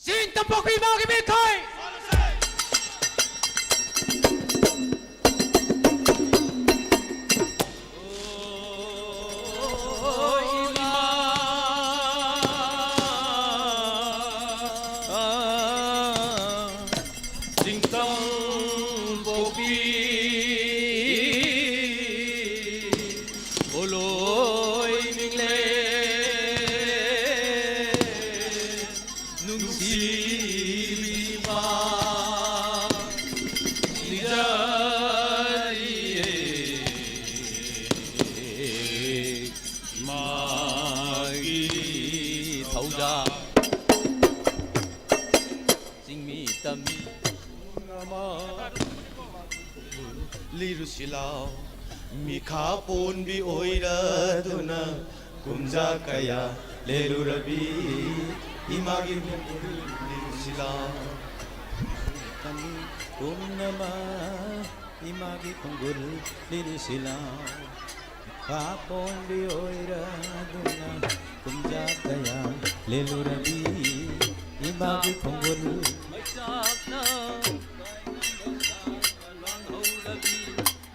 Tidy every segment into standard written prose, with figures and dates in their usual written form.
Xin tâm bọc vi bao cái biết thôi. Lirusilaw mikapon bi oira duna kumja kaya lelurabi imagi lirusilaw kami kumnama imagi punggul lirusilaw mikapon bi oira duna kumja kaya lelurabi imagi punggul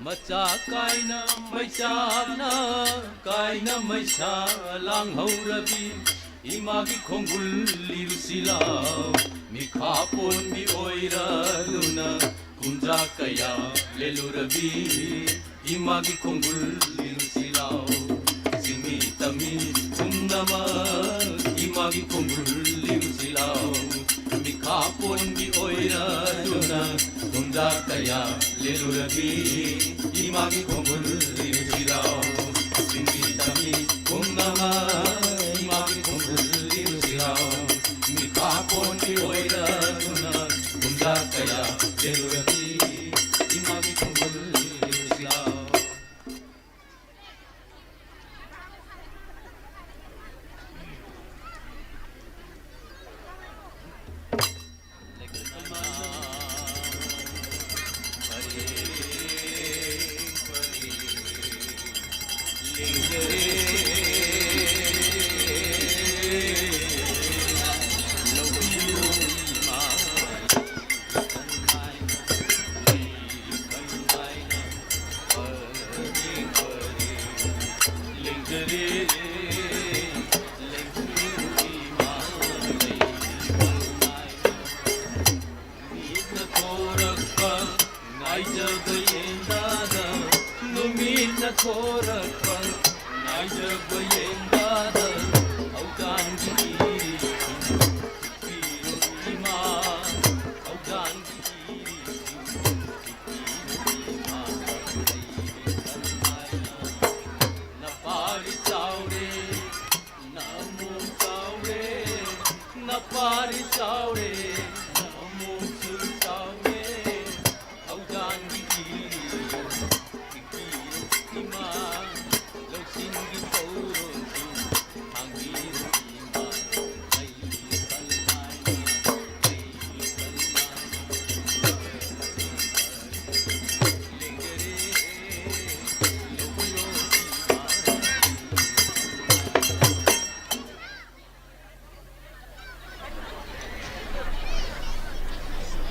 Macha kaina maisana kaina maisa lang haurabi imagi khongul lirusila mikhapon mi oira luna kunja kaya lelurabi imagi khongul lirusila simi tami kumnama imagi khongul lirusila mikhapon mi oira luna kunja kaya lelurabi imagi khongul lirusilao simi tami kumnama imagi khongul lirusilao mikapon ni oira duna kumda kaya lelurabi imagi khongul lirusilao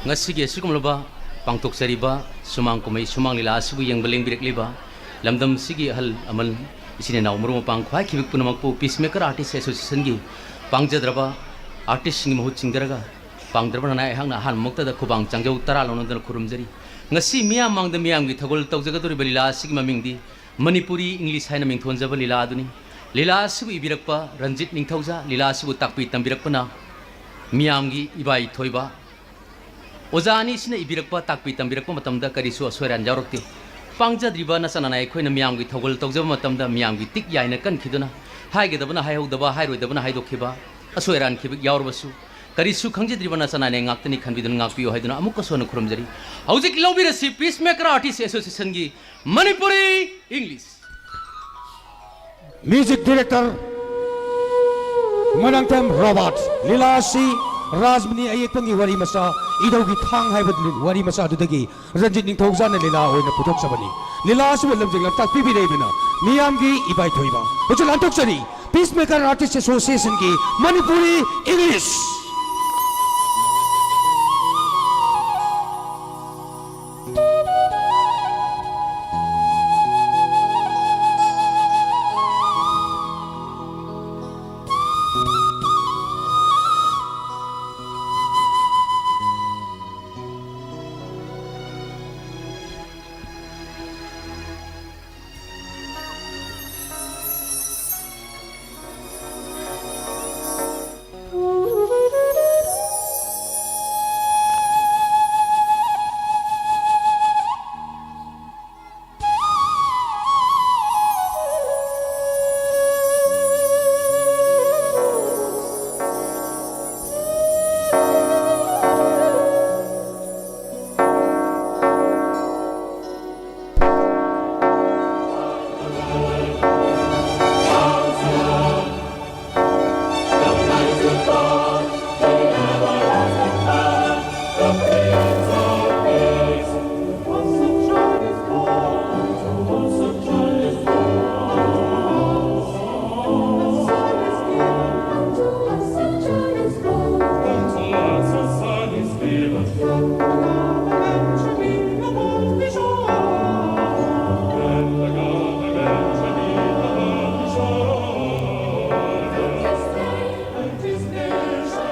Ngasige sigumloba pangtok seriba sumang kumai sumang lila asibu yang beleng birek liba lamdam sigi hal amal isine na umru pang khwai khibik punamak pu peacemaker artist association gi pangjadraba artist sing mahut singdaraga pangdraba na hang na han mukta da khubang changjau tara lonodal khurumjari ngasi miyam mangda miyam gi thagol tawjagadori balila sigi mamingdi manipuri english haina mingthonjaba lila aduni lila asibu ibirakpa ranjit ningthauja lila asibu takpi tambirakpana miyam gi ibai thoiba Ojani sina ibirakpa takpi tambirakpa matamda karisu aswaran jaurokti pangjadriba nasana nai khoina miyamgi thogol tawjaba matamda miyamgi tik yaina kan khiduna haigedabana haihogdaba hairoidabana haidokhiba aswaran khibik yaurbasu karisu khangjadriba nasana nai ngaktani khanbidun ngakpiyo haiduna amukka sona khurumjari hauzik lobirasi peacemaker artist association gi manipuri english music director Manangtam Robert Lilasi Rajmani ayekpangi wari masa idawgi thang haibad wari masa adudagi Ranjit Ningthawjana lila oina puthok sabani lila asu lamjing lamtak pibi reibina miyamgi ibai thoiba hujul antok sari Peacemaker Artist Association ki Manipuri English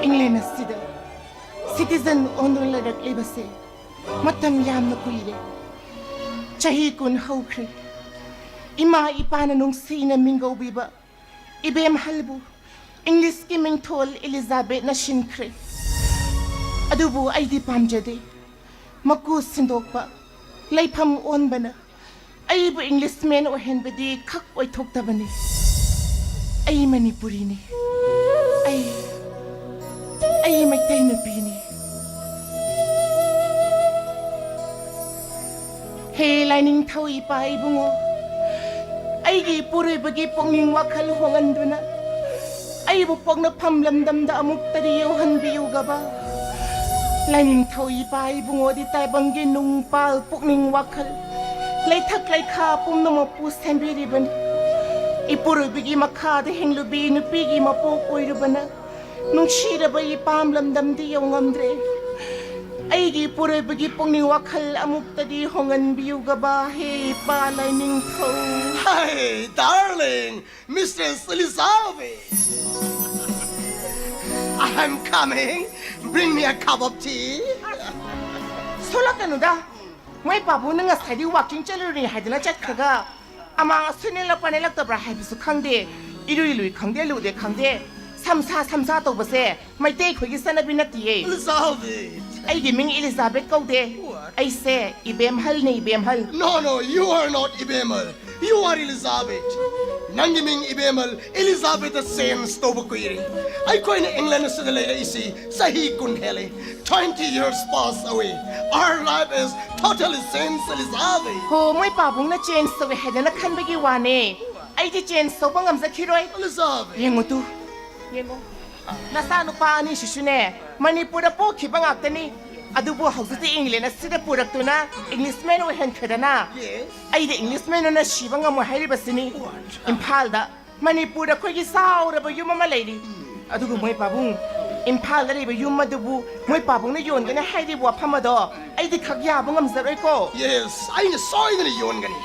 England asida citizen onurlaraqlibase matam yamna kuire chahi kun hawkhre ima ipana nung sina mingobiba ibem halbu English ki mingthol Elizabeth na shinkre adubu aidi pamjade maku sindokpa laifam onbana aibu Englishman ohenbadi khak oithoktabani ai Manipuri ni ai Maitai nupi ni he lining thau ipa ibungo aigi puroibagi pongning wakhal honganduna aibu pogna phamlamdamda amuk tari yohanbiyu gaba lining thau ipa ibungo di taibangi nungpal pokning wakhal laithak laikha pumnamo pu sembiriban ipuroibagi makhada henglubi nupigi mapok oirubana nungshiraba ipam lamdamdi yongamdre aigi puroibagi pongning wakhal amuk tari honganbiyu gaba he pa lining thau Hi, darling, Mistress Elizabeth. I'm coming. Bring me a cup of tea. 솔라까누다 왜 바보는 사디 와킹 짤루리 하드나 짝크가 아마 순일라 빠넬락더브라 하비수 강대 일루일루이 강대 루데 강대 3434 또버세 마이테 거기 사나비나티에 Elizabeth. 아이기 밍 엘리자베트 거우데 아이세 이뱀할네 이뱀할 No, you are not Ibemal. You are Elizabeth. Nangiming Ibemal, Elizabeth the same Stobaquiri. I coin England is the lady isi, Sahi Kunhele. 20 years pass away. Our life is totally since Elizabeth. 호 뭐이 바봉나 젠 소베 하드나 칸베기 와네 아이디 젠 소방감자 키로이 Elizabeth. yengotu yengo nasanu paani shishune manipura po khibangakani adubu hausuti England sida puraktuna Englishman o hen khadana Yes. aide Englishman na shibanga mo hairibasini Imphal da manipura khogi sauraba yuma lady adugu moi babung Imphal da riba yuma dubu moi babung na yon gana hairi wa phamado aide khagya bangam zaroi ko Yes, I saw it in the Yongani.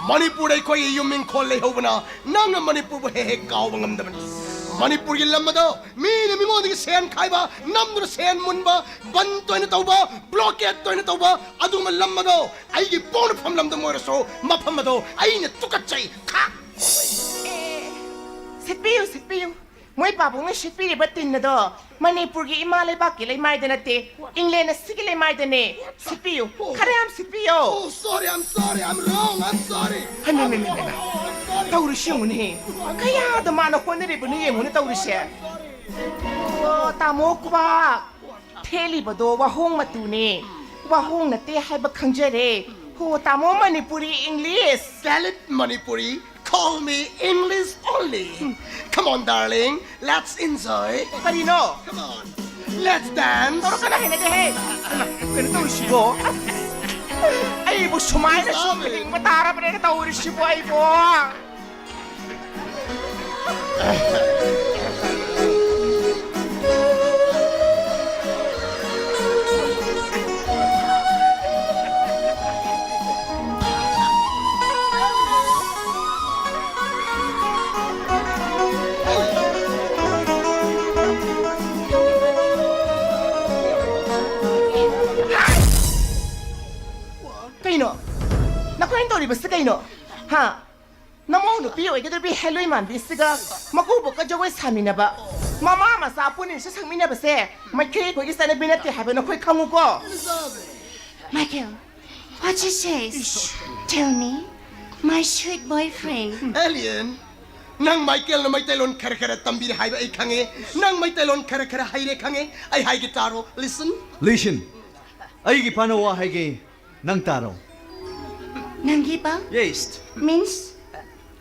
Manipur, I call you Min Kole Hovana, Nanga Manipur, he Kawangam the Manipur Lamado, me and Mimodi San Kaiba, Namdur San Munba, Banto in Toba, Blocket in Toba, Aduma Lamado, I give bone from Lam the Moraso, Mapamado, I in a Tukachay, Ka. Sitpiyo moi babung na shitpiri batin na do Manipur gi imale baki lay mai danate England na sige lay mai dane sitpiyo karam sitpiyo Oh, sorry, I'm wrong, I'm sorry. Hami tauru shiyong ni kaya da mana ko ni ribu ni yeng ni tauru shiya o tamo ko ba theli ba do wa hong matu ni wa hong na te hai ba khangjare ho tamo Manipuri English Salad Manipuri, call me English only. Come on, darling, let's enjoy. kanino Come on, let's dance. toro kana hene de he kana tauru shibo ay bo sumay na shumling matara pa na tauru shibo ay bo Kaino? Nakwento rin ba sa kaino? Ha? Namo no piyo ikaw bi helloy man bisiga makubo ka jaway sa amin na ba? Mama masapunin siya sa amin na ba se? May kaya ko isa na binati habe na ko'y kamu ko. Michael, what you say? Tell me, my sweet boyfriend. Alien, nang Michael na may talon kara-kara tambir hay ba ay kange, nang may talon kara-kara hayre kange, ay hay gitaro, listen. Listen, ay gipanawa hay nang taro. Nangipa Yes. means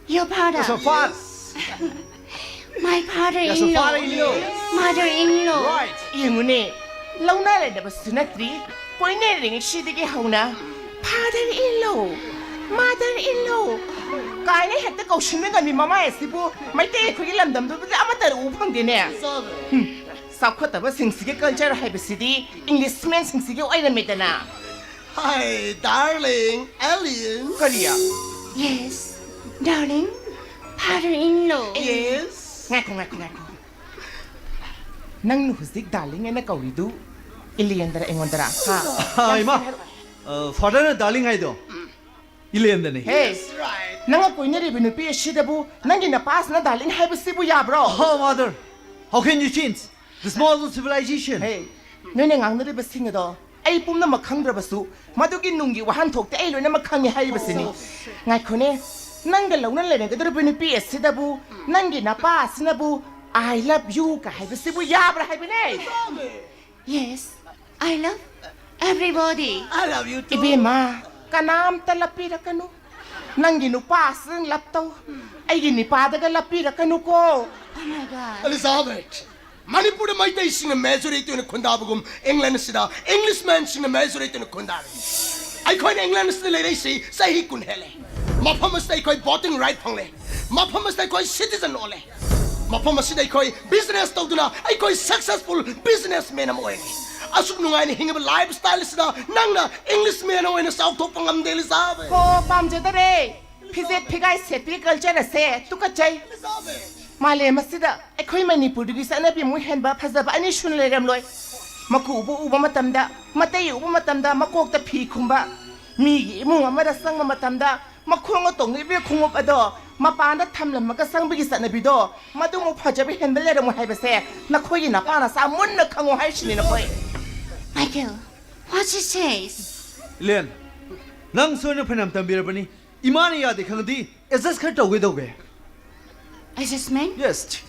your father. That's a fat. My That's a father-in-law. father-in-law. Mother-in-law. Right. Inguni, launa rin na ba sunatri? Ko'y narinig siya digi hauna. Father-in-law, mother-in-law. Kaya na hekta kaw siya nga mi mama sibu, may tayo ko ilandam doon, amatar upang din eh. Sakot ba singsige culture hay basidi, Englishman singsige ay namita na. Hi, darling, alien. Korea. Yes, darling, father-in-law. Yes. Ngako. nang nuhusik darling ena kauridu iliandara engondara ha Ay ma. Father na darling ay do. Ilian dani. hey nanga koineri binu pi shidabu nangi na pas na darling haibasibu ya bro Oh mother. How can you change this modern civilization? hey nene ngangnari basingado ai pumna makhang basu madugi nungi wahan thokte ai loina makhangi haibasini ngai khone nanga launa lene gadar binu pi shidabu nangi na pas nabu I love you ka haibasibu ya bro haibine Yes, I love everybody. I love you too. Ibema, kanam talapira kanu. Nangi nupasang lapto. Ay ginipada ka lapira kanu ko. Oh my God. Elizabeth, Manipur mai dai sing majority in Kundabugum, England sida, Englishman sing majority in Kundari. I coin England sida lady say he kun hele. Mapamas they koi voting right pangle. Mapamas they koi citizen ole. Mapamas they koi business tawduna, I koi successful businessman am oe. Asuk nungai ni hingab lifestyle sida, nangna Englishman oe na South Topangam de Elizabeth. Ko pamjadare. Pizet pigay sepi culture na se. Tukachay. Male masida. Ekoy Manipur sana pi mu henba phazaba ani shunle ramloy. Makubo uba matamda. Matay uba matamda makokta phi khumba. Migi mu amada sang matamda. Makhong atong ibe khungop ado. Mapanda thamlam makasang bigi sana bido. Madung phajabi henbele ramu haibase. Nakhoy na pana sa mun na khango haishini na koy. Michael, what she says? Ilian. Nang so na phanam tambira bani. Imani ya dekhangdi. Is khar tawge doge. Assessment? Yes.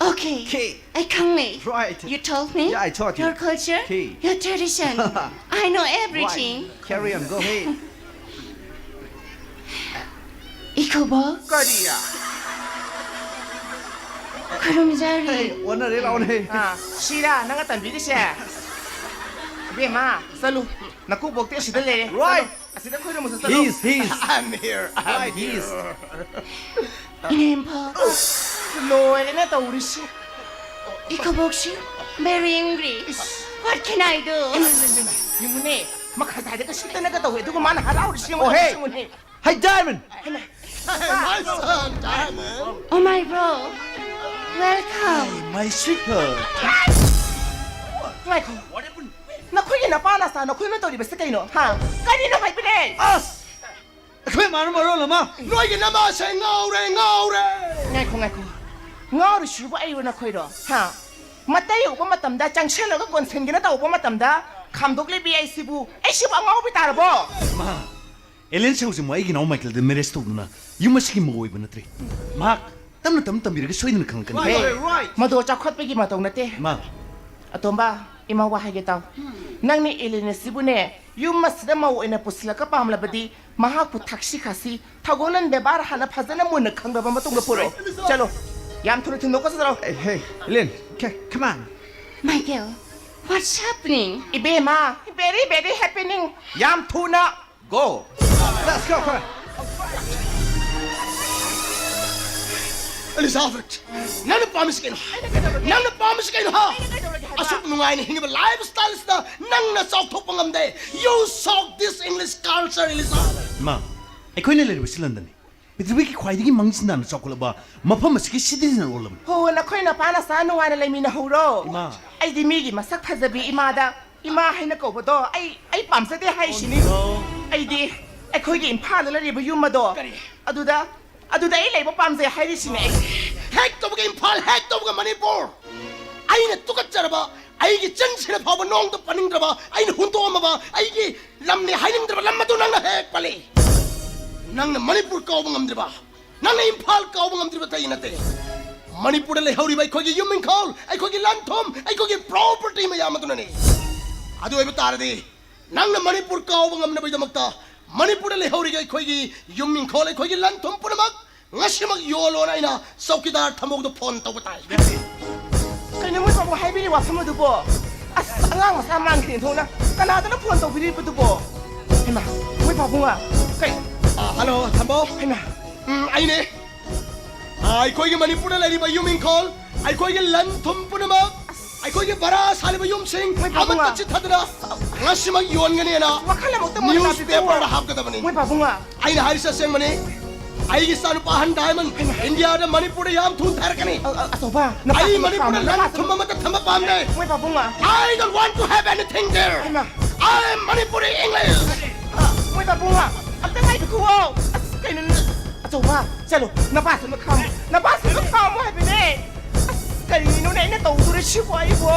Okay. Okay. I can't wait. Right. You told me? Yeah, I taught you. Your culture? Okay. Your tradition. I know everything. Right. Carry on. Go ahead. Ikobo? Korea. Kurumjari. Hey, one re la one hey. Ah, Shira, nanga tambiri siya. Bema, salu. Naku bokte sida le. Right. Asida koy mo sa salu. He's. I'm here. I'm Right, here. Inempo. No, ene ta urishi. Ikobokshi. Very angry. What can I do? Yumune, makasada ka sita naga tawe. Dugo man haraw urishi mo. Oh, hey. Hey, Diamond. My son, Diamond. Oh my bro. Welcome. My sweetheart. Like, what happened? Nakoy na pa na sa nakoy na to di basta kayo no. Ha? Kanino kay pine? Us. Kwe mano maro lama. Noy nama say ngaure. Ngay ko. Ngaru shuba ayo na koy do. Ha? Matay upa matamda chang shelo ka konsen gina ta upa matamda. Kamdok le bi ay sibu. Ay sibu ang ngaw bitara bo. Ma. Ellen sa usi mo ay ginaw Michael de meresto na. Yung masiki mo iba na tre. Mak. Tam tambira ka soy na kang kan. Hey, mado chakot pagi matong nate. Ma. Atomba, imawahay kita. Nang ni Elena Sibune, yung mas na mau ina pusla ka pamla badi, mahaku taksi kasi, tagonan bebar hanap hazana mo nagkang baba matong puro. Chalo, yam tuloy tinok ko sa daraw. Hey, Ellen. Come on. Michael, what's happening? Ibe ma, very happening. Yam tuna, go. Let's go. Come on. Elizabeth, nana promise kayo ha. Asuk nungai ni hingib lifestyle na nang na South Topangam de. You soak this English culture, Elizabeth. Ma. Ako'y nalaro sa London. Pitruwi ki kwai digi mangis na sa kulaba. Mapam masiki citizen ulam. Ho na koy na pana sa ano na lay minahuro. Ima. Ay di migi masak pazabi imada. Imahay na ko ba do? Ay pamsa de hay sini. Ay di, ay koy di impala la riba yung mado. Aduda ilay mo pamsa hay di sini. Hek to mga impal, hek to mga Manipur. Ay na tukat jaraba. Ay gi jansin na paba nong to paning draba. Ay na hunto ama ba. Ay gi lam ni haining draba lam mato nang na hek pali. Nang na Manipur ka obang amdriba. Nang na impal ka obang amdriba tayo nate. Manipur na lehauri ba ikoy gi yuming call. Ay koy gi lantom. Ay koy gi property mayama to na ni. Ado ay batara di. Nang na Manipur ka obang amna ba magta. Manipur na lehauri ga ikoy gi yuming call. Ay koy gi lantom po na mag. Ngasi mag yolo na ina. Saukidar tamog do pon to batay. Kanya mo sa mga haibili wa sa mo dubo. Asangang masamang tinto na. Kanada na puwan to pili pa dubo. Hema, may papunga. Kay, Hello, Tambo. hema. Ay ne. Ay koy gi Manipur na lagi ba yuming call. Ay koy gi lantom po na mag. Ay koy gi bara sali ba yum sing. May papunga. Amat ta chitadra. Ngasi mag yon nga niya na. Wakala mo tamo Newspaper na hap ka ta bani. May papunga. Ay na harisa siyang mani. 아이기 싸누빠 한 다음은 인디아의 머니푸르 얌 둔타르까니 Asoba, 아이 머니푸르 난 tum마마타 탐바밤네 May babunga. I don't want to have anything there I'm 머니푸르 English May babunga. Ang tangay ko ko. Kay nun. Asoba, salo, napasa na kam. Napasa na kam mo habi ne. Kay nun na to to the ship ay ko.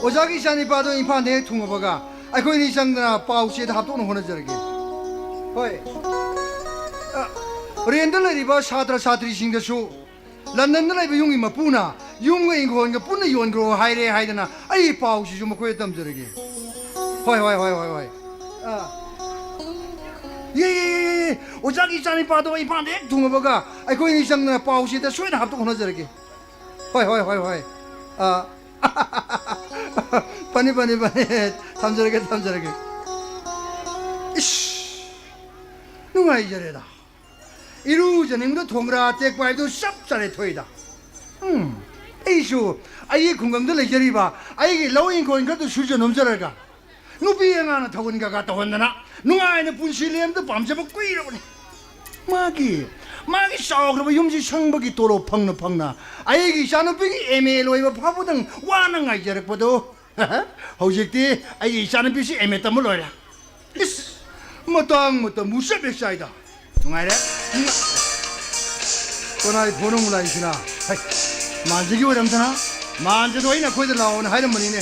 오자기 시간이 봐도 인파 내 통화버가 아이고 이 상나 파우시에 합동을 하는 저렇게 호이 렌들이 봐 사드라 사드리 싱데수 런던들이 봐 용이 뭐 뿌나 용의 인고가 뿌나 용으로 하이레 하이드나 아이 파우시 좀 거에 땀 저렇게 호이 예예예 오자기 시간이 봐도 인파 내 통화버가 아이고 이 상나 파우시에 수에 합동을 하는 저렇게 호이 빠니 탐저렇게 이씨 누가 이저래다 이루저님도 동그라 떼과이도 쌉싸래 토이다 에이쇼 아이 건강들 이저리봐 아이게 러인 거인 것도 수저 넘저랄까 누비행 하나 타고니까 갔다 왔나 누가 아이는 분실렘도 밤새먹 꾸이러보니 마기 썩으로 юм지 성복이 도로 펑나 아이기 샤누비기 에메로이버 파부등 와는 아이저렉보도 허직디 아이기 샤누비시 에메땀을 넣어라 이스 뭐땅 무섭베사이다 누가이래 꼬나이 보는구나 이시나 만지기 어렵잖아 만져도 이나 거기들 나오는 하이런머니네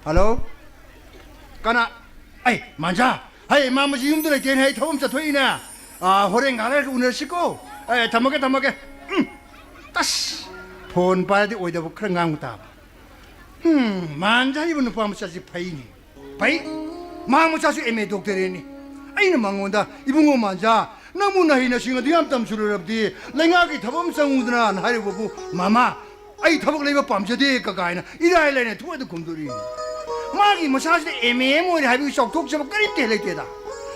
할로 까나 아이 만자 아이 마무지 힘들어 걔네 더움자 토이나 호랭 가라를 오늘 씻고 다 먹게 따시 폰 봐야 돼 오이다 뭐 그런 거 아무것도 만자 입은 거 아무 짜지 파이니 파이 마무 짜지 애매 독대래니 아이는 망원다 입은 거 만자 너무나 이나 신가 뒤암담 수를 없디 랭아기 더범상 우드나 하려 보고 마마 아이 더벅 레이버 밤새대 까가이나 이라일레네 투어도 곰돌이 마기 뭐 사실 애매모리 하비 속 독점 끓임대 래게다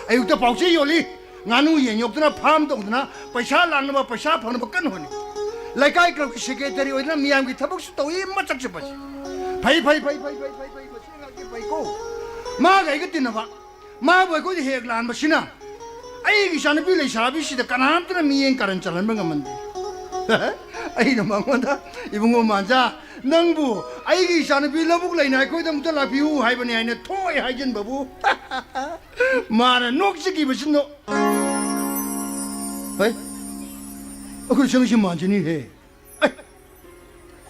아이도 박세 요리 nganu yen yokna pham dongna paisa lanna ba paisa phang ba kan honi laikai club ki secretary oina miyam ki thabak su toi ma chak chap phai masinga ki phai ko ma ga iga tinna ba ma boy ko he lan ba sina ai gi shan bi le sha bi si da kanam tra miyen karan chalan ba ngamandi ai no mangwanda ibungo manja nangbu ai gi shan bi labuk laina ko dam ta la biu hai ba ni ai ne thoi hai jin babu 마나 녹색이 무슨 너? 에이? 그 정신 만지니 해.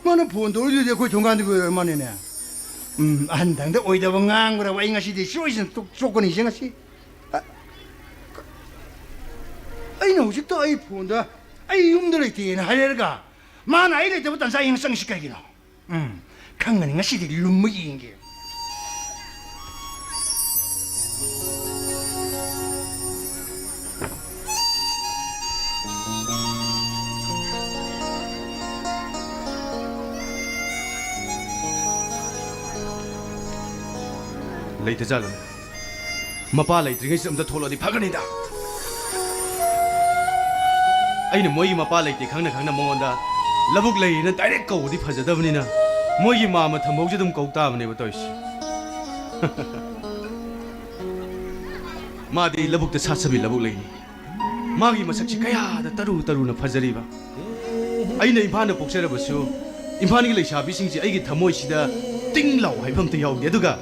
마나 본도 어디 거기 동간데 그 얼마네네. 안 당데 오이다 방ang 그래 와 인가시디 쇼이신 조건이 생각시. 아이 너 직도 아이 본다. 아이 um들이 되는 하려가. 마나 이래 때부터 사인 성식하기노. 강간인가 시디 룸무이인 게. 레이트 잘라 마파 레이트가 있으면 톨로디 파가니다 아이는 뭐이 마파 레이트 강나 몽원다 라북 레이는 다이렉 거우디 파자다브니나 뭐이 마마 탐목지 좀 거우다브네 버터시 마디 라북데 사사비 라북 레이니 마기 마삭시 가야다 따루나 파자리바 아이는 임파나 복세라버수 임파니기 레이샤비싱지 아이기 타모이시다 띵라우 하이펌도 야우게 두가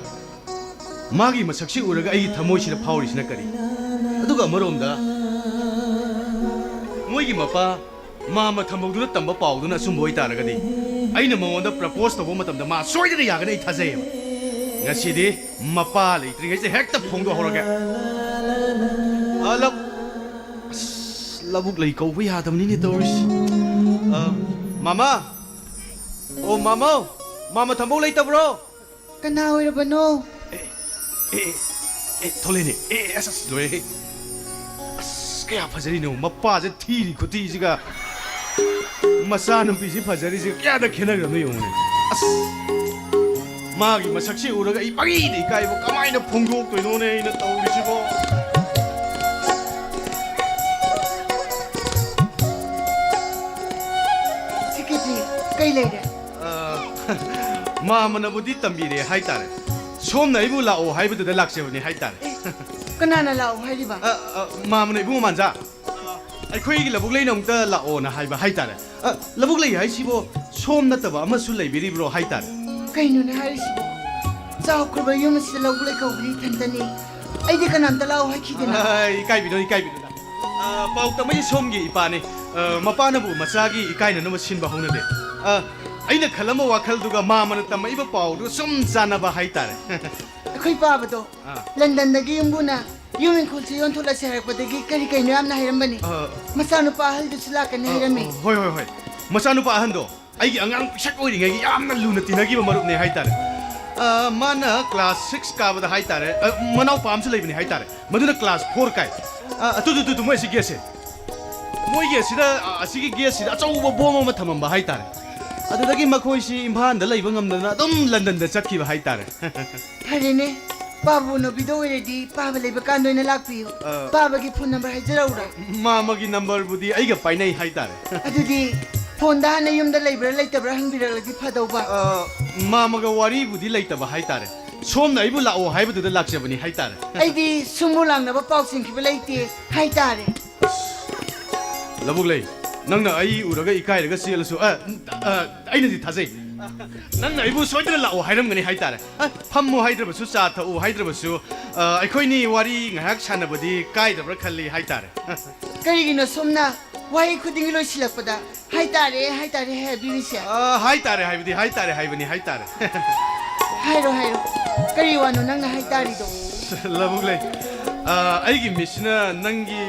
마기 마삭시 우르가 아이 타모이시다 파오리시나 까리 두가 머롬다 뭐이기 마파 마마 탐목두나 땀바 파우두나 숨보이 따라가디 아이는 몽원다 프로포즈 tawba matamda 마 소이드나 야가네 이 타세요 ngasi디 마파 레이트리게세 헥타 퐁도 호러게 알랍 라북 레이 거우 야담니니 도르시 마마 오 마마 탐목 레이터브로 Kana oirabano? 톨레니 에사스 로에 kaya 파자리 너 마빠제 티리 코티지가 마사는 비지 파자리지 kaya 개나가는 용네 마기 마삭시 우르가 이 빵이디 까이고 까마이나 봉독도 노네 이는 떠오르시고 ꯀꯩ ꯂꯩꯔꯦ ꯃꯥꯃꯅꯕꯨꯗꯤ ꯇꯝꯕꯤꯔꯦ ꯍꯥꯏꯇꯥꯔꯦ ꯁꯣꯝꯅ ꯑꯩꯕꯨ ꯂꯥꯛꯑꯣ ꯍꯥꯏꯕꯗꯨꯗ ꯂꯥꯛꯆꯕꯅꯤ ꯍꯥꯏꯇꯥꯔꯦ ꯀꯅꯥꯅ ꯂꯥꯛꯑꯣ ꯍꯥꯏꯔꯤꯕ ꯃꯥꯃꯅ 이bun 만자 ꯑꯩꯈꯣꯏꯒꯤ ꯂꯕꯨꯛ ꯂꯩꯅ ꯑꯃꯨꯛꯇ ꯂꯥꯛꯑꯣꯅ ꯍꯥꯏꯕ ꯍꯥꯏꯇꯥꯔꯦ ꯂꯕꯨꯛ ꯂꯩ ꯍꯥꯏꯁꯤꯕꯨ ꯁꯣꯝ ꯅꯠꯇꯕ ꯑꯃꯁꯨ ꯂꯩꯕꯤꯔꯤꯕ꯭ꯔꯣ ꯍꯥꯏꯇꯥꯔꯦ ꯀꯩꯅꯣꯅꯦ ꯍꯥꯏꯔꯤꯁꯤꯕꯣ ꯆꯥꯎꯈ꯭ꯔꯕ ꯌꯨꯝ ꯑꯁꯤꯗ ꯂꯧꯕ ꯂꯩ ꯀꯧꯕꯗꯤ ꯏꯊꯟꯇꯅꯤ ꯑꯩꯗꯤ ꯀꯅꯥꯝꯇ ꯂꯥꯛꯑꯣ ꯍꯥꯏꯈꯤꯗꯦꯅ 이까이비노 이까이비노 ꯄꯥꯎ ꯇꯝꯕꯒꯤ ꯁꯣꯝꯒꯤ ꯏꯄꯥꯅꯤ ꯃꯄꯥꯅꯕꯨ ꯃꯆꯥꯒꯤ ꯏꯀꯥꯏꯅꯅꯕ ꯁꯤꯟꯕ ꯍꯧꯅꯗꯦ ꯑꯩꯅ ꯈꯜꯂꯝꯕ ꯋꯥꯈꯜꯗꯨꯒ ꯃꯥꯃꯅ ꯇꯝꯃꯛꯏꯕ ꯄꯥꯎꯗꯨꯒ ꯁꯨꯝ ꯆꯥꯟꯅꯕ ꯍꯥꯏꯇꯥꯔꯦ ꯑꯩꯈꯣꯏ ꯄꯥꯕꯗꯣ ꯂꯟꯗꯟꯗꯒꯤ ꯌꯨꯝꯕꯨꯅ ꯌꯨꯝ ꯏꯪꯈꯣꯜꯁꯦ ꯌꯣꯟꯊꯣꯛꯂꯁꯦ ꯍꯥꯏꯔꯛꯄꯗꯒꯤ ꯀꯔꯤ ꯀꯩꯅꯣ ꯌꯥꯝꯅ ꯍꯥꯏꯔꯝꯕꯅꯤ ꯃꯆꯥꯅꯨꯄꯥ ꯑꯍꯜꯗꯨꯁꯨ ꯂꯥꯛꯀꯅꯤ ꯍꯥꯏꯔꯝꯃꯤ ꯍꯣꯏ ꯍꯣꯏ ꯍꯣꯏ ꯃꯆꯥꯅꯨꯄꯥ ꯑꯍꯟꯗꯣ ꯑꯩꯒꯤ ꯑꯉꯥꯡ ꯄꯤꯁꯛ ꯑꯣꯏꯔꯤꯉꯩꯒꯤ ꯌꯥꯝꯅ ꯂꯨꯅ ꯇꯤꯟꯅꯈꯤꯕ ꯃꯔꯨꯞꯅꯦ ꯍꯥꯏꯇꯥꯔꯦ ꯃꯥꯅ ꯀ꯭ꯂꯥꯁ 6 ꯀꯥꯕꯗ ꯍꯥꯏꯇꯥꯔꯦ ꯃꯅꯥꯎꯄꯥ ꯑꯃꯁꯨ ꯂꯩꯕꯅꯤ ꯍꯥꯏꯇꯥꯔꯦ ꯃꯗꯨꯅ ꯀ꯭ꯂꯥꯁ 4 ꯀꯥꯏ ꯇꯨ ꯃꯣꯏ ꯑꯁꯤ ꯒꯦꯁꯁꯦ ꯃꯣꯏꯒꯤ ꯑꯁꯤꯗ ꯑꯁꯤꯒꯤ ꯒꯦꯁꯁꯤꯗ ꯑꯆꯧꯕ ꯕꯣꯝ ꯑꯃ ꯊꯝꯃꯝꯕ ꯍꯥꯏꯇꯥꯔꯦ ꯑꯗꯨꯗꯒꯤ ꯃꯈꯣꯏꯁꯤ ꯏꯝꯐꯥꯜꯗ ꯂꯩꯕ ꯉꯝꯗꯅ ꯑꯗꯨꯝ ꯂꯟꯗꯟꯗ ꯆꯠꯈꯤꯕ ꯍꯥꯏꯇꯥꯔꯦ ꯐꯔꯦꯅꯦ ꯄꯥꯕꯨ ꯅꯣꯕꯤꯗ ꯑꯣꯏꯔꯗꯤ ꯄꯥꯕ ꯂꯩꯕ ꯀꯥꯟꯗ ꯑꯣꯏꯅ ꯂꯥꯛꯄꯤꯌꯨ ꯄꯥꯕꯒꯤ ꯐꯣꯟ ꯅꯝꯕꯔ ꯍꯥꯏꯖꯔꯛꯎꯔꯥ ꯃꯥꯃꯒꯤ ꯅꯝꯕꯔꯕꯨꯗꯤ ꯑꯩꯒ ꯄꯥꯏꯅꯩ ꯍꯥꯏꯇꯥꯔꯦ ꯑꯗꯨꯗꯤ ꯐꯣꯟꯗ ꯍꯥꯟꯅ ꯌꯨꯝꯗ ꯂꯩꯕ꯭ꯔꯥ ꯂꯩꯇꯕ꯭ꯔꯥ ꯍꯪꯕꯤꯔꯛꯂꯗꯤ ꯐꯗꯧꯕ ꯃꯥꯃꯒ ꯋꯥꯔꯤꯕꯨꯗꯤ ꯂꯩꯇꯕ ꯍꯥꯏꯇꯥꯔꯦ ꯁꯣꯝꯅ ꯑꯩꯕꯨ ꯂꯥꯛꯑꯣ ꯍꯥꯏꯕꯗꯨꯗ ꯂꯥꯛꯆꯕꯅꯤ ꯍꯥꯏꯇꯥꯔꯦ ꯑꯩꯗꯤ ꯁꯨꯝꯕꯨ ꯂꯥꯡꯅꯕ ꯄꯥꯎ ꯆꯤꯡꯈꯤꯕ ꯂꯩꯇꯦ ꯍꯥꯏꯇꯥꯔꯦ ꯂꯕꯨꯛ ꯂꯩ ꯅꯪꯅ ꯑꯩ ꯎꯔꯒ ꯏꯀꯥꯏꯔꯒ ꯆꯦꯜꯂꯁꯨ ꯑꯩꯅꯗꯤ ꯊꯥꯖꯩ ꯅꯪꯅ ꯑꯩꯕꯨ ꯁꯣꯏꯗꯅ ꯂꯥꯛꯑꯣ ꯍꯥꯏꯔꯝꯒꯅꯤ ꯍꯥꯏꯇꯥꯔꯦ ꯐꯝꯃꯨ ꯍꯥꯏꯗ꯭ꯔꯕꯁꯨ ꯆꯥ ꯊꯛꯎ ꯍꯥꯏꯗ꯭ꯔꯕꯁꯨ ꯑꯩꯈꯣꯏꯅꯤ ꯋꯥꯔꯤ ꯉꯥꯏꯍꯥꯛ ꯁꯥꯟꯅꯕꯗꯤ ꯀꯥꯏꯗꯕ꯭ꯔꯥ ꯈꯜꯂꯤ ꯍꯥꯏꯇꯥꯔꯦ ꯀꯔꯤꯒꯤꯅꯣ ꯁꯣꯝꯅ ꯋꯥꯍꯩ ꯈꯨꯗꯤꯡꯒꯤ ꯂꯣꯏꯁꯤꯜꯂꯛꯄꯗ ꯍꯥꯏꯇꯥꯔꯦ ꯍꯥꯏꯇꯥꯔꯦ ꯍꯥꯏꯕꯤꯔꯤꯁꯦ ꯍꯥꯏꯇꯥꯔꯦ ꯍꯥꯏꯕꯗꯤ ꯍꯥꯏꯇꯥꯔꯦ ꯍꯥꯏꯕꯅꯤ ꯍꯥꯏꯇꯥꯔꯦ ꯍꯥꯏꯔꯣ ꯍꯥꯏꯔꯣ ꯀꯔꯤ ꯋꯥꯅꯣ ꯅꯪꯅ ꯍꯥꯏꯇꯥꯔꯤꯗꯣ ꯂꯕꯨꯛ ꯂꯩ ꯑꯩꯒꯤ ꯃꯤꯁꯅ ꯅꯪꯒꯤ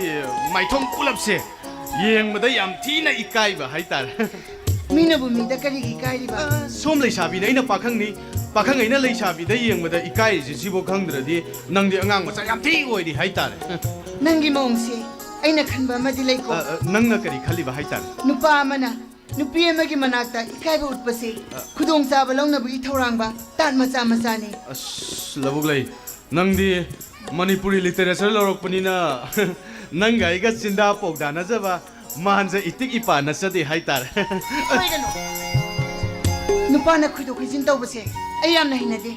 ꯃꯥꯏꯊꯣꯡ ꯄꯨꯂꯞꯁꯦ ꯌꯦꯡꯕꯗ ꯌꯥꯝ ꯊꯤꯅ ꯏꯀꯥꯏꯕ ꯍꯥꯏꯇꯥꯔꯦ ꯃꯤꯅꯕꯨ ꯃꯤꯗ ꯀꯔꯤꯒꯤ ꯏꯀꯥꯏꯔꯤꯕ ꯁꯣꯝ ꯂꯩꯁꯥꯕꯤꯅ ꯑꯩꯅ ꯄꯥꯈꯪꯅꯤ ꯄꯥꯈꯪ ꯑꯩꯅ ꯂꯩꯁꯥꯕꯤꯗ ꯌꯦꯡꯕꯗ ꯏꯀꯥꯏꯔꯤꯁꯤ ꯁꯤꯕꯨ ꯈꯪꯗ꯭ꯔꯗꯤ ꯅꯪꯗꯤ ꯑꯉꯥꯡ ꯃꯆꯥ ꯌꯥꯝ ꯊꯤ ꯑꯣꯏꯔꯤ ꯍꯥꯏꯇꯥꯔꯦ ꯅꯪꯒꯤ ꯃꯑꯣꯡꯁꯦ ꯑꯩꯅ ꯈꯟꯕ ꯑꯃꯗꯤ ꯂꯩꯀꯣ ꯅꯪꯅ ꯀꯔꯤ ꯈꯜꯂꯤꯕ ꯍꯥꯏꯇꯥꯔꯦ ꯅꯨꯄꯥ ꯑꯃꯅ ꯅꯨꯄꯤ ꯑꯃꯒꯤ ꯃꯅꯥꯛꯇ ꯏꯀꯥꯏꯕ ꯎꯠꯄꯁꯦ ꯈꯨꯗꯣꯡꯆꯥꯕ ꯂꯧꯅꯕꯒꯤ ꯊꯧꯔꯥꯡꯕ ꯇꯥꯠ ꯃꯆꯥ ꯃꯆꯥꯅꯤ ꯑꯁ ꯂꯕꯨꯛ ꯂꯩ ꯅꯪꯗꯤ ꯃꯅꯤꯄꯨꯔꯤ ꯂꯤꯇꯔꯦꯆꯔ ꯂꯧꯔꯛꯄꯅꯤꯅ ꯅꯪꯒ ꯑꯩꯒ ꯆꯤꯟꯗꯥ ꯄꯧꯗꯥꯅꯖꯕ ꯃꯥꯟꯖ ꯏꯇꯤꯛ ꯏꯄꯥ ꯅꯆꯗꯦ ꯍꯥꯏꯇꯥꯔꯦ ꯑꯣꯏꯒꯅꯨ ꯅꯨꯄꯥꯅ ꯈꯣꯏꯗꯣꯛ ꯈꯣꯏꯖꯤꯟ ꯇꯧꯕꯁꯦ ꯑꯩ ꯌꯥꯝꯅ ꯍꯩꯅꯗꯦ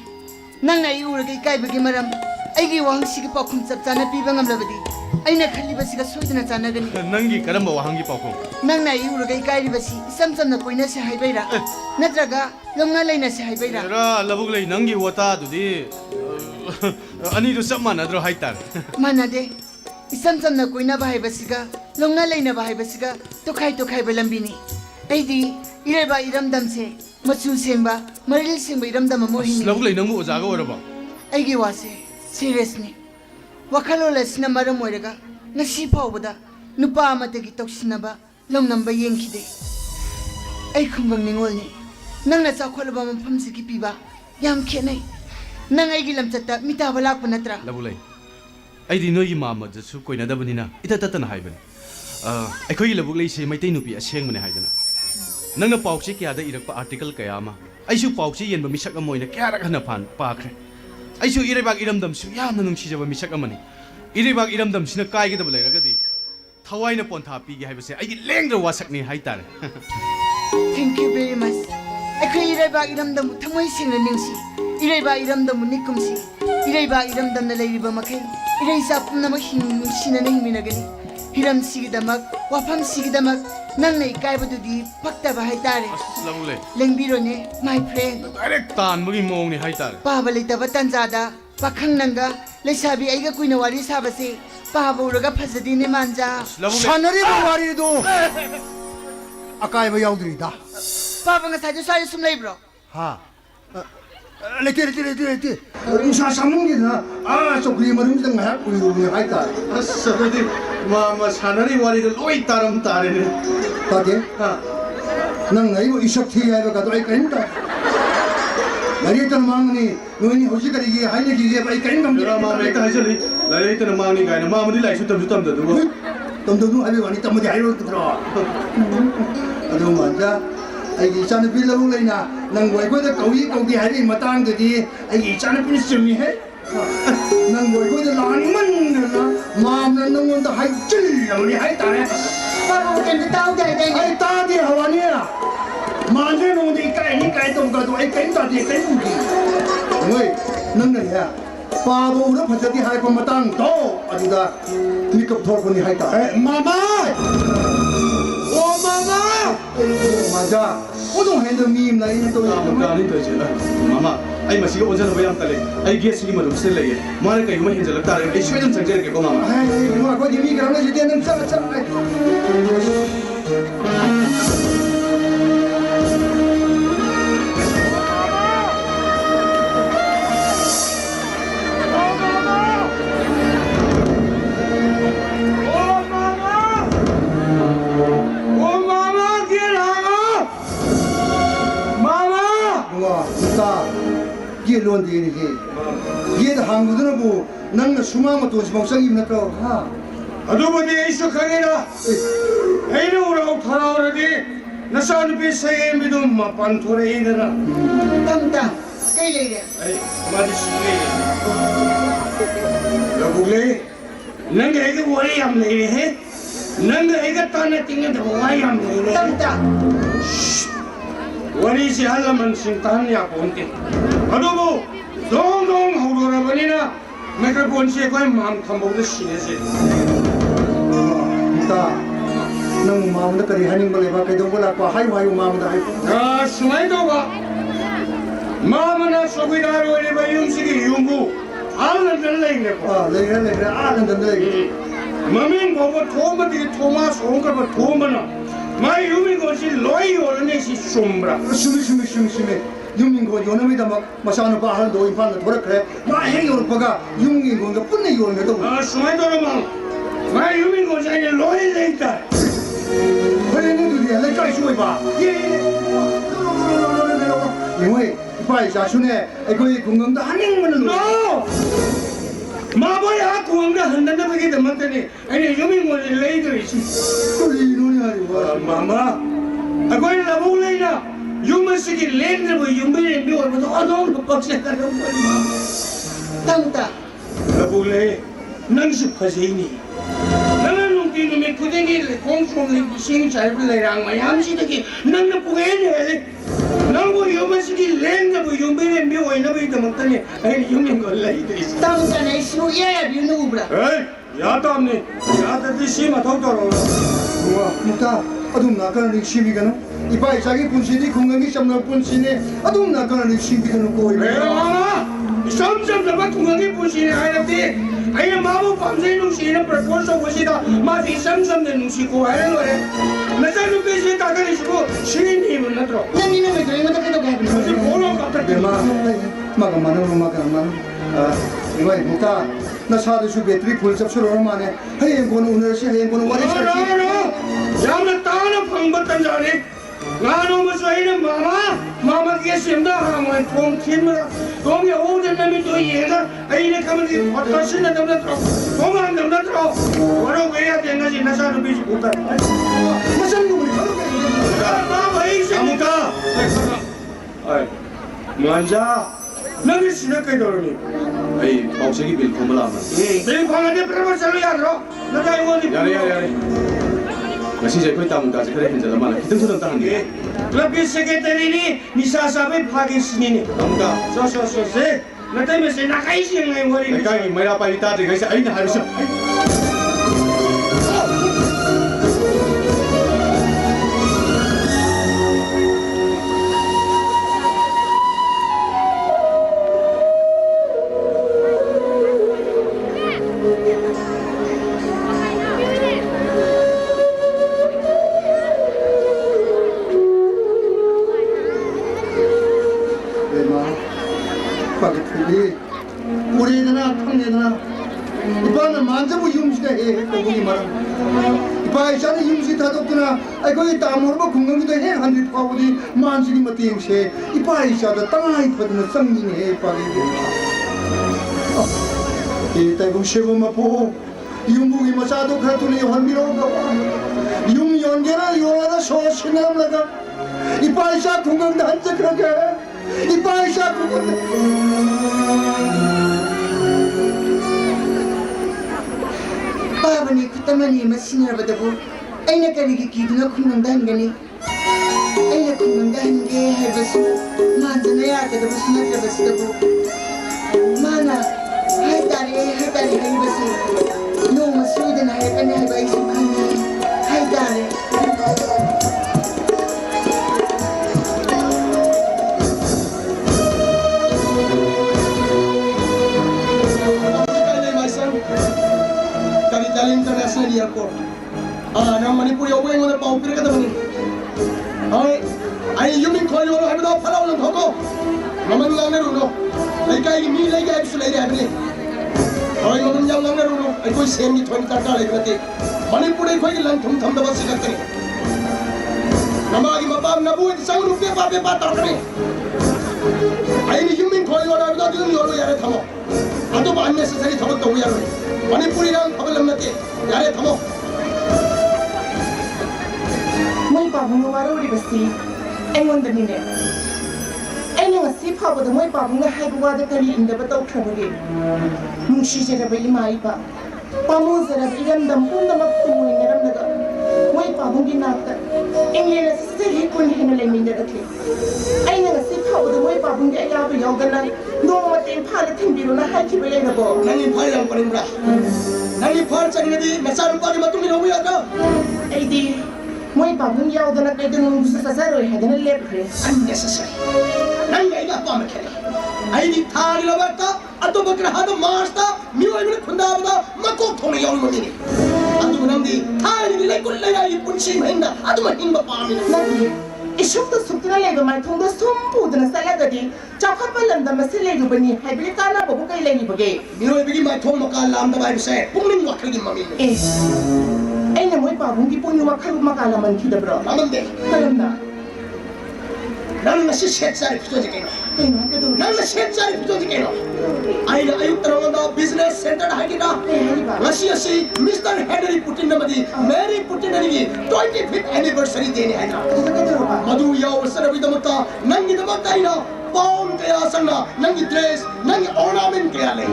ꯅꯪꯅ ꯑꯩ ꯎꯔꯒ ꯏꯀꯥꯏꯕꯒꯤ ꯃꯔꯝ ꯑꯩꯒꯤ ꯋꯥꯍꯪꯁꯤꯒꯤ ꯄꯥꯎꯈꯨꯝ ꯆꯞ ꯆꯥꯅ ꯄꯤꯕ ꯉꯝꯂꯕꯗꯤ ꯑꯩꯅ ꯈꯜꯂꯤꯕꯁꯤꯒ ꯁꯣꯏꯗꯅ ꯆꯥꯟꯅꯒꯅꯤ ꯅꯪꯒꯤ ꯀꯔꯝꯕ ꯋꯥꯍꯪꯒꯤ ꯄꯥꯎꯈꯨꯝ ꯅꯪꯅ ꯑꯩ ꯎꯔꯒ ꯏꯀꯥꯏꯔꯤꯕꯁꯤ ꯏꯆꯝ ꯆꯝꯅ ꯀꯣꯏꯅꯁꯦ ꯍꯥꯏꯕꯩꯔꯥ ꯅꯠꯇ꯭ꯔꯒ ꯂꯧꯅ ꯂꯩꯅꯁꯦ ꯍꯥꯏꯕꯩꯔꯥ ꯂꯕꯨꯛ ꯂꯩ ꯅꯪꯒꯤ ꯋꯥꯇꯥꯗꯨꯗꯤ ꯑꯅꯤꯗꯨ ꯆꯞ ꯃꯥꯟꯅꯗ꯭ꯔꯣ ꯍꯥꯏꯇꯥꯔꯦ ꯃꯥꯟꯅꯗꯦ ꯏꯆꯝ ꯆꯝꯅ ꯀꯣꯏꯅꯕ ꯍꯥꯏꯕꯁꯤꯒ ꯂꯧꯅ ꯂꯩꯅꯕ ꯍꯥꯏꯕꯁꯤꯒ ꯇꯣꯈꯥꯏ ꯇꯣꯈꯥꯏꯕ ꯂꯝꯕꯤꯅꯤ ꯑꯩꯗꯤ ꯏꯔꯩꯕꯥꯛ ꯏꯔꯝꯗꯝꯁꯦ ꯃꯆꯨ ꯁꯦꯡꯕ ꯃꯔꯤꯜ ꯁꯦꯡꯕ ꯏꯔꯝꯗꯝ ꯑꯃ ꯑꯣꯏꯍꯟꯅꯤꯡꯉꯤ ꯂꯕꯨꯛ ꯂꯩ ꯅꯪꯕꯨ ꯑꯣꯖꯥꯒ ꯑꯣꯏꯔꯕꯣ ꯑꯩꯒꯤ ꯋꯥꯁꯦ ꯁꯤꯔꯤꯌꯁꯅꯤ ꯋꯥꯈꯜꯂꯣꯟ ꯑꯁꯤꯅ ꯃꯔꯝ ꯑꯣꯏꯔꯒ ꯉꯁꯤ ꯐꯥꯎꯕꯗ ꯅꯨꯄꯥ ꯑꯃꯗꯒꯤ ꯇꯧꯁꯤꯟꯅꯕ ꯂꯧꯅꯝꯕ ꯌꯦꯡꯈꯤꯗꯦ ꯑꯩ ꯈꯨꯡꯒꯪ ꯅꯤꯉꯣꯜꯅꯤ ꯅꯪꯅ ꯆꯥꯎꯈꯠꯂꯕ ꯃꯐꯝꯁꯤꯒꯤ ꯄꯤꯕ ꯌꯥꯝ ꯈꯦꯠꯅꯩ ꯅꯪ ꯑꯩꯒꯤ ꯂꯝꯆꯠꯇ ꯃꯤꯇꯥꯕ ꯂꯥꯛꯄ ꯅꯠꯇ꯭ꯔꯥ ꯂꯕꯨꯛ ꯂꯩ ꯑꯩꯗꯤ ꯅꯣꯏꯒꯤ ꯃꯥꯃꯗꯁꯨ ꯀꯣꯏꯅꯗꯕꯅꯤꯅ ꯏꯇꯠ ꯇꯠꯇꯅ ꯍꯥꯏꯕꯅꯤ ꯑꯩꯈꯣꯏꯒꯤ ꯂꯕꯨꯛ ꯂꯩꯁꯦ ꯃꯩꯇꯩ ꯅꯨꯄꯤ ꯑꯁꯦꯡꯕꯅꯦ ꯍꯥꯏꯗꯅ ꯅꯪꯅ ꯄꯥꯎꯆꯦ ꯀꯌꯥꯗ ꯏꯔꯛꯄ ꯑꯥꯔꯇꯤꯀꯜ ꯀꯌꯥ ꯑꯃ ꯑꯩꯁꯨ ꯄꯥꯎꯆꯦ ꯌꯦꯟꯕ ꯃꯤꯁꯛ ꯑꯃ ꯑꯣꯏꯅ ꯀꯌꯥꯔꯛ ꯍꯟꯅ ꯄꯥꯈ꯭ꯔꯦ ꯑꯩꯁꯨ ꯏꯔꯩꯕꯥꯛ ꯏꯔꯝꯗꯝꯁꯨ ꯌꯥꯝꯅ ꯅꯨꯡꯁꯤꯖꯕ ꯃꯤꯁꯛ ꯑꯃꯅꯤ ꯏꯔꯩꯕꯥꯛ ꯏꯔꯝꯗꯝꯁꯤꯅ ꯀꯥꯏꯒꯗꯕ ꯂꯩꯔꯒꯗꯤ ꯊꯋꯥꯏꯅ ꯄꯣꯟꯊꯥ ꯄꯤꯒꯦ ꯍꯥꯏꯕꯁꯦ ꯑꯩꯒꯤ ꯂꯦꯡꯗ꯭ꯔ ꯋꯥꯁꯛꯅꯤ ꯍꯥꯏꯇꯥꯔꯦ ꯊꯦꯡꯛ ꯌꯨ ꯚꯦꯔꯤ ꯃꯆ ꯑꯩꯈꯣꯏ ꯏꯔꯩꯕꯥꯛ ꯏꯔꯝꯗꯝꯕꯨ ꯊꯃꯣꯏ ꯁꯦꯡꯅ ꯅꯤꯡꯁꯤ ꯏꯔꯩꯕꯥꯛ ꯏꯔꯝꯗꯝꯕꯨ ꯅꯤꯛꯀꯨꯝꯁꯤ ꯏꯔꯩꯕꯥꯛ ꯏꯔꯝꯗꯝꯗ ꯂꯩꯔꯤꯕ ꯃꯈꯩ ꯏꯔꯩꯆꯥ ꯄꯨꯝꯅꯃꯛ ꯅꯨꯡꯁꯤꯅꯅ ꯍꯤꯡꯃꯤꯟꯅꯒꯅꯤ ꯍꯤꯔꯝꯁꯤꯒꯤꯗꯃꯛ ꯋꯥꯐꯝꯁꯤꯒꯤꯗꯃꯛ ꯅꯪꯅ ꯏꯀꯥꯏꯕꯗꯨꯗꯤ ꯄꯛꯇꯕ ꯍꯥꯏꯇꯥꯔꯦ ꯂꯕꯨꯛ ꯂꯩ ꯂꯦꯡꯕꯤꯔꯣꯅꯦ ꯃꯥꯏ ꯐ꯭ꯔꯦꯟ ꯗꯥꯏꯔꯦꯛ ꯇꯥꯟꯕꯒꯤ ꯃꯑꯣꯡꯅꯤ ꯍꯥꯏꯇꯥꯔꯦ ꯄꯥꯕ ꯂꯩꯇꯕ ꯇꯟꯖꯥꯗ ꯄꯥꯈꯪ ꯅꯪꯒ ꯂꯩꯁꯥꯕꯤ ꯑꯩꯒ ꯀꯨꯏꯅ ꯋꯥꯔꯤ ꯁꯥꯕꯁꯦ ꯄꯥꯕ ꯎꯔꯒ ꯐꯖꯗꯦꯅꯦ ꯃꯥꯟꯖꯥ ꯁꯥꯟꯅꯔꯤꯕ ꯋꯥꯔꯤꯗꯨ ꯑꯀꯥꯏꯕ ꯌꯥꯎꯗ꯭ꯔꯤꯗ ꯄꯥꯕ ꯉꯁꯥꯏꯗꯣ ꯁ꯭ꯋꯥꯏꯗ ꯁꯨꯝ ꯂꯩꯕ꯭ꯔꯣ ꯍꯥ ꯂꯩꯇꯦ ꯅꯨꯡꯁꯥ ꯁꯥꯃꯟꯒꯤꯗꯅ ꯆꯧꯀ꯭ꯔꯤ ꯃꯅꯨꯡꯁꯤꯗ ꯉꯥꯏꯍꯥꯛ ꯎꯏꯔꯨꯕꯅꯤ ꯍꯥꯏꯇꯥꯔꯦ ꯑꯁ ꯑꯗꯨꯗꯤ ꯃꯥꯃ ꯁꯥꯟꯅꯔꯤ ꯋꯥꯔꯤꯗꯣ ꯂꯣꯏ ꯇꯥꯔꯝ ꯇꯥꯔꯦꯅꯦ ꯇꯥꯗꯦ ꯅꯪꯅ ꯑꯩꯕꯨ ꯏꯁꯛ ꯊꯤ ꯍꯥꯏꯕꯒꯗꯣ ꯑꯩ ꯀꯔꯤꯝ ꯇꯥꯗꯦ ꯂꯥꯏꯔꯤꯛꯇꯅ ꯃꯥꯡꯒꯅꯤ ꯅꯣꯏꯅꯤ ꯍꯧꯖꯤꯛ ꯀꯔꯤꯒꯤ ꯍꯥꯏꯅꯈꯤꯒꯦꯕ ꯑꯩ ꯀꯔꯤꯝ ꯉꯝꯗꯦ ꯃꯥꯃ ꯍꯦꯛꯇ ꯍꯥꯏꯖꯜꯂꯤ ꯂꯥꯏꯔꯤꯛꯇꯅ ꯃꯥꯡꯅꯤ ꯀꯥꯏꯅ ꯃꯥꯃꯗꯤ ꯂꯥꯏꯔꯤꯛꯁꯨ ꯇꯝꯁꯨ ꯇꯝꯗꯗꯨꯕꯨ ꯇꯝꯗꯕꯅꯨ ꯍꯥꯏꯕꯒꯤ ꯋꯥꯅꯤ ꯇꯝꯃꯗꯤ ꯍꯥꯏꯔꯣꯏꯗ꯭ꯔꯣ ꯑꯗꯨ ꯃꯥꯟꯖꯥ ꯑꯩꯒꯤ ꯏꯆꯥꯅꯨꯄꯤ ꯂꯕꯨꯛ ꯂꯩꯅ ꯅꯪꯕꯨ ꯑꯩꯈꯣꯏꯗ ꯀꯧꯏ ꯀꯧꯗꯦ ꯍꯥꯏꯕꯒꯤ ꯃꯇꯥꯡꯗꯗꯤ ꯑꯩꯒꯤ ꯏꯆꯥꯅꯨꯄꯤꯅ ꯆꯨꯝꯃꯤꯍꯦ ꯅꯪꯕꯨ ꯑꯩꯈꯣꯏꯗ ꯂꯥꯛꯅꯤꯡꯃꯟꯗꯅ ꯃꯥꯝꯅ ꯅꯪꯉꯣꯟꯗ ꯍꯥꯏꯖꯤꯜꯂꯕꯅꯤ ꯍꯥꯏꯇꯥꯔꯦ ꯄꯥꯕ ꯀꯩꯝꯇ ꯇꯥꯍꯧꯗꯦ ꯍꯥꯏꯗꯥꯏꯅꯦ ꯑꯩ ꯇꯥꯗꯦ ꯍꯋꯥꯅꯤ 만세 놓은데 이까이 동가도 아이 깸다디 깸무기 어이 너는 해 바보 우리 버저디 할거 마땅 또 아주다 미급 돌보니 할까 마마 오 마마 맞아 오동 핸드 밈 나이는 또 아니 또 이제 마마 아이 마시가 오전에 왜안 딸래 아이 게스기 뭐 없을래 말을 까 이거 현절 따라 이 쉐좀 정제를 거 마마 아이 뭐 거기 미 그러나 이제는 짜짜 ये लोन देने के ये तो 한국들은 뭐 नंग 수마마 돈 지방상이 있나까 하 अदुबदी ऐसो खगेरा ऐनो उराव थारावरदी नसान पिसये मिदु मपन थोरे इदरा तमता कई ले रे ऐ मादि सुले लबुले नंग एगे वरे याम ले हे नंग एगे ताने तिंगे द वाय याम ले तमता वरी से हलमन सिंतान या पोंते अदुबो दोंग हौरोरा बनिना मेगाफोन से कोई माम थंबोद सिनेसे ता नंग मामदा करी हनिंग बलेबा कैदोबला को हाय हाय मामदा हाय 아, 수마이도가 마마나 소비다로 이리바 용식이 용구 알는 들레이네고 아 레레 아는 던데 마민 보고 토마디 토마스 온가바 토마나 마이 유민 것이 로이 오르네시 솜브라 심심해 유민고 요놈이다 막 마사는 바할 도 인판을 돌아 그래 마 행이 오르 바가 유민고가 뿐네 요르네도 아 수마이도로만 마이 유민 것이 아니 로이 레이다 그래는 둘이 내 까이 쇼이 봐 예. 因为拜下去呢，个公的还能不能？ 너 마보야 구원가 한단다 그게 되면더니 아니 유민 것이 레이더 있지 这里弄呀，我 마마 아고이 라보레이나 유머스기 랜드고 유민이 미워도 어동 박세가는 거야 तमता 라보레 낭시 파세니 나는 놈이 그댕이 공송이 싱잘블레랑 마ям시득이 나는 보게네 나고 유머스기 랜드고 유민이 미워이나 비도 못하니 아니 유민 걸 레이더 있어 तमता ने इसको ये भी नुबरा 에이 야담니 야다디 심아 더더러 와, 무다. 아동 나가는 시비가는 이바이 자기 분신이 건강이 잡는 분신이 아동 나가는 시비가는 거이. 에라 점점 더 건강이 보시네 아이한테 아이 마법 밤새 농시는 벌써 보시다 마디 점점된 농시고 하는 거래 나자 눈빛이 다가리시고 신임은 나더러 ननी ने में तो के तो गए 무슨 보러 갔다 대마 마가 많은 아, 이바이 무다. 나 사도수 배터리 풀 잡수로 만에 해행 거는 오늘 시 해행 거는 와리 살지. 야나 따는 방법단 자리 나는 무슨 이는 마마 계신다 하면 통팀을 동이 오는 놈이 또 얘가 아이네 가면 이 어떠신다 남자 들어 동안 남자 들어 뭐라고 해야 되는지 나 사는 비지 못다 무슨 놈이 마마 이시 아무까 아이 먼저 너는 신학교에 들어오니 아이 박세기 빌 콤블라마 내 방안에 프로모션을 야들어 나가 이거니 야래 ngasi jai koi tamu ka kare hinja mana kitang thudang ta hangi Lebih sekretari ni sasabe pagi sini ni. tamka So se. Nanti mesti nak isi yang lain wari. kai maira pai ta de gaisa aina harusa 우리나 탕내나 이빠는 만져보 юм시가 해 거기 말아 이빠 이샤는 юм시 다독드나 아이 거기 따모르고 건강기도 해 한들 파고디 만식이 맞대임세 이빠 이샤도 땅아이 퍼드는 쌍이네 해 이빠게 이따 그 쉐고마 보고 юм복이 마사도 그랬더니 환비로가 용 연계나 요하나 소신함나가 이빠 이샤 건강도 한적 그렇게 이빠 이샤 बाबा ने कुतमनी machine रबदबो ऐना करी की कीदना खुनंदा हनगनी ऐना ꯈꯨꯡꯒꯪꯗ ꯍꯟꯒꯦ ꯍꯥꯏꯕꯁꯨ ꯃꯥꯟꯗꯅ ꯌꯥꯒꯗꯕꯁꯨ ꯅꯠꯇ꯭ꯔꯕꯁꯤꯗꯕꯨ ꯃꯥꯅ ꯍꯥꯏꯇꯥꯔꯦ ꯍꯥꯏꯔꯤꯕꯁꯦ ꯅꯣꯡꯃ ꯁꯣꯏꯗꯅ ꯍꯥꯏꯔꯛꯀꯅꯤ ꯍꯥꯏꯕ ꯑꯩꯁꯨ ꯈꯪꯉꯤ ꯍꯥꯏꯇꯥꯔꯦ Capital International Airport. Nang Manipur yaw ko yung pau pira ka naman. Ay yung khoi yo hai ba phalaw lang thoko. Maman lang na runo. Lai kai mi lai kai su lai re hai. Ay maman yang lang na runo. Ay koi sem ni thoi ta ta lai kate. Manipur ai khoi lang thum thum da bas ka kare. Namagi mapam na bu sang ru ke pa ta kare. Ay ni yung khoi yo na da dun yo ro ya re thamo. Ado ba unnecessary thabak ta hu ya ro. Manipur yang problem nate. Ya re thamo. Moi pabung waro ri basi engon da ni ne ene nga si pha boda moi pabung nga hai bwa da kali inda ba tau thrabe nung shi je ba imai ba pamu zara ba iram dam pun da mak tu moi neram daga moi pabung gi nak ta engle na se hi kun hi na le min da ke ene nga si pha boda moi pabung gi ya ba yaw ga na no ma ten pha le thin bi ro na hai ki ba le na bo Nangi phai yang paling bra. Nangi phar chani di masa rupa di matung ni hoya ka. ai di moi pabung yaw da na kai da nung sa sa ro ha da na le pre Unnecessary. Nangi ai ga pa ma khare. Ai ni thari la barta atu bakra ha da marsta mi oi min khunda ba makok thong yaw ma ni. Atu nam di thari ni le kul la ai punchi mahinda atu ma hing ba pa mi na. Nadi, isukta sukta le ba mai thongda sumpu dana sala gadi chakha palam da masile gu bani haibili kana babu kai le ni bage Mi oi bigi mai thong ma ka lam da bai se pungning wa khagi ma mi. eh ai na moi pa bung ki puni wa khalu makala man ki da bro Aman de. kalam na Nang nasi set sari pito je keno. ai na ka do Nang nasi set sari pito je keno. Ai na ayuk tarang da business center hai kita. ai hai ba Ngasi asi Mr. Henry Putin na madi Mary Putin na ni 25th anniversary day ni hai na. ka do ba Madu yaw sarabi da mata nangi da mata ina pound kaya sanna nangi dress nangi ornament kaya le.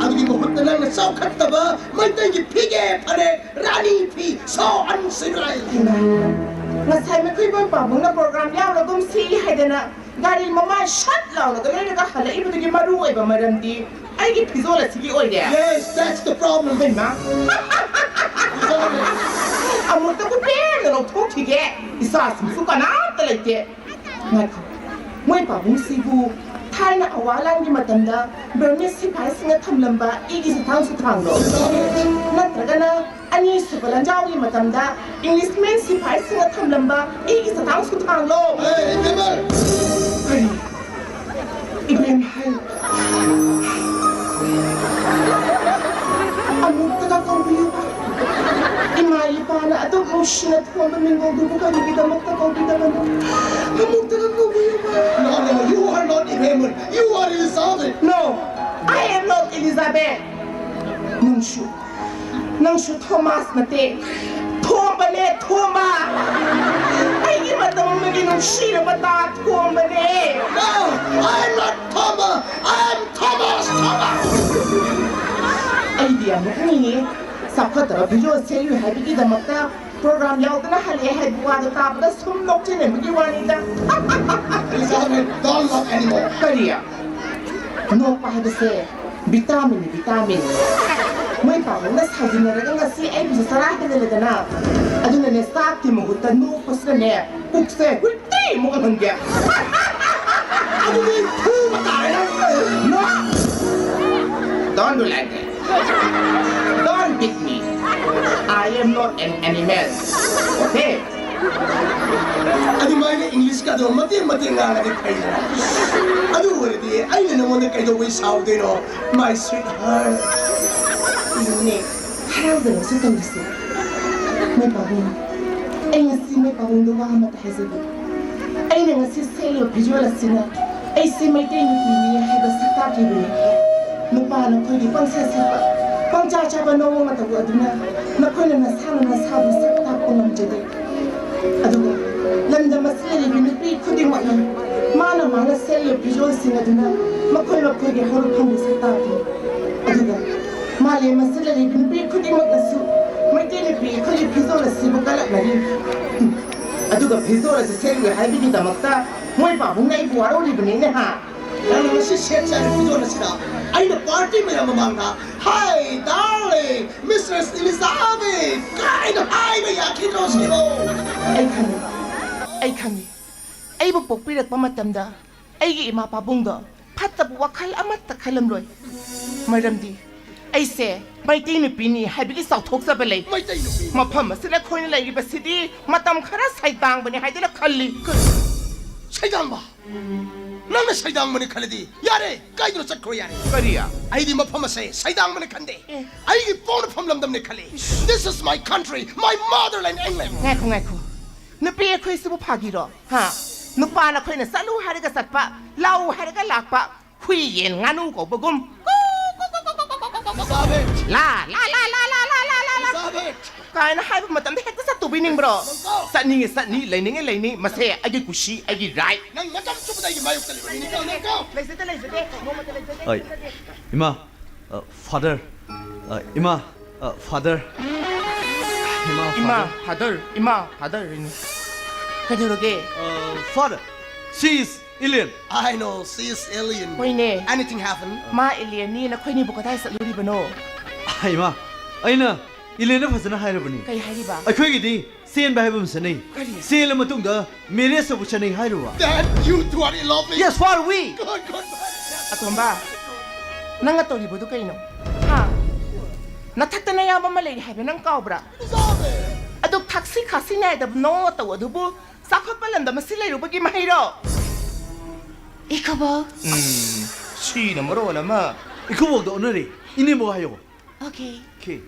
Adu ki bahut na nang saw khatta ba mai tai ki phige phare rani phi so uncivilized. ai na ngasai me kui bon pa bung na program yaw la gum si hai dana gari mama shat law la ga le ga hala ibu gi maru oi ba maram di ai gi pizola sigi oi de Yes, that's the problem. ai na amuta ku pen no thok thige isa su kana ta le te ngai ko moi pa bung si bu thai na awalan gi matam da bernis si pai singa thamlamba igi sa thang su thang lo natraga na ani su balan jaw gi matam da english men si pai singa thamlamba igi sa thang su thang lo Hey, Kemal. ai ibrahim hai amuta ka kong biyo Imali pa na ato mo sinat ko ang domingo dugo ka di kita magtakaw kita man. Hamog ka ko biyo ba? No, you are not Ibrahim. You are Elizabeth. No, I am not Elizabeth. Nangshu Thomas na te. Thoma ne Thoma. Ay imata mo maging nung shira bata Thoma ne. No, I'm not Thomas. I'm Thomas. Ay di mo ni. Sapata video selu habi ki damakta program yaw na hali hay buwa da ta da sum nok chene magi wani da. Elizabeth, don't love anymore. Kariya. No pa hada se vitamin. Moi pa na sa dinara nga si ay bisa sarah na na. Aduna ne sa ti mo gutan no pasna ne. Pukse, kulti mo ka bangya. Aduna tu matay na. No. Don't do like that. Don't beat me. I am not an animal. Okay? Adi mai na English ka do mati nga na di kai na. Adu wala di ay na naman na kayo way sao de no. My sweetheart. Ini haraw da sa tangisi. May pabung. Ay nga si may pabung do wa matahasabi. Ay nga si selo visual sina. Ay si may tayo ni hada sa taki ni. Nupa na ko di pang sasapa. Pang cha ba no mo matago aduna. Na ko na sana na sabu sa tako ng jadi. Aduga. Landa masili binupi ko di mo na. Mana selo visual sina aduna. Makoy di haro pang sa taki. Aduga. Mali masila ni binupi ko di mo kasu. May tinipi ko di visual si bukala na rin. ꯑꯗꯨꯒ ꯐꯤꯖꯣꯜ ꯑꯁꯤ ꯁꯦꯠꯂꯨꯏ ꯍꯥꯏꯕꯒꯤꯗꯃꯛꯇ ꯃꯣꯏ ꯄꯥꯕꯨꯡꯅ ꯑꯩꯕꯨ ꯋꯥꯔꯧꯔꯤꯕꯅꯤꯅꯦ ꯍꯥ ꯅꯪꯅ ꯉꯁꯤ set ꯆꯥꯏꯕ ꯐꯤꯖꯣꯜ ꯑꯁꯤꯗ ꯑꯩꯅ ꯄꯥꯔꯇꯤ ꯃꯌꯥꯝ ꯃꯃꯥꯡꯗ ꯍꯥꯏ ꯗꯥꯔꯂꯤꯡ ꯃꯤꯁꯇ꯭ꯔꯦꯁ ꯏꯂꯤꯖꯥꯕꯦꯊ ꯀꯥꯏꯅ ꯍꯥꯏꯕ ꯌꯥꯈꯤꯗ꯭ꯔꯣ ꯁꯤꯕꯣ ꯑꯩ ꯈꯪꯉꯤ ꯑꯩꯕꯨ ꯄꯣꯛꯄꯤꯔꯛꯄ ꯃꯇꯝꯗ ꯑꯩꯒꯤ ꯏꯃꯥ ꯄꯥꯕꯨꯡꯗꯣ ꯐꯠꯇꯕ ꯋꯥꯈꯜ ꯑꯃꯠꯇ ꯈꯜꯂꯝꯂꯣꯏ ꯃꯔꯝꯗꯤ ꯑꯩꯁꯦ ꯃꯩꯇꯩ ꯅꯨꯄꯤꯅꯤ ꯍꯥꯏꯕꯒꯤ ꯆꯥꯎꯊꯣꯛꯆꯕ ꯂꯩ ꯃꯩꯇꯩ ꯅꯨꯄꯤ ꯃꯐꯝ ꯑꯁꯤꯗ ꯑꯩꯈꯣꯏꯅ ꯂꯩꯔꯤꯕꯁꯤꯗꯤ ꯃꯇꯝ ꯈꯔ ꯁꯩꯇꯥꯡꯕꯅꯤ ꯍꯥꯏꯗꯅ ꯈꯜꯂꯤ ꯁꯩꯗꯥꯡꯕ ꯅꯪꯅ ꯁꯩꯗꯥꯡꯕꯅꯤ ꯈꯜꯂꯗꯤ ꯌꯥꯔꯦ ꯀꯥꯏꯗꯅꯣ ꯆꯠꯈ꯭ꯔꯣ ꯌꯥꯔꯦ ꯀꯔꯤ ꯑꯩꯗꯤ ꯃꯐꯝ ꯑꯁꯦ ꯁꯩꯗꯥꯡꯕꯅꯤ ꯈꯟꯗꯦ ꯑꯩꯒꯤ ꯄꯣꯛꯅꯐꯝ ꯂꯝꯗꯝꯅꯤ ꯈꯜꯂꯤ This is my country my motherland England ꯉꯥꯏꯈꯣ ꯅꯨꯄꯤ ꯑꯩꯈꯣꯏꯁꯤꯕꯨ ꯐꯥꯒꯤꯔꯣ ꯍꯥ ꯅꯨꯄꯥꯅ ꯑꯩꯈꯣꯏꯅ ꯆꯠꯂꯨ ꯍꯥꯏꯔꯒ ꯆꯠꯄ ꯂꯥꯎ ꯍꯥꯏꯔꯒ ꯂꯥꯛꯄ hui yen nganu ko bugum la la la la la la la la la kai na hai matam de hekta satu bining bro satni lening mase agi kushi agi right nang matam chup dai mayuk tali ni ka leise mo mate leise Ay, Ima, father, Ima, father, ima father ini kaduroge father, she is alien. I know she is alien hoine anything happen ma alien ni na khoi ni bu kadai saluri bano Ay, Ima, aina, alien na fazana hairabani. kai hairiba ꯑꯩꯈꯣꯏꯒꯤꯗꯤ ꯆꯦꯟꯕ ꯍꯥꯏꯕ ꯑꯃ ꯆꯠꯅꯩ ꯀꯔꯤ? ꯆꯦꯜꯂ ꯃꯇꯨꯡꯗ marriage ꯇꯧꯕ ꯆꯠꯅꯩ ꯍꯥꯏꯔꯨꯕ Dad you two are in love Yes, far we. good atomba nanga toribudu kaino ha nathakta na yaba ma leiri haibe nang kaubra aduk taxi khasi nai da no to adubu sakhot palam da masi leiru bagi mahiro Ikaw shi na maro la ma 이거보다 오늘이 이네 뭐 하요? Okay. 오케이.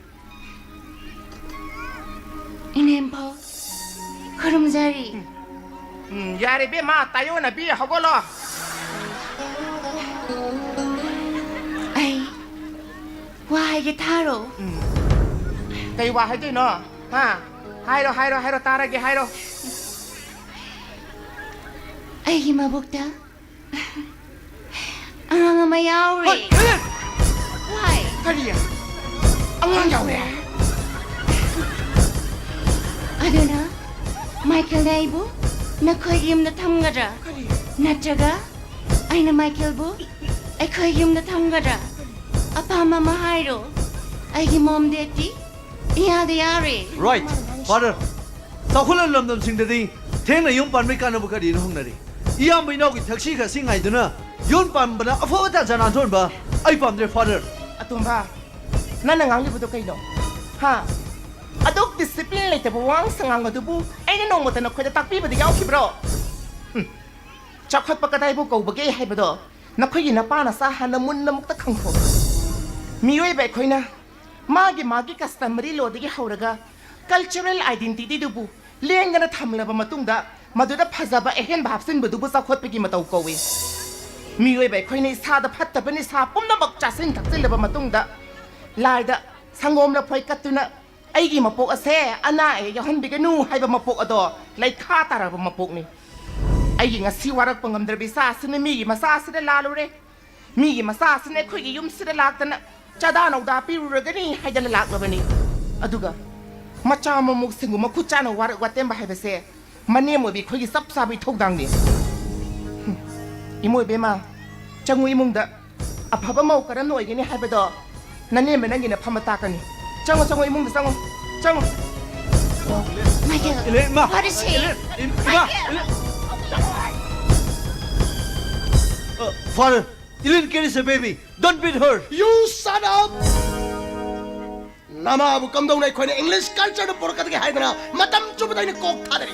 Inempo. Kurumzari. yare be ma tayo na bi hagolo Ay. Why gitaro? kai wa hai dei no ha hairo tarage hairo Ay himabukta. Ang mayauri. Why? kariya angang yawe Aduna. Michael Naibu. Nakoy yum na tamgara. Natraga. Ay na Michael bu. Ay koy yum na tamgara. Apa mama hairo. Ay mom deti. Iya yari. Right, father. ꯆꯥꯎꯈꯠꯂ ꯂꯝꯗꯝꯁꯤꯡꯗꯗꯤ ꯊꯦꯡꯅ ꯌꯨꯝ ꯄꯥꯟꯕꯩ ꯀꯥꯟꯅꯕ ꯀꯔꯤꯅꯣ ꯍꯪꯅꯔꯤ ꯏꯌꯥꯝꯕ ꯏꯅꯥꯎꯒꯤ ꯊꯛꯁꯤ ꯈꯥꯁꯤ ꯉꯥꯏꯗꯨꯅ ꯌꯨꯝ ꯄꯥꯟꯕꯅ ꯑꯐꯕ ꯇꯥꯟꯖꯥ ꯅꯥꯟꯊꯣꯛꯍꯟꯕ ꯑꯩ ꯄꯥꯝꯗ꯭ꯔꯦ father. atumba nana ngangibudu kaino ha aduk discipline leite bu wang sangang adubu aina no mota na khoida takpi badi yaw kibro chakhot pakadai bu ko bage hai bado na khoi na pa na sa hana mun na mukta khangtho mioi bai khoina magi customary lo dagi hauraga cultural identity dubu lengana thamlaba matungda maduda phajaba ehen bhapsin budu bu chakhot pegi matau kowi mioi bai khoina isa da phatta bani sa pumna bak chasin thaksilaba matungda laida sangom la phoi katuna aigi mapok ase ana e yahon biganu haiba mapok ado lai kha taraba mapok ni aigi ngasi warak pangamdra bisa sine mi gi masa sine lalure mi gi masa sine khoi gi yum sine laktana chada nau da pi rugani haidana laklabani aduga macha mamuk singu makucha na warak watem ba haibase mane mo bi khoi gi sap sabi thokdang ni imoi bema changu imungda afaba mau karam noi gini haibado nane me nangina phamata kani changu imungda changu Michael. Ile ma. What is he? Ima. Father, Ellen carries a baby. Don't beat her. you shut up nama bu kam dong nai khoi English culture de por ka de hai dana matam chup dai ni kok thadari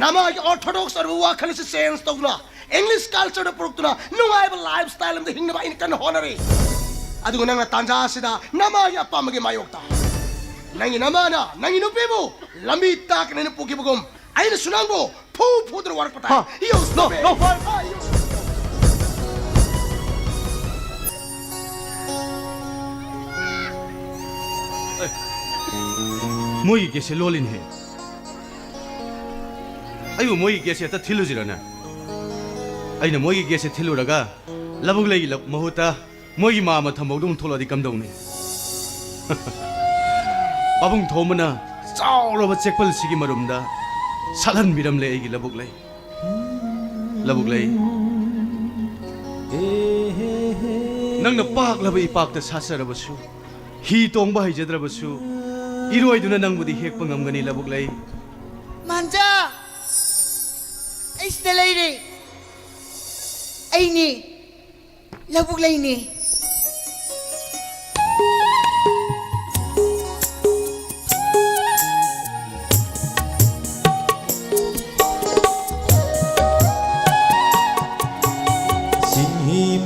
nama orthodox ar wa khali se sense to na English culture de por tuna no I have a lifestyle in the hingna ba in kan honore adu nang na tanja sida nama ya pamage mayokta nangi nama na nangi no pebo lambi tak ne puki bugum aina sunangbo pu der war pata yo No, father. 모이 게세 롤린 해. 아이고 모이 게세 다 틸루지라나. 아이나 모이 게세 틸루라가 라북레이 락 마후타 모이 마마 탐복동 톨라디 감동네. 바붕 도무나 싸우러바 잭벌 시기 마lum다. 살한비람래 애기 러북래 러북래 낭나 빡라바 이빡다 사서라버수 히동바 하이제드라버수 이루어이두나 낭부디 핵방감가니 러북래 만자 ay sila lady ay ni labog lay ni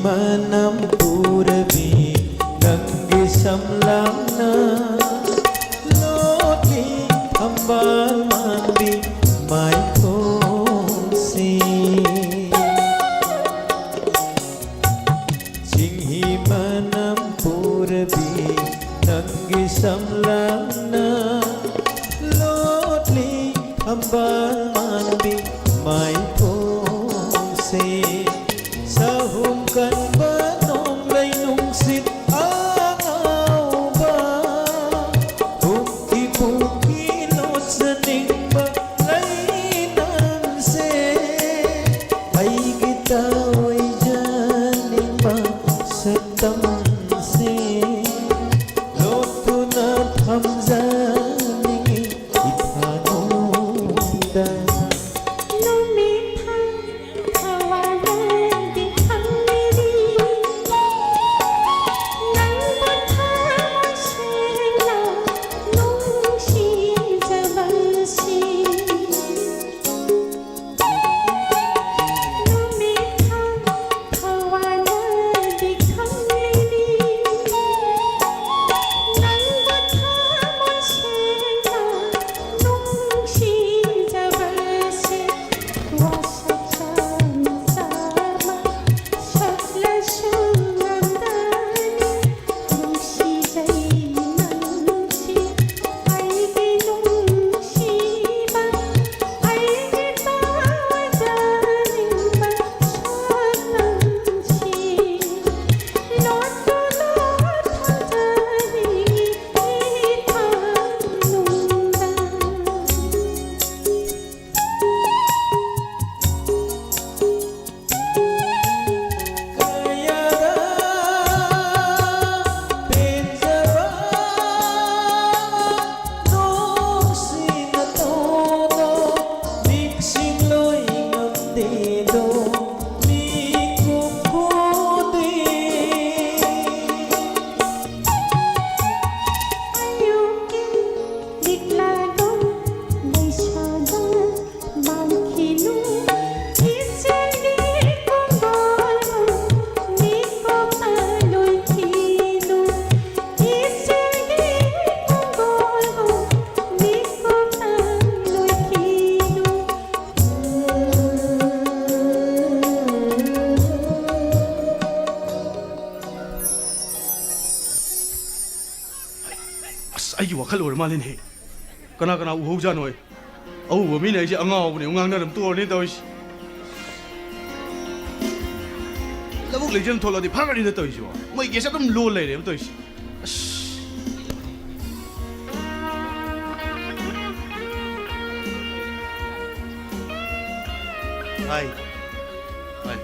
Manam purabi nangge samlangna loti ambal mandi mai kongsi Singhi manam purabi nangge samlangna loti ambal mandi mai kongsi Sahum kan banong lay nung sit agaw ba Puki-puki no sa ning ba lay nang se Ay gitaw ay janing ba sa tamsi Loto na hamzaning itanong 아이 와칼 얼마는 해 그나그나 우호자노이 어우 뭐미네 이제 앙아오네 웅앙나름 또오네 더이시 라북 레전 톨라디 파가리네 더이시 뭐 이게 조금 롤레네 더이시 Hi. Hi.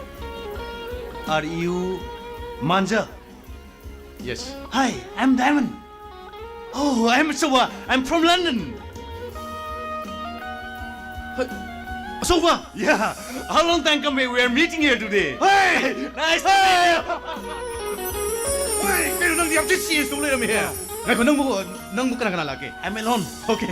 Are you Manja? Yes. Hi, I'm Diamond. Oh, I'm Soba. I'm from London. Soba? Yeah. How long time come we are meeting here today? Hey! Nice to meet you. Hey, pero nang diam chisi sto le me he. Ngai ko nang bu kana lake. I'm alone. Okay.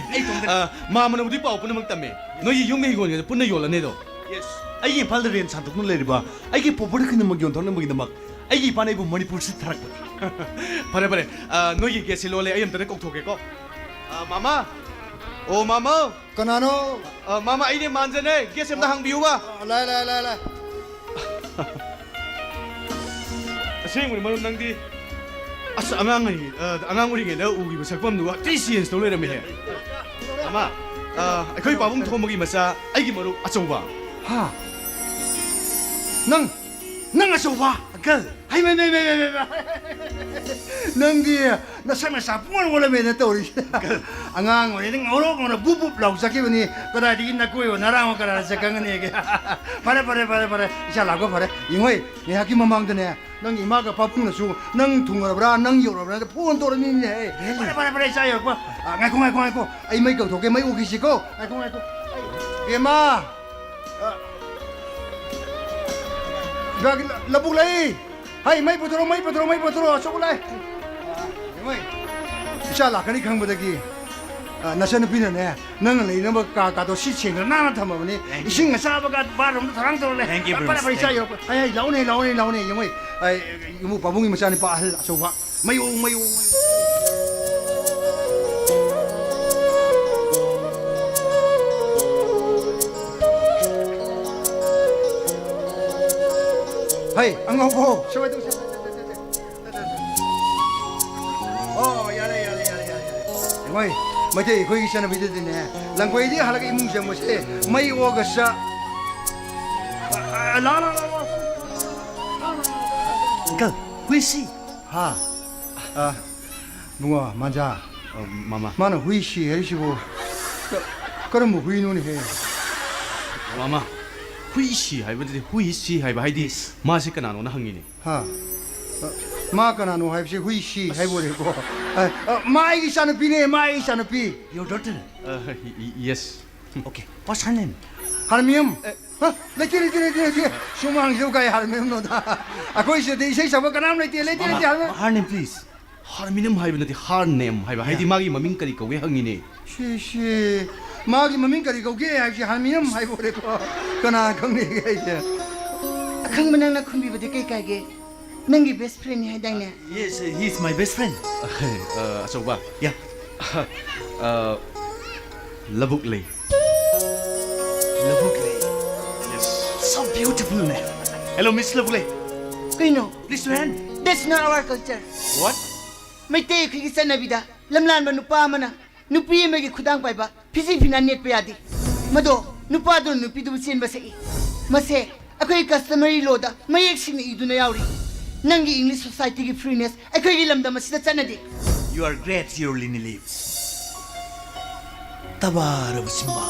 Ma mana budi pau pun mang tamme. No yi yung me gon ne pun yola ne do. Yes. I impal the rain santuk no leriba. I give popper kin mag yon thon mag the mag. I give panay bu Manipur sit tharak. Pare no yi ke silo le ayam tane kok thoke ko. Mama. Oh mama. Kanano? Mama ai ne manja ne. Ke sem da hang biu ba. Lai. Asing mo nang di. Asa angang ai angang uri ge da ugi ba sakpam du ti science to le me he. Mama. Ai pabung thomogi masa ai gi maru achouba. Ha. Nang asoba. Girl. Hi, 넌디 나 상면 사풍을 원하면 떠오르시 안강 우리는 어로거나 부부 라우사키니 그다디 나 고요 나랑 가라 색강은 얘기 바래 이자 라고 바래 이거이 내 학기 망망드네 넌 이마가 바쁜 수 넌 둥어라 넌 요러라 포원 도르니네 바래 자요 봐 아이고 아이 mấy cầu thủ cái mấy u kia cô a이고 kìa ma Gak labuk lagi. Hai, mai putro, sok lagi. Mai. Insyaallah kani khang badagi. Nasan pina ne. Nang lei na ka to si ching na na thama ni. Ising sa ba ka ba rom tharang to le. Para para sa yo. Hai, lau ne. Yamai. Ai, yumu pabungi masani pa hal so ba. Mai. Hai, ang ngoko. Sabay to. Oh, yare. Mai, mate koi isa na bidde ne. Lang koi di halaga imung jam mo se. Mai oga sa. La. Uncle, hui si. Ha. Bunga, manja. Mama. Mana hui si, heri si bo. Karam mo hui no ni he. Mama. 후이시 하이버디 후이시 하이버 하이디 마시 까나노 나 항이니 하 마까나 노 하이시 후이시 하이버리고 마이기 사누피네 마이기 사누피 Your daughter. yes Okay. What's her name? 하르미엄 레티레 수망 조가이 하르미엄 노다 아코이시 데이세 사바 까남 레티레 하르미엄 Her name, please. 하르미넴 하이버디 하르넴 하이버 하이디 마기 마밍 까리 거왜 항이니 시시 마기 마밍 까리 거게 하이시 하르미엄 하이버리고 까나 강리 이제 Akang na kumbi bade kay kage. Nangi best friend ni hadang na. Yes, he's my best friend. asoba Yeah. labuk lay Labukley. yes So beautiful name. Hello, Miss Labukley. Kino, Please your hand. that's not our culture. What? May tayo kikisa na bida. Lamlan ba nupa mana. Nupi may kudang pa ba. Pisi pinanet pa yadi. Mado, nupa doon nupi dubusin ba sa i. Mase, ako yung customary loda. May eksing na ido na yauri. Nangi English Society ki freeness. Ako yung ilamda masida sana di. You are great, your Lini lives. Tabara Simba.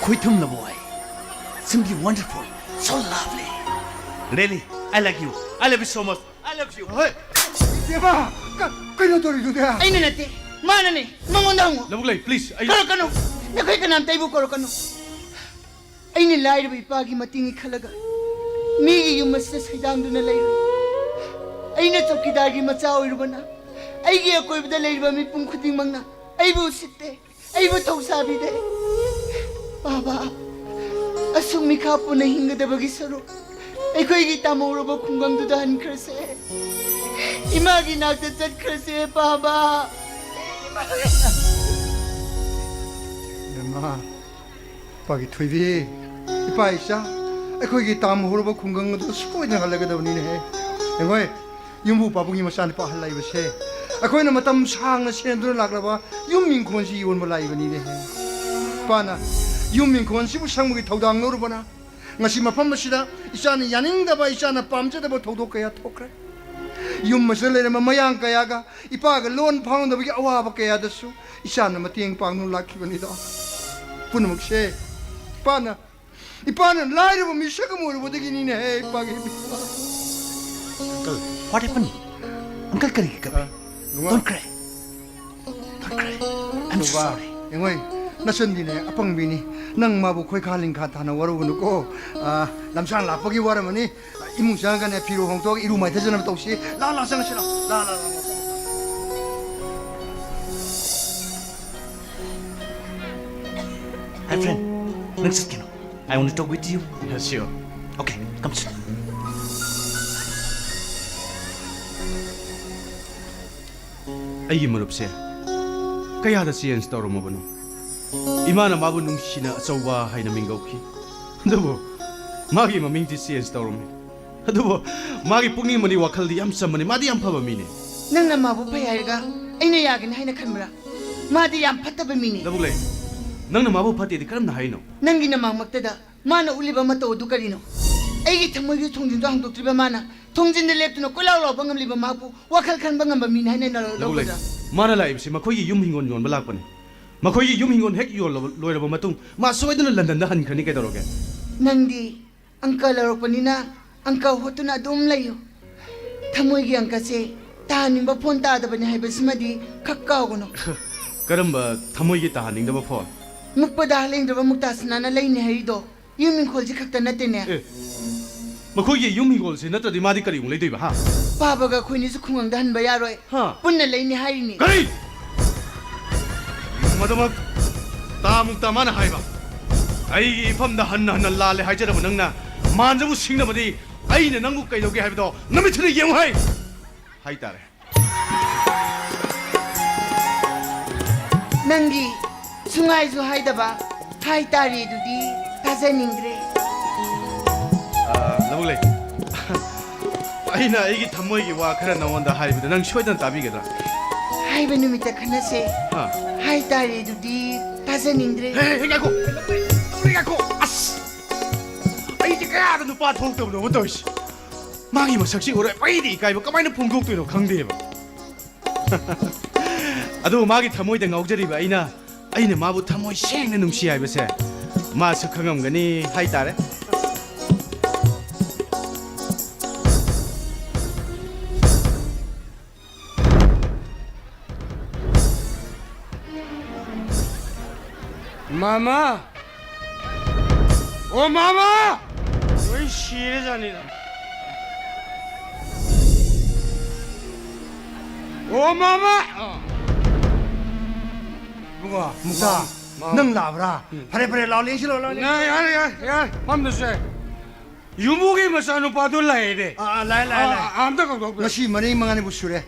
Kuitum na boy. Simply wonderful. So lovely. Really, I like you. I love you so much. I love you. 대박 그녀 돌이 두대야 Ay na nati. Mana ni. Mangundang mo. labuk lay please ay Karo kano. Nakoy ka nam tayo karo kano. Ay nilay ba ipagi matingi kalaga. Migi yung mas na saydang doon na layro. Ay natokidagi matsaw irubana. Ay giya ko'y bada layro may pungkuting mang na. Ay busit de. Ay butaw sabi de. Baba. Asung mikapo na hinga da bagi saro. Ay ko'y kita mo robo kung gang dudahan krase. Imagi nagtatsat krase, Baba. 엄마 빠기 트위비 이빠 있어 거기 땀 흐르고 궁금도 스포이드 하려고 더니네 앵거이 유무 바봉이 마산이 빠 할라 이버세 거기는 마땀 상나 센들 나그라봐 윤민 권시 이원 몰라 이거니네 빠나 윤민 권시 부상무기 더당 노르보나 ngasi mapam masida isana yaning daba isana pamja daba thodo kaya thokra yum masale ma mayang kaya ga ipa ga lon phang daba ki awa ba kaya dasu isana matieng pang nu lakhi bani da punmuk se pana ipana laire ba misha ka mur bodagi ni ne hey pa gi Uncle, what happened? Uncle, don't cry. Don't cry. I'm so sorry. engoi nasanbine apangmini nang mabu khoi khaling kha thana warugun ko lamsang lapagi waramani imung sanga ne phiru hongtok iru mai thajana tawsi la sang sila la Hi friend, next Kino. I want to talk with you. yes sure Okay, come sit. ꯑꯩꯒꯤ ꯃꯔꯨꯞꯁꯦ ꯀꯌꯥꯗ change ꯇꯧꯔꯝꯃꯕꯅꯣ ꯏꯃꯥꯅ ꯃꯥꯕꯨ ꯅꯨꯡꯁꯤꯅ ꯑꯆꯧꯕ ꯍꯥꯏꯅ ꯃꯤꯡꯒꯧꯈꯤ ꯑꯗꯨꯕꯨ ꯃꯥꯒꯤ ꯃꯃꯤꯡꯗꯤ ꯆꯦꯟꯖ ꯇꯧꯔꯝꯃꯤ ꯑꯗꯨꯕꯨ ꯃꯥꯒꯤ ꯄꯨꯛꯅꯤꯡ ꯃꯅꯤ ꯋꯥꯈꯜꯗꯤ ꯌꯥꯝ ꯆꯝꯕꯅꯤ ꯃꯥꯗꯤ ꯌꯥꯝ ꯐꯕ ꯃꯤꯅꯤ Nang mabu pa yarga. Ay na yagin hay na kanmura. Madi yam pataba mini. ꯂꯕꯨꯛ ꯂꯩ ꯅꯪꯅ ꯃꯥꯕꯨ ꯐꯠꯇꯦꯗꯤ ꯀꯔꯝꯅ ꯍꯥꯏꯅꯣ Nang ginamang magtada. Mana uli ba mataudu ka rino? ꯑꯩꯒꯤ ꯊꯃꯣꯏꯒꯤ ꯊꯣꯡꯖꯤꯟꯗꯣ ꯍꯥꯡꯗꯣꯛꯇ꯭ꯔꯤꯕ ꯃꯥꯅ ꯊꯣꯡꯖꯤꯟꯗ ꯂꯦꯞꯇꯨꯅ ꯀꯣꯏꯂꯥꯎ ꯂꯥꯎꯕ ꯉꯝꯂꯤꯕ ꯃꯍꯥꯛꯄꯨ ꯋꯥꯈꯜ ꯈꯟꯕ ꯉꯝꯕ ꯃꯤꯅꯤ ꯍꯥꯏꯅ ꯂꯧꯂꯩ ꯂꯧꯒꯗ꯭ꯔꯥ ꯃꯥꯅ ꯂꯥꯛꯏꯕꯁꯤ ꯃꯈꯣꯏꯒꯤ ꯌꯨꯝ ꯍꯤꯡꯒꯣꯜ ꯌꯣꯟꯕ ꯂꯥꯛꯄꯅꯤ ꯃꯈꯣꯏꯒꯤ ꯌꯨꯝ ꯍꯤꯡꯒꯣꯜ ꯍꯦꯛ ꯂꯣꯏꯔꯕ ꯃꯇꯨꯡ ꯃꯥ ꯁꯣꯏꯗꯅ ꯂꯟꯗꯟꯗ ꯍꯟꯈ꯭ꯔꯅꯤ ꯀꯩꯗꯧꯔꯒꯦ ꯅꯪꯗꯤ ꯑꯪꯀ ꯂꯧꯔꯛꯄꯅꯤꯅ ꯑꯪꯀ ꯍꯣꯠꯇꯨꯅ ꯑꯗꯨꯝ ꯂꯩꯌꯨ ꯊꯃꯣꯏꯒꯤ ꯑꯪꯀꯁꯦ ꯇꯥꯍꯟꯅꯤꯡꯕ ꯐꯣꯟ ꯇꯥꯗꯕꯅꯤ ꯍꯥꯏꯕꯁꯤꯃꯗꯤ ꯈꯛ ꯀꯥꯎꯒꯅꯨ ꯀꯔꯝꯕ ꯊꯃꯣꯏꯒꯤ ꯇꯥꯍꯟꯅꯤꯡꯗꯕ ꯐꯣꯟ ꯃꯨꯛꯄꯗ ꯍꯂꯦꯡꯗ꯭ꯔꯕ ꯃꯨꯛꯇꯥꯁꯅꯥꯅ ꯂꯩꯅꯤ ꯍꯥꯏꯔꯤꯗꯣ ꯌꯨꯝ ꯏꯪꯈꯣꯜꯁꯤ ꯈꯛꯇ ꯅꯠꯇꯦꯅꯦ ꯃꯈꯣꯏꯒꯤ ꯌꯨꯝ ꯍꯤꯡꯒꯣꯜꯁꯤ ꯅꯠꯇ꯭ꯔꯗꯤ ꯃꯥꯗꯤ ꯀꯔꯤꯃꯨꯛ ꯂꯩꯗꯣꯏꯕ ꯍꯥ ꯄꯥꯕꯒ ꯑꯩꯈꯣꯏꯅꯤꯁꯨ ꯈꯨꯡꯒꯪꯗ ꯍꯟꯕ ꯌꯥꯔꯣꯏ ꯍꯥ ꯄꯨꯟꯅ ꯂꯩꯅꯤ ꯍꯥꯏꯔꯤꯅꯤ ꯀꯔꯤ ꯃꯗꯨꯃꯛ ꯇꯥꯃꯨꯛꯇ ꯃꯥꯅ ꯍꯥꯏꯕ ꯑꯩꯒꯤ ꯏꯐꯝꯗ ꯍꯟꯅ ꯂꯥꯜꯂꯦ ꯍꯥꯏꯖꯔꯕ ꯅꯪꯅ ꯃꯥꯟꯖꯕꯨ ꯁꯤꯡꯅꯕꯗꯤ ꯑꯩꯅ ꯅꯪꯕꯨ ꯀꯩꯗꯧꯒꯦ ꯍꯥꯏꯕꯗꯣ ꯅꯨꯃꯤꯠꯊꯨꯅ ꯌꯦꯡꯉꯨ ꯍꯥꯏꯇꯥꯔꯦ ꯅꯪꯒꯤ ꯁꯨꯡꯉꯥꯏꯁꯨ ꯍꯥꯏꯗꯕ ꯍꯥꯏꯇꯥꯔꯦ ꯑꯗꯨꯗꯤ ꯊꯥꯖꯅꯤꯡꯗ꯭ꯔꯦ ꯂꯧꯂꯩ ꯑꯩꯅ ꯑꯩꯒꯤ ꯊꯃꯣꯏꯒꯤ ꯋꯥ ꯈꯔ ꯅꯉꯣꯟꯗ ꯍꯥꯏꯕꯗ ꯅꯪ ꯁꯣꯏꯗꯅ ꯇꯥꯕꯤꯒꯗ꯭ꯔꯥ ꯍꯥꯏꯕ ꯅꯨꯃꯤꯠꯇ ꯈꯟꯅꯁꯦ ꯍꯥꯏꯇꯥꯔꯦ ꯑꯗꯨꯗꯤ ꯊꯥꯖꯅꯤꯡꯗ꯭ꯔꯦ ꯉꯥꯏꯈꯣ ꯉꯥꯏꯈꯣ ꯑꯁ ꯑꯩꯗꯤ ꯀꯌꯥꯗ ꯅꯨꯄꯥ ꯊꯣꯛꯇꯕꯅꯣꯕ ꯇꯧꯔꯤꯁꯤ ꯃꯥꯒꯤ ꯃꯁꯛꯁꯤ ꯎꯔ ꯑꯩꯗꯤ ꯏꯀꯥꯏꯕ ꯀꯃꯥꯏꯅ ꯐꯣꯡꯗꯣꯛꯇꯣꯏꯅꯣ ꯈꯪꯗꯦꯕ ꯑꯗꯨꯕꯨ ꯃꯥꯒꯤ ꯊꯃꯣꯏꯗ ꯉꯥꯎꯖꯔꯤꯕ ꯑꯩꯅ ꯃꯥꯕꯨ ꯊꯃꯣꯏ ꯁꯦꯡꯅ ꯅꯨꯡꯁꯤ ꯍꯥꯏꯕꯁꯦ ꯃꯥꯁꯨ ꯈꯪꯉꯝꯒꯅꯤ ꯍꯥꯏꯇꯥꯔꯦ 마마! 오 마마! 너희 시래자니라. 오 마마! 붕어 묵사 능 나브라 파레파레 라올링시로 라올링 야, 맘드세. 유목이 마사노 빠돌라야 돼. 라이 아무도 걱정. ngasi mani mangani busure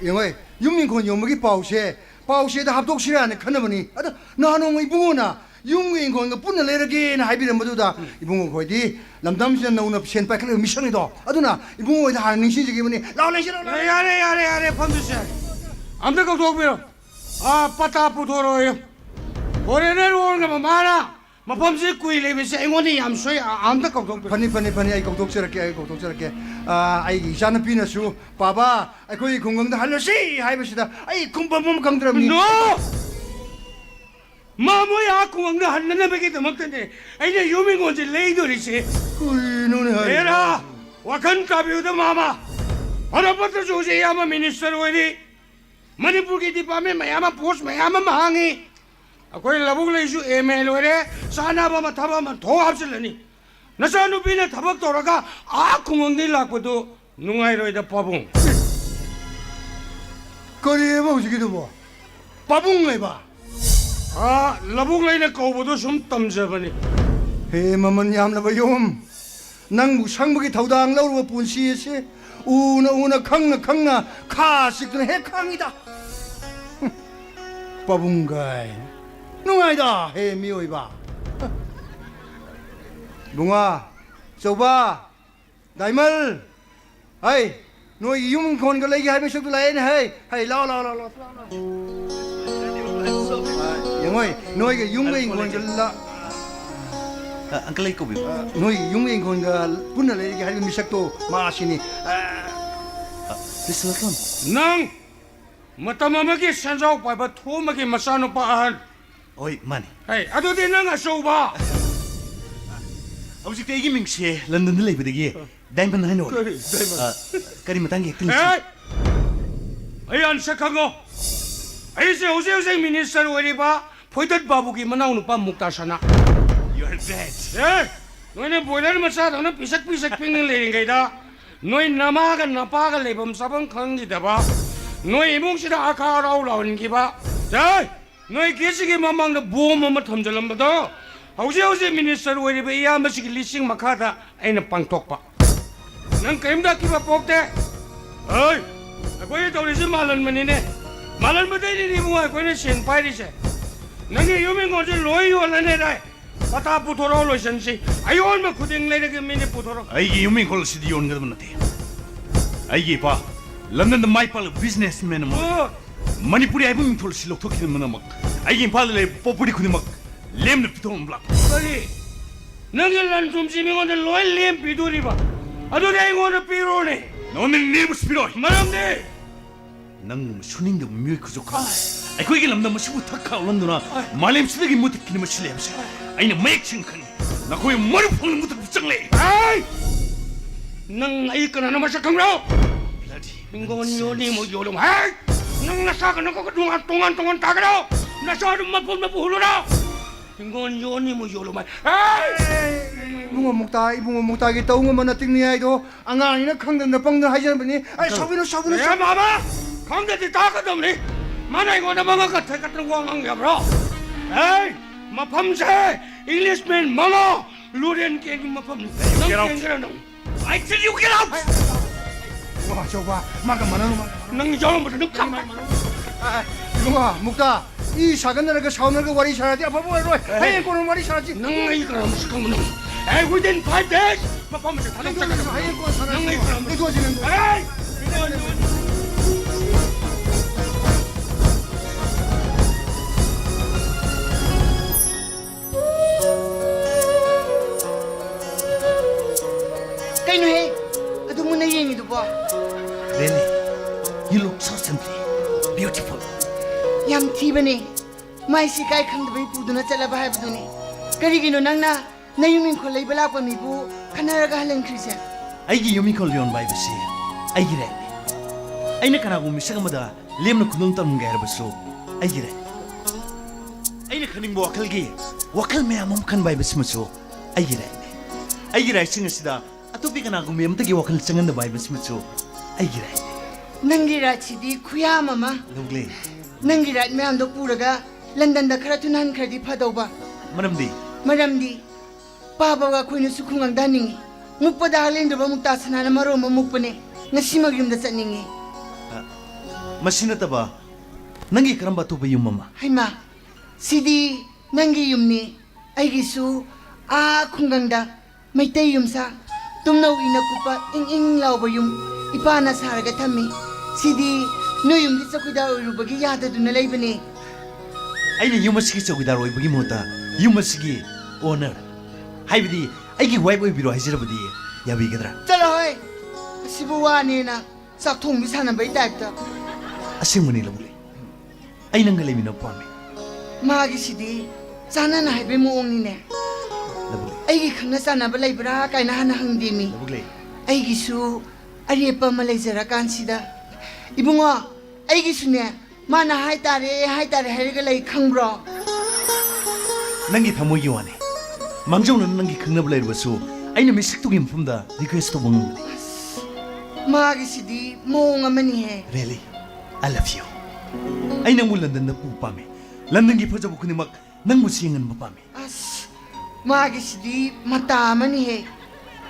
영어에 윤민콘 요목이 paushe da habdok shirane khanabani ada nano ngai bungona yungin kon ga punna lerage na haibira maduda ibungo khodi lamdam sin nauna sen pa khle mission do aduna ibungo da haning si jige bani laule shiro 야래 팜드세. 아무도 걱정. 아, 빠따 부도로요. 올해는 오는 거 많아. 마пом지 꾸이레비세 앵원이 얌소이 아무도 걱정. pani ai kok dokserake ai jana pina su baba ai koi kongang da hallosi haibasida ai kumbam kangdramni No! 마모야 공항도 한나나 베게도 먹던데 이제 유명 건지 레이더리지 koi nune hai 에라 와칸 까비우도 마마 하나부터 조세 야마 미니스터 왜니 머니푸르기 디파메 마야마 포스 마야마 마항이 아코이 라북레이슈 에메일 왜래 사나바마 타바마 더 합슬러니 나사누비네 타박 돌아가 아 공항들 낙고도 누가이로이다 빠붕 koi ba usigido bo babung ngai ba 아 라북레이네 거보도 좀 땀잡으니 he maman yam la bayom nang bu sangbugi thaudang lauru punsi se una khangna kha sikna he khangida babungai nungaida he mioi ba bunga choba daimal hai noi yum kon ga legi hai me suk lai ne hai la 영어에 너에게 융웨인 건가 Uncle Kobe. 너희 융웨인 건가 분을 내게 할 미식도 마시니 Please welcome. 낭 마타마마기 산자오 파이바 토마기 마사노 파한 Oi, money. 에이 아도디 낭 아쇼바 Hꯧzik tegi mingse London dile bidegi. Diamond hino. Kari matangi ektin. 에이 에이 안색하고 에이세 오세오세 미니스터 왜리바 포이덧 바부기 마나오는 바 묵다사나 You're dead. 에이 너네 보이더를 마사 너는 삐삭삐삭 핑을 내린 거이다 너희 나마가 나빠가 레범 사범 강지다봐 너희 이몽시다 아카라우 라오는 기봐 에이 너희 계시기 만망도 부어머머 탐절람보다 오세오세 미니스터 왜리바 이야마시기 리싱 마카다 아이는 빵톡바 난 게임다 기바 뽑대 어이 아고이 도리지 말란만이네 말란마다이니 뭐야 고이는 신파이리세 너희 유명 건지 로이 올라내라 바타 부토로 로션시 아이올마 쿠딩 레르게 미니 부토로 Aigi yumin kol sidi yon gadam nate. Aigi pa London the my pal businessman mo. Manipuri ai bum tol silok thokil mana mak. Aigi pal le popuri khuni mak lem ne pitom blak. 거리 너희란 좀지명언을 로엘리엔 비두리바 아도래 이거는 비로네 너는 내 모습 필요. 말함네 낭 순인데 미의 그족하. 아이고에게 남나 모습 탁하 올란도나 말렘 쓰레기 못 듣기는 뭐 실례하면서. 아이는 맥칭큰. 나 거의 머리 펑는 못해 붙장래. 아이 능 아이건 하나 마셔강라 블라디. 인공은 요니 뭐 요름 아이 능 나사가 너가 동안 다가라 나사를 맛보면 보러라 인공은 요니 뭐 요름 아이 붕어 먹다 이 붕어 먹다기 떠온 것만 나 띵니 아이도 안가니나 강ದಂ다 뻥든 하시는 분이 아이 사비는 야 마마 강대지 다 가담니 만화 이거 나 망아 같아 같은 왕왕 야브라 에이 마 밤새 잉글리시맨 망아 루렌 게임 마 밤 Get out. I tell you get out 와 저봐 마가 많아노 능 저놈부터 능 가만 붕어 먹다 이 작은 나라가 사오는 거 와리 잘하지 아빠 뭐로 해 꼬는 와리 잘하지 능 이거라 무식한 놈 에이 within 5 days 마 밤새 다 해 잡자가 꼬는 사람 능 이거라 내 도와지는 거 에이 Kaino he? Ado mo na yengi do ba? Really? You look so simply beautiful. Yam thiba ni. Mai si kai khang dbai pu duna chala ba habdu ni. Kari gino nang na nayumin ko lay bala pa mi bu kanara ga halang krisa. 아이기 요미컬 리온 바이브시 아이기래 아이나 카나고 미사가마다 렘나 군동 따는 게 알아봤어 아이기래 아이나 카닝 뭐 와칼기 와칼 매야 몸칸 바이브시 마소 아이기래 아이기래 싱스다 아토피 카나고 멤다기 와칼 짱한다 바이브시 마소 아이기래 Nangi rat si di kuya mama. 누글리 Nangi rat me am do puraga London da khara tunan khadi phadaw ba. 마람디 Maram di papa ga koinu sukhungang daningi. Mukpa da haleng do ba mukta sanana maro ma mukpane. Ngasi magyum da chatningi. 마시나 따바 nangi karamba to bayum mama Haima, sidi nangi yumni, aigisu a khungangda, maitai yumsa, tumnaw inakupa ing lau bayum, ipana saraga thami, sidi no yumdi sakuda urubagi yada duna laibani. 아이는 유머시기 저기다 로이브기 못다 유머시기 오너 하이비디 아이기 와이브 비로 하시라부디 야비게더라 Chala hoy, sibuwani na, sakthong bisana bay taikta. 아싱문이 러블리 아이는 갈레미 너 포함해 Magi sidi, sana na haibe mo ongni ne. 러블리 Aigi khangna sana ba laibra kay na hana hangdi mi. 러블리 Aigisu arepa malayzara kansida ibungo aigisune mana haitare hariga lai khangbro nangi 타모이 와네 망정은 nangi 극납을 해버서 아이는 미식독이 품다 리퀘스트 먹는 magisidi moong amani he Really I love you 아이는 물 런던 너 뿌밤에 런던기 퍼져보 그니 막 낭무 시행은 못 밤에 as magisidi mata amani he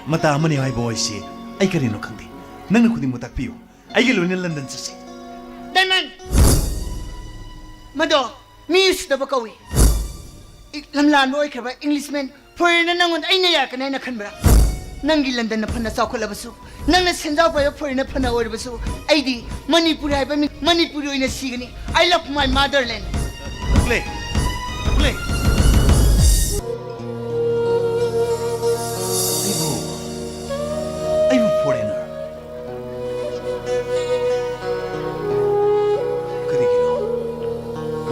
마다 아무니 아이 보이시 아이 그리노 강디 nang nakudi mo takpiyo ay gilo ni London sa si Diamond Mado miyus da ba kawi lamlan mo ikra ba Englishman foreigner nangon ay naya ka na nakhanbra nangi London na phana sa ko labasu nang na senjaw pa yo foreigner phana or basu ay di Manipur ay ba Manipur ina sigani I love my motherland play play I'm a foreigner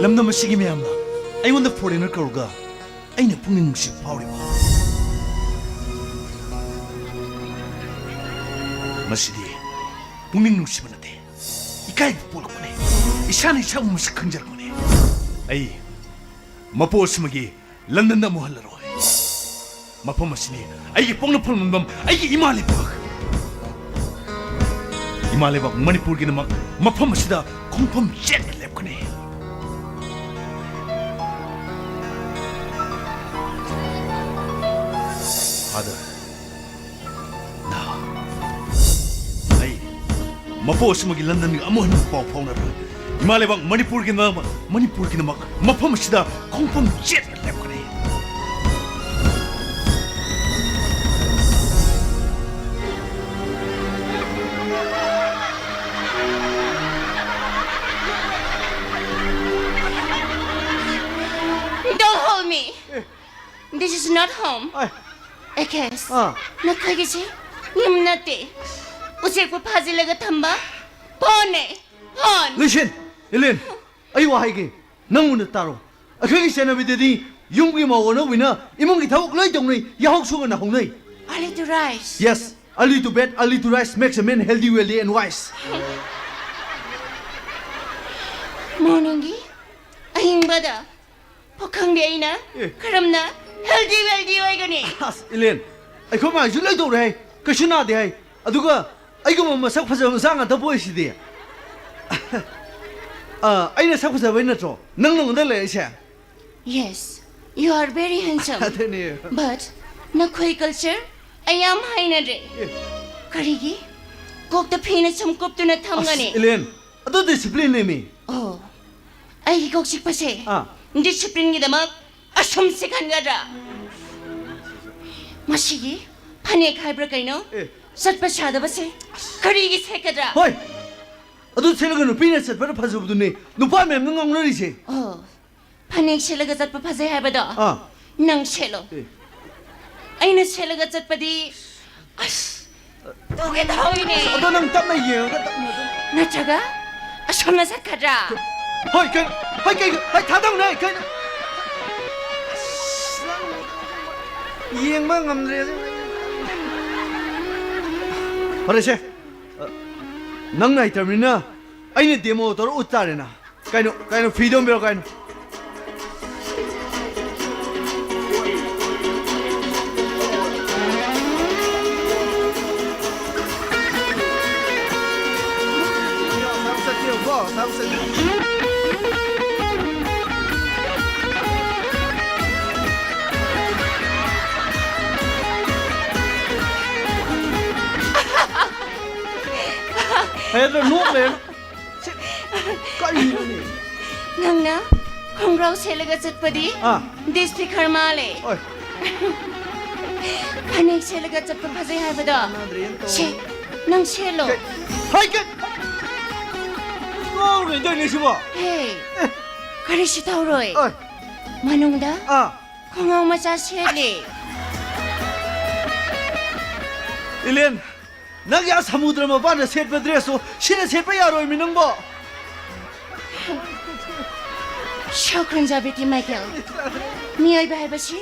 lamna masigi mayamna I want the foreigner karuga aina pungning nungsi pauri ba masidi pungning nungsi manate ikai polo kone isani chang musi kanjar kone ai mapo smagi london na mohallaro mapo masini ai pongna pongna bam ai imale pak imale bak manipur gi namak mapo masida kongpom jet lep kone Father, now, ay, mapo sa magi London ng amuhan ng pau-pau na rin. Imalibang Manipur kinamak, mapo masida kung pang jet at lep ko na yun. Don't hold me. This is not home. I guess. 아. 나카기지 님나띠 우색부 파질레가 탐바 보네 혼. Listen, Elen, ay wahai nang una taro. Akhi sena bidedi yumgi ma wona wina imongi thawak lai dong nei yahok sunga na hong nei. Early to rise. Yes, early to bed, early to rise makes a man healthy, wealthy and wise. Morningi ahingbada pokangdeina karamna healthy wealthy oigani. As Elen, ay ko ma julai do rei, kashina de hai. Aduga ay ko ma sak phasa sang ta boy si de. Ay na sak phasa bai na tro. Nang nang da le sha. Yes, you are very handsome. Adene. But nakhoi culture ayam hainare. Karigi kokta phina chamkoptuna thamgani. Elen, ado discipline ne mi. Oh, ay kok식 pase. Ah. Discipline gidamak asumse kangada. Masigi panek haibra kaino. Satpa shada base. Karigi sekada. Hoy. Ado chelaga no pina sat para phasu bu ne. No pa mem nang ngong ri se. Oh, panek shelaga satpa phase haibada. Ah. Nang shelo. Aina shelaga satpadi. As. Toge tawine. Ado nang tap na ye ga tap na. Nachaga asumna sakada. Hoy kan, hoy thadang nei kan. Yeng ma ngam re. Pare se. Nang nai termina. Ai ne demo tor utare na. Kaino freedom bero kaino. Hey, no man. Nangna kongrau shelaga satpadi. This speaker male. Oi. Panek shelaga satpa phase haibada. Che, nang shelo. Hoy kan. Oh, re dai ne si ba. Hey, kari shi tauroi. Oi. Manungda Ah. kongau macha sheli. Elen. Nang ya samudra ma ba na set pa dress so shina set pa yaroi mi nang ba. Shokran jabiti Michael. Miyai ba haibashi?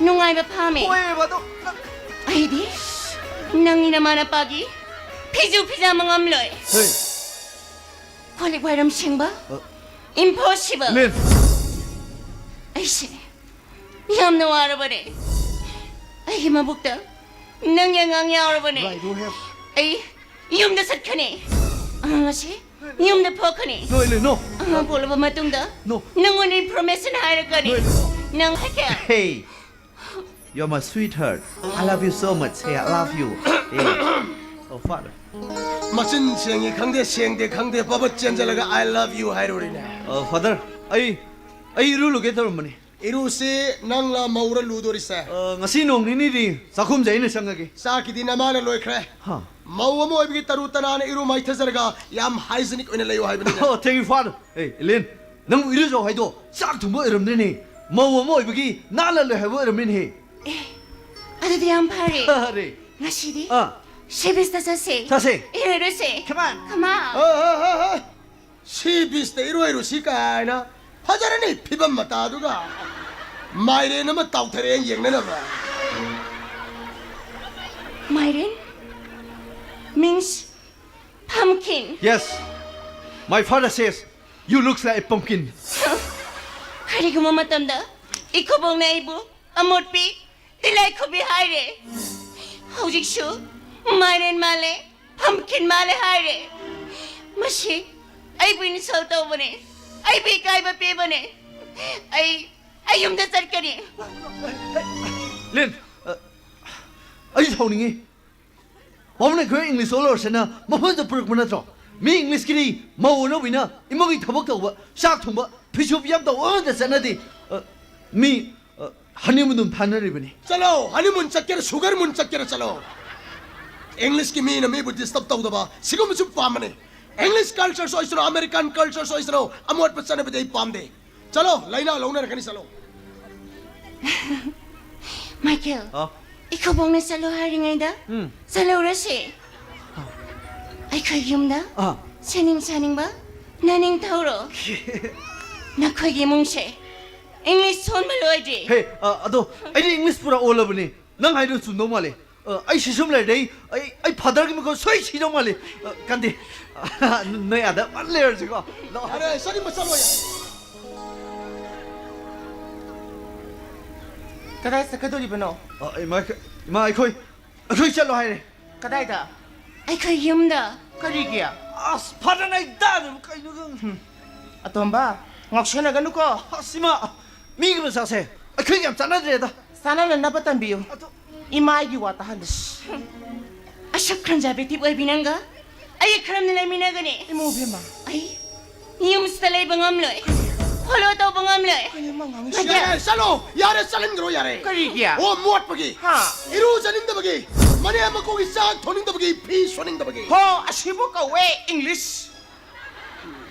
Nungai ba pame? Hoy ba do. Aidi? Nang inamana pagi? Piju pija mangamloy. Hey. Kwalik wairam shingba? Impossible. Len. Aise. Yam na warabare. Ay mabukta. Nang yang yarabane. I don't have. Ay yum na satkane. Angasi? Yum na pokane. No, Elen, no. Ang polo ba matungda? No. Nang unay promise na harakane. Nang hakel. Hey. You're my sweetheart. I love you so much. Hey, I love you. Hey. Oh, father. 마친 생이 강대 생대 강대 바바 젠잘라가 I love you 하이로리네. Father. Ay iru luge tar mani. 이루시 낭라 마우라 루도리세. Ngasi nong ni di sakhum jai ne sangage. 사키디 나마나 로이크레. Ha. 마우와 모이비기 따루따나네 이루 마이타자라가 얌 하이즈닉 오늘 레요 하이브네. Oh, thank you, father. Hey, Elen. Nang iru jo hai do. Sak thum ba iram ne ni. Mo bagi na la le hai ba iram ni. Ada di ampare. Are. Ngasidi? Ah. Shebista sase. Sase. Irerese. Come on. Come on. 시비스테 이루이루 시카이나 하자라니 피반 마따두가 마이레는 뭐 따우테레 영내나 봐. Myron? Means pumpkin. Yes. My father says you look like a pumpkin. Kari ko mamatanda. Ikaw bang naibo? Amotpi? Tilay ko bihayre. Hawjik shu? Myron male? Pumpkin male hayre. Mashi? Ay binisal tao ba ne? Ay bikay ba pe ba ne? Ay yung dasal ka ne. Len. Ay thawningi. Mamne ko English olo sena mamon da puruk mana tro. Mi English kini mau no bina imogi thabak taw sak thumba phishup yam taw da sanadi. Mi honeymoon dum thanari bani. चलो honeymoon चक्कर sugar moon चक्कर चलो English की mean में बुद्धि stop ताऊ दबा सिगो मुझे पाम ने इंग्लिश कल्चर सो इसरो अमेरिकन कल्चर सो इसरो अमोट पचने पे दे पाम दे चलो लाइना लोना रखनी चलो Michael. ikaw bang nasa luhari ngayon da? Sa Laurasi? Ay ko'y yumda? Saning ba? Naning tauro? Na ko'y gimong siya? English son maloy Hey, ado, ay English pura all over ni. Nang hay do sundo male. Ay sisum lai dei. Ay father ki mo soi si do male. Kandi. Nay ada maler jigo. 야래 쏘리 뭐 쏘로야 Kadai sa kaduli ba no? Ay ma ay koi. Koi chalo hay ne. Kadai da? Ay ko'y yumda? Karigiya? As father nay da kai no gang. Atom ba? Ngak siya na gano ko. Sima. Mi ki mo sa se. Ay koi gam chana de da. Sana na napatan biyo. Imay giwata halos. Asyap kran jabe tip ay binangga? Ay kram nila minagani. Imo bima. Ay, yung stalay bangamloy. Holo daw bangamloy. Kaya mangang 야래 살로 야래 살린 거로 야래 Karigiya? 오 무엇 버기 Ha? 이루 자닌다 버기 만에 한번 고기 싹 도닝다 버기 피 쏘닝다 버기 Ho, asibo ka we English.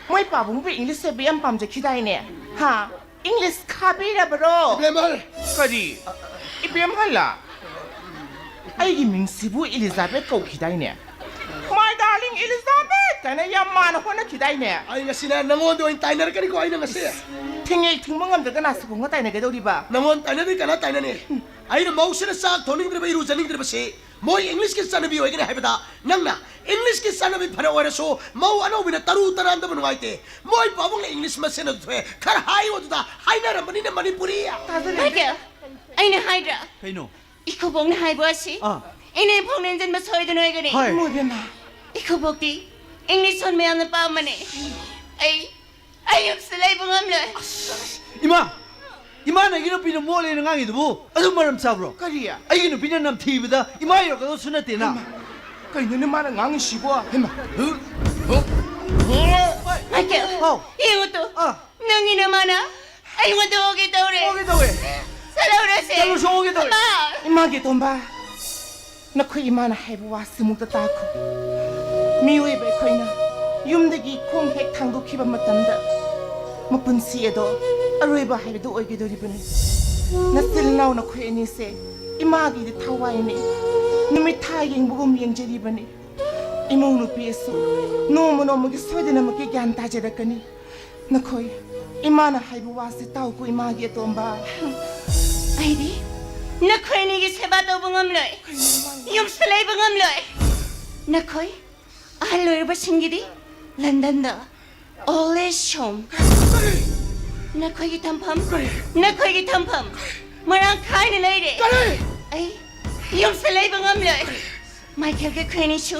Mo'y pabong ba English sa biyang pamja kiday niya? Ha? English kabira bro. 말 Kari, ibiyam hala. Ay giming Cebu Elizabeth ko kiday niya. My darling Elizabeth, kana yaman ako na kiday niya. 아이 nga sina nangon do in tainer ka ni ko ay nga siya Tingay tingmangam daga nasa kong nga tayo na gadaw, di ba? nangon tainer ka na tainer ni ay na mau sina sak toning dire ba iru janing dire ba si moy english ki sana bi oy gani haibada nangna english ki sana bi phara ora so mau ano bina taru taranda banu aite moy babong english ma sina thwe khar hai oda hai na mani na manipuri ya Michael, ay na hydra. Hey no. Ikaw bang nahay buwasi? Ay na pong nandyan masoy doon ay gani. Hay. Mo biyam na. Ikaw bukti, English son may ang napamani. Ay yung salay bangamloy. Ima. Ima na gino pino mole na ngangi dubo. Ado maram sa bro. Kariya? Ay gino pino nam TV da. Ima yo ka do sunate na. Kayo na naman ang angin sibo. Hema. Michael, yung ito, nangin naman na, ay yung ito, okay daw rin. Okay daw eh. Sa Laurasi. Sa Laurasi, okay daw eh. Ama! Imagi tomba. Naku imana haibu wasi mutatako. Miwe be koina. Yumdagi kong hek tangdo kiba matamda. Mapunsi edo. Aruiba haibu oigido ribuni. Nasil naw na kuya ni se. Imagi di tawai ni. Numitaying bugum yang jaribani. Imaw no piyeso. Nomo magi swede na magi gyanta jarakani. Nakoy. Imana haibu wasi tao ko imagi tomba. Ay di, nakoy nigi sebato bangamloy. Yung salay bangamloy. Nakoy, ahaloy ba singgidi? Landanda, ole shom. Nakoy gitampam, nakoy gitampam. Marang kain na lady. Ay, yung salay bangamloy. Michael ka kweni shu.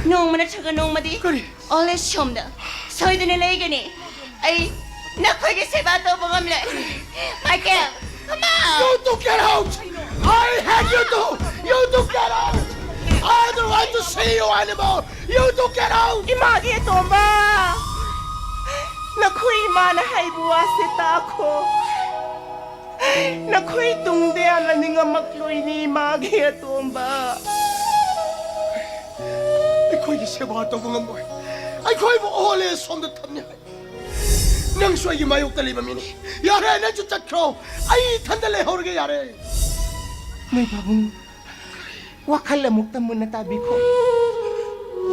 Nung manataga nung madi. Ole shom da. Soy da nilay gani. Ay, nakoy gi sebato bangamloy. Michael, come on. You two get out! I had you two! You two get out! I don't want to see you anymore! You two get out! Imagi tomba. Naku imana haibu wasi tako. Naku itungde ala ninga makloy ni imagi tomba. Ikoy gi seba to bungam boy. Ay koy mo ole som de tamnya. Nang sway gi mayok tali mamini. Yare na ju chakro. Ay thandale horge yare. May babong wakala muktam na tabi ko.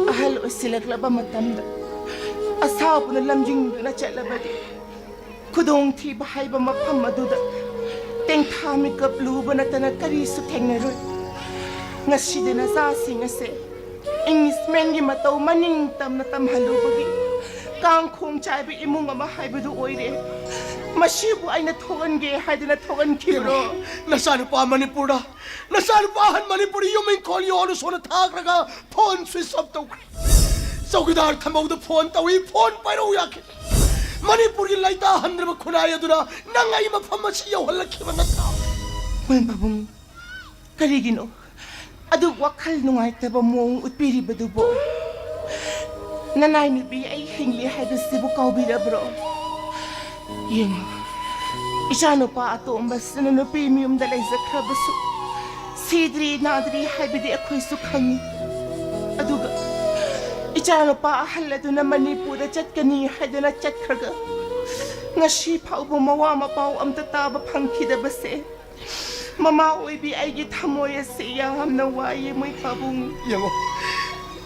Ahal o silagla ba matanda. Asawa po na lamjing na chala ba di. Kudong ti bahay ba mapamaduda. Teng tami ka bluba na tanagkariso teng na rin. Nga sida na sasi nga se. Ingis mengi mataw maning tam na tamhalo bagi. Kang kong chabi imong nga mahay ba do oire. Masibo ay natugan ge hay na natugan kibro. Nasaan pa Manipura? Nasaan pa han Manipura yung may call yung ano so na takraga phone switch off daw. Sa gidar tamaw da phone tawi phone pa ro yakit. Manipuri laita handre ba kunaya duna nangay mapamasiyaw halaki man tao. May babong karigino. Adu wakal nungay taba mong utpiri ba dubo. Nanay ni bi ay hingli hay da sibo kaubira bro. Yung isano pa ato ang bas na no premium dalay sa krabaso. Sidri nadri hay bidi ako'y sukhangi. Aduga. Isano pa ahalado na Manipura chat kani hay da na chat kraga. Nga sipaw bumawa mapaw am tataba pangkida base. ꯃꯃꯥ ꯑꯣꯏꯕꯤ ꯑꯩꯒꯤ ꯊꯃꯣꯏ ꯑꯁꯤ ꯌꯥꯝꯅ ꯋꯥꯏꯌꯦ ꯃꯣꯏ ꯄꯥꯕꯨꯡ ꯌꯦꯡꯉꯣ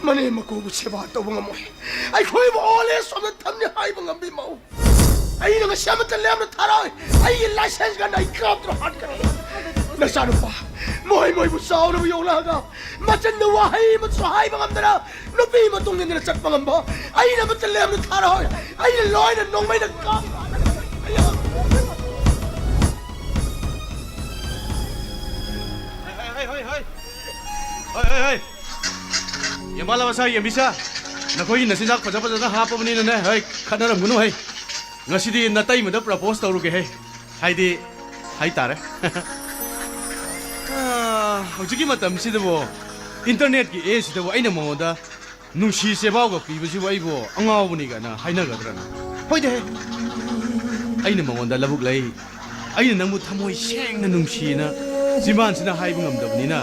ꯃꯅꯦ ꯃꯀꯨꯕꯨ ꯁꯦꯕꯥ ꯇꯧꯕ ꯉꯝꯃꯣꯏ ꯑꯩꯈꯣꯏꯕꯨ ꯑꯣꯜꯂꯦ ꯁꯣꯝꯗ ꯊꯝꯅꯤ ꯍꯥꯏꯕ ꯉꯝꯕꯤ ꯃꯧ ꯑꯩꯅ ꯉꯁꯤ ꯑꯃꯠꯇ ꯂꯦꯝꯅ ꯊꯥꯔꯣꯏ ꯑꯩꯒꯤ ꯂꯥꯏꯁꯦꯟꯁ ꯒꯟ ꯑꯩ ꯀꯥꯞꯇ꯭ꯔꯣ ꯍꯥꯠꯀꯅꯤ ꯅꯆꯥꯅꯨꯄꯥ ꯃꯣꯏꯕꯨ ꯆꯥꯎꯅꯕ ꯌꯣꯛꯂꯛꯑꯒ ꯃꯆꯟꯗ ꯋꯥꯍꯩ ꯑꯃꯁꯨ ꯍꯥꯏꯕ ꯉꯝꯗꯅ ꯅꯨꯄꯤ ꯃꯇꯨꯡ ꯏꯟꯗꯨꯅ ꯆꯠꯄ ꯉꯝꯕ ꯑꯩꯅ ꯑꯃꯠꯇ ꯂꯦꯝꯅ ꯊꯥꯔꯣꯏ ꯑꯩꯅ ꯂꯣꯏꯅ ꯅꯣꯡꯃꯩꯅ Yamala masa yamisa nakoi nasinjak paja paja na hapabani na hai khanaram gunu hai ngasidi natai mada propose tawruge hai haidi hai tare hojiki matam sidabo internet ki age sidabo aina mongoda nungsi sebaw ga pibasi waibo angawbuni ga na haina gadra hoide aina mongoda labuk lai aina nangmu thamoi sengna nungsi na jiman sina haibu ngamdabni na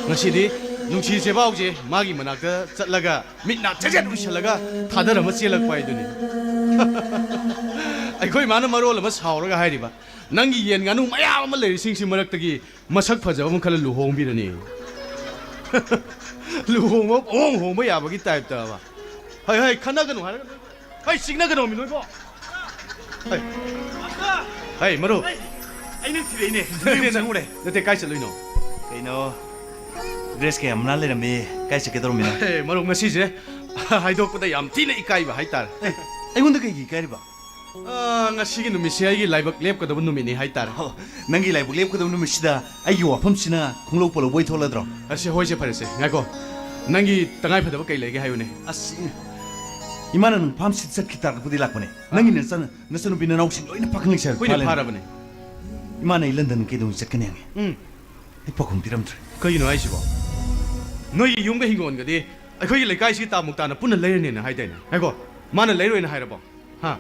ngasidi nungsi sebaw je magi manakta chatlaga mitna chajet ushalaga thadara maselak paiduni aikoi mana marol ma sauraga hairiba nangi yen nganu mayam ma leri sing simaraktagi masak phajaba ma khala luhong birani luhong ma hong ma yabagi type ta ba hai khana ganu har hai signa ganu mi loibo hai maro ai nang thire ne nangure nate kai chaloino kaino dress ke amna le rame kai se ke dor mina maro ngasi je haidok pada yam thina ikai ba haitar ai ngonda kai gi kai ba ngasi gi numi se ai gi laibak lep ka da numi ni haitar nangi laibak lep ka da numi sida ai gi wafam sina khunglo polo boi thola dro ase hoi se pare se ngako nangi tangai phada ba kai lege hayune as imana nang pham sit sat kitar pudi lakbane nangi ne san nasanu bina nau sin loina pakang sar hoina phara bane imana ilandan ke dong sakane ai pakum tiram tre kai no ai sibo noi yungga hingon ga de ai lekai si ta mukta na punna leirne na haidai na ngako mana leiroi na hairabo ha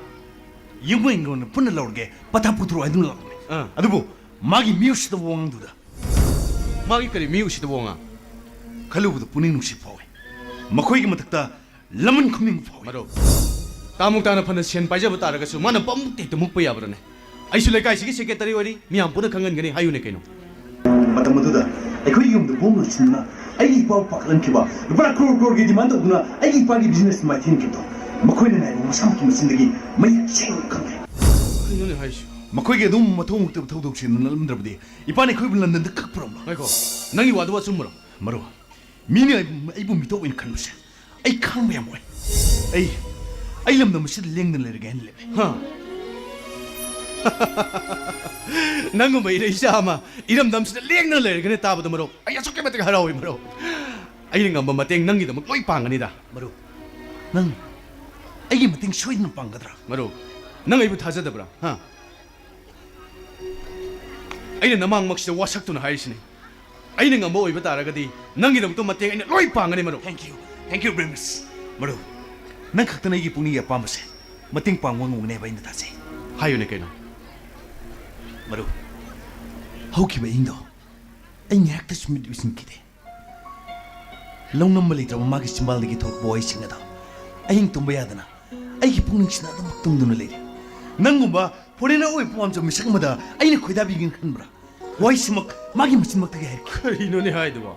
yungga hingon punna lorge patha putro adun lakne adubu magi mius da wong duda magi kari mius da wonga khalubu puning nusi pawe makoi gi matakta laman khuming pawe maro tamukta na phana sen paija bata raga su mana pamukti to mukpa yabrane aisu lekai si secretary ori miam puna khangan gani hayune kaino matam maduda aikoi yum da bom chunna ai pa paklan kiba bra crore gi demand duna ai pa gi business ma tin kito makoi na nai musam ki masindagi mai sing khane kaino ne haisu makoi gi dum mathong mukta thodok sin nalamdrabdi ipani khoi bulan da kak prom ngako nangi wadu wa sumro maro mini ai bu mito in kanuse ai khang me moy ai lam na musid leng na lerga hen le ha nangu mai re sama iram dam sida leng na lerga ne tabada maro ai asoke matik harawi maro ai ngamba mateng nangi da loi pangani da maro nang ai mateng soidna pangadra maro nang ai bu thajadabra ha ai namang maksida wasak tu na haisini ai ngamba oi bataragadi nangi dam to mateng ai loi pangani maro thank you Brimus maro nang khakta nai gi puni ya pamase mateng pangwang ngne ba inda tase hayune kaino maro hauki ba indo ai nyak ta smit wisin kide longnam mali tra magi simbal gi thok boy singa da ai tumba yadana ai gi pungning sina da maktum duna le nangumba porena oi pom jam misak mada ai ne khoida bigin khanbra wai simak magi machin mak ta ge kaino ne haido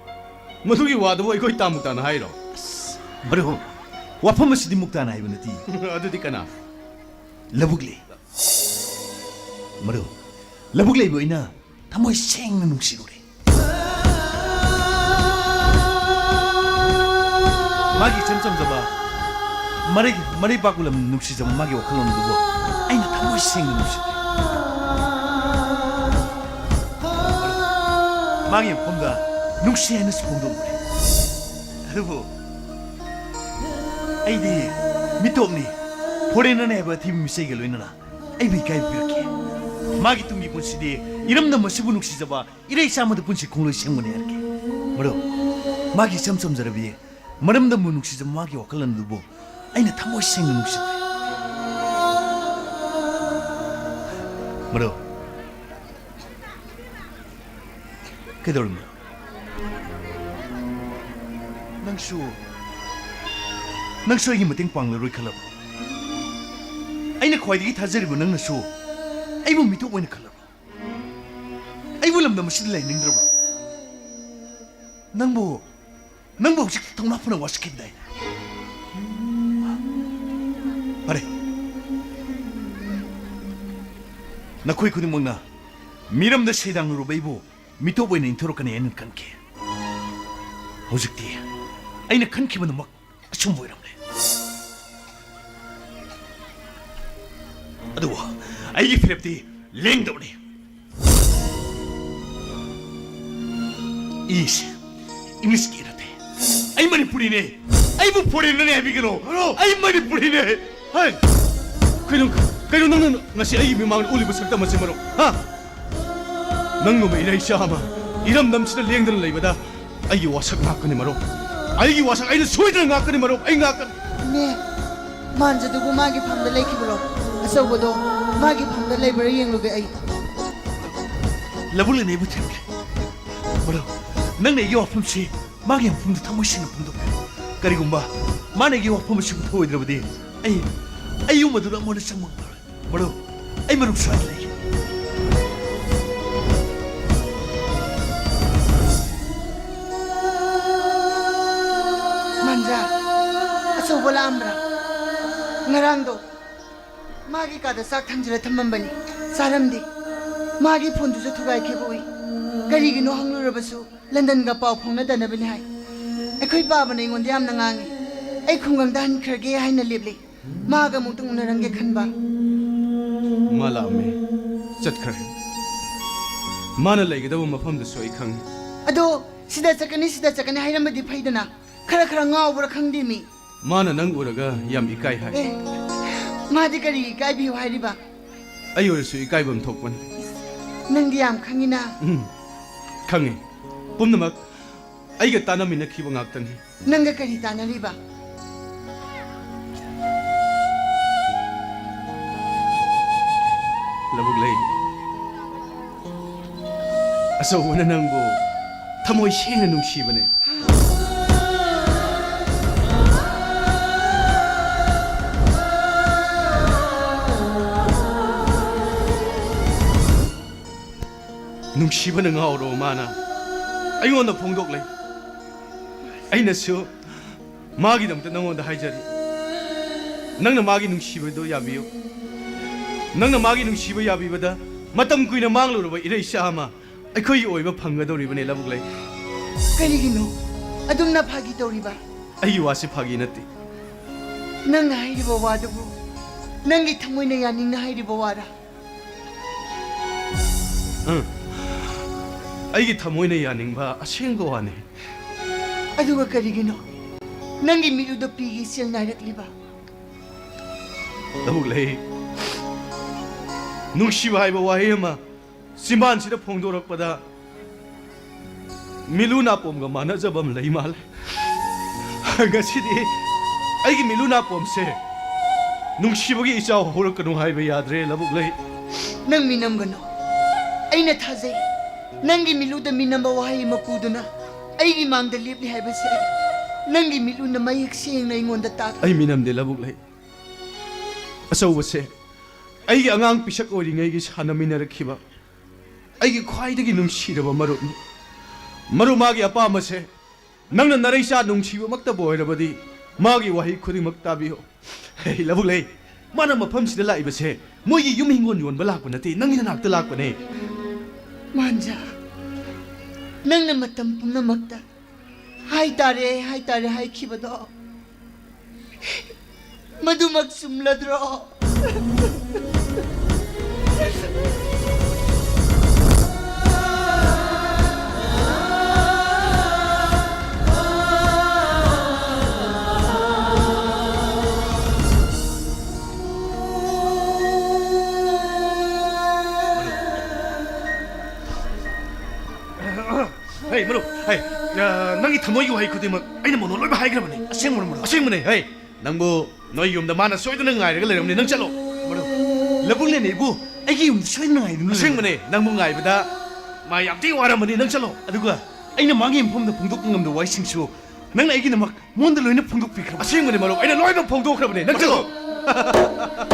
madugi wadu ai koi tamukta na hairo maro wafam sidi mukta na ibnati adudi kana labugli maro labugli boina thamoi seng na nungsi re magi chamcham jaba mari bakulam nungsi jam magi wakhalon dubo aina thamoi seng na nungsi magi phomda nungsi aina spongdo re adubo ai di mitopni foreigner ne ba thim misai ga loina na ai bi kai pirke magi tungi punsidi iramda masibu nuksi jaba irei samada punsi khunglo sengmane arke maro magi samsam jarabi maramda mu nuksi jaba magi wakalan dubo aina thamoi seng nuksi maro kedor maro nangsu ai mating pangla roi khalab aina khwaidigi thajaribu nangna su aibu mitu oina khalab aibu lamdam sid lai ningdra nangbo hujik thongna phuna waskin dai pare nakoi kuni mangna miram da sedang rubaibo mito boy nin thorokane en kanke hujikti aina kanki ban mak achum boiramle adu ai philipti lengdawni is English kirate. Ay Manipuri ne. Ay bu foreign ne abigano. Ay Manipuri ne. Hay. Kayo nang ngasi ay mimang uli basagta masimaro. Ha? Nang no may shama. Iram namsina lengdan laibada. Ay wasak ngak ni maro. Ay wasak ay suidan ngak ni maro. Ay ngak. Ne manja dugu magi phamda lekibro asogodo magi phamda leibra yengluge ai labule ne bu temple. Maro. Nang negi wafamsi magi wafamdu thamoisina pumdu karigumba manegi wafamsi thoidrabadi ai madura mona samang maro ai marup sai lai manja aso bola amra ngarangdo magi kada sak thamjira thamambani saramdi magi phondu ju thugai kheboi karigino hanglurabasu London ga pau phongna danabani hai akhoi baba nei ngon yam nangangi ai khungang dan kharge hai na lebli ma ga mutung narange khanba mala me chat khare mana laigada bu mafam da soi khang ado sida chakani hai ramadi phaidana khara khara ngau bura khangdi mi mana nang uraga yam ikai hai ma di kari kai bi hai riba ayor su ikai bam thokpan nang di yam khangina khangi pumnamak aiga tanamina khiba ngaktani nanga kari tanariba labuk lay aso wana nangbo thamoi sengna nungsibane nungsibana ngauro mana ayon da phongdok lay aina su magi damta nangon da haijari nangna magi nungsibado yabiyo nangna magi nungshiba yabibada matam kuina manglurba irei sama aikhoi oiba phangadoribane labuk lay karigino adumna phagi toriba ai wasi phagi nati nang hairiba wadubu nangi thamoina yaningna hairiba wara aigi thamoina yaningba asengba wane aduga karigino nangi miruda pigi sel nairakliba labuk lay nungshiba haiba wahema simban sida phongdorakpada miluna pomga manajabam lay mal ngasidi aigi miluna pomse nungshiba ichau horakanu haiba yadre labuk lay nang minam gano aina thajai nangi miluda minamba wahai makuduna aigi mangda lepli haibase nangi miluna mayak seng na ingonda tak ai minam de labuk lay aso wase aigi angang pisak oringai gi sanamina rakhiba aigi khwaidagi nungsiraba maru magi apa mase nangna nareisa nungsiba makta boirabadi magi wahi khudi makta biho hey labuk lay mana mafam sida lai base moyi yum hingon yon balak panati nangina nakta lak pane manja nangna matam pumna makta hai tare hai khibado madumak sumladro hey maro hey nangi thamoy wahi kudimak aina mono loi ba haigrabani asengmane hey nangbo noi yumda mana soidana ngairaga leramni nang chalo maro labule ne bu aigi yum soidana ngairinu asengmane nangbu ngaibada ma yamti waramani nang chalo aduga aina mangi impomda phongdok ngamda waisingsu nang aigi namak monda loina phongdok pikra asengmane maro aina loina phongdokrabane nang chalo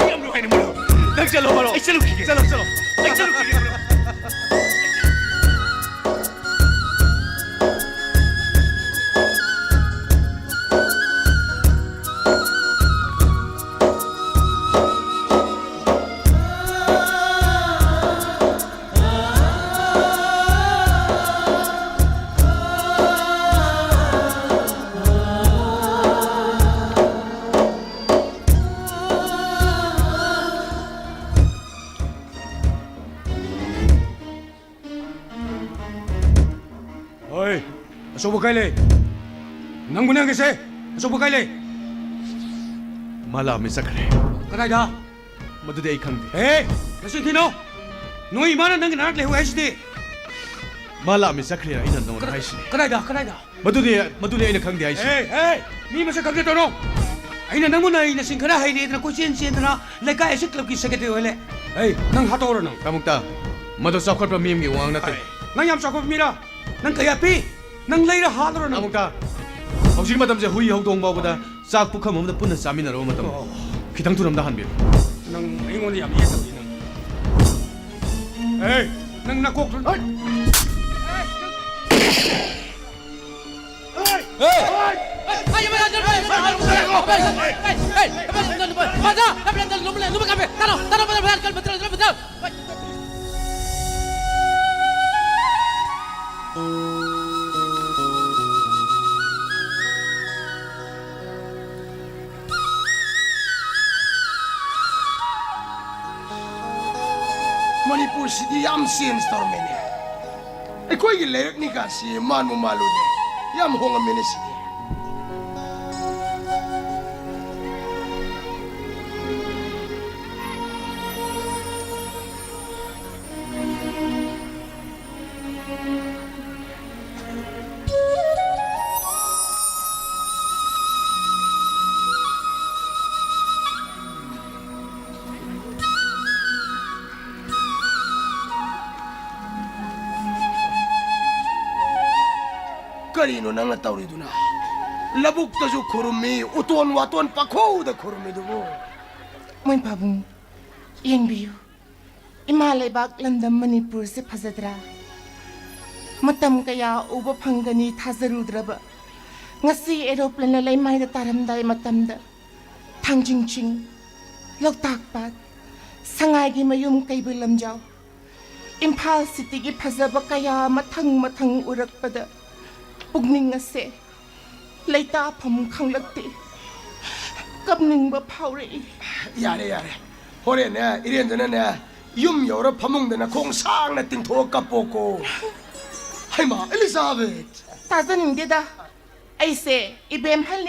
yam lo haini maro nang chalo maro ai chalo kige chalo ai chalo kige maro Aso ba kaile? Nang munang kasi? Aso ba kaile? Mala mi sakre. Kanay da? Madudi ay khangde. Hey! Nasin kino? Nung imana nang ginanak lehu ay sidi. Mala mi sakre ay nan nong ay sini. Kanay da? Madudi ay na khangde ay sini. Hey! Mi masa kagde to no? Ay na nang munay na singkara hay di na kusin na lekay si club ki sakete wele. Hey! Nang hatoro nang. Kamukta. Madu sakhot pa mim gi wang nate. Nang yam sakop mira. Nang kaya pi. Nang leira hatoro nang. Kamukta. Hausin matamse hui haudong mawda sak pukham amda punna saminaro matam. Khitang thuramda hanbir. Nang ingon yam yes abi nang. Hey! Nang nakok. Hey! Ayo berangkat. Masa, lupa kafe. Taruh betul. Manipur City yam sin storm ne. E koi gi lerek ni ka si man mo malu ne. Yam honga mene si. Karino nang tawriduna. Labuk tasu khurumi uton waton pakho da khurumi dubo. Moy pabung yeng biu imalay bak landam Manipur se phazadra matam kaya uba phangani thazarudraba ngasi aeroplane lay mai da taramdai matamda thangjingching loktak pat sangai gi mayum kaibu lamjaw Imphal City gi phazaba kaya mathang urakpada pugning ase leita pham khanglakti kapning ba phawre Yare. Hore ne irian jana ne yum yora phamung de na khong sang na ting tho kapoko. Hai ma Elizabeth. tazaning deda aise ibem hal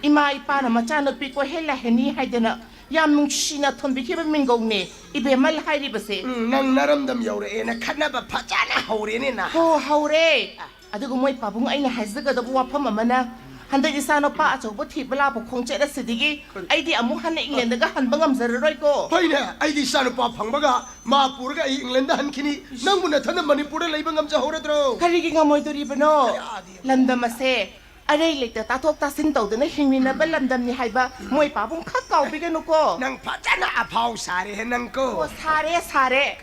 ima ipa na macha na pi ko hela heni haidena yam nung shina thon bi kheba mingong ne ibem hal hairi base Nang naramdam yore e na khatna ba phachana hore ne na. ho haure adugo moi pabung aina hazaga da buwa pham amana handa isano pa acho bo thi bala bo khongche da sidigi aidi amu han England ga han bangam zarroi ko Hoine ai di sanu pa phangbaga ma purga England han khini nang buna thana Manipur leiba ngam ja hore dro. karigi nga moi dori bano landam ase arei lekta tathok tasin tawdena hingmina ba landam ni haiba moi pabung khakkaw biganu ko Nang phachana aphau sare he nang ko. 사래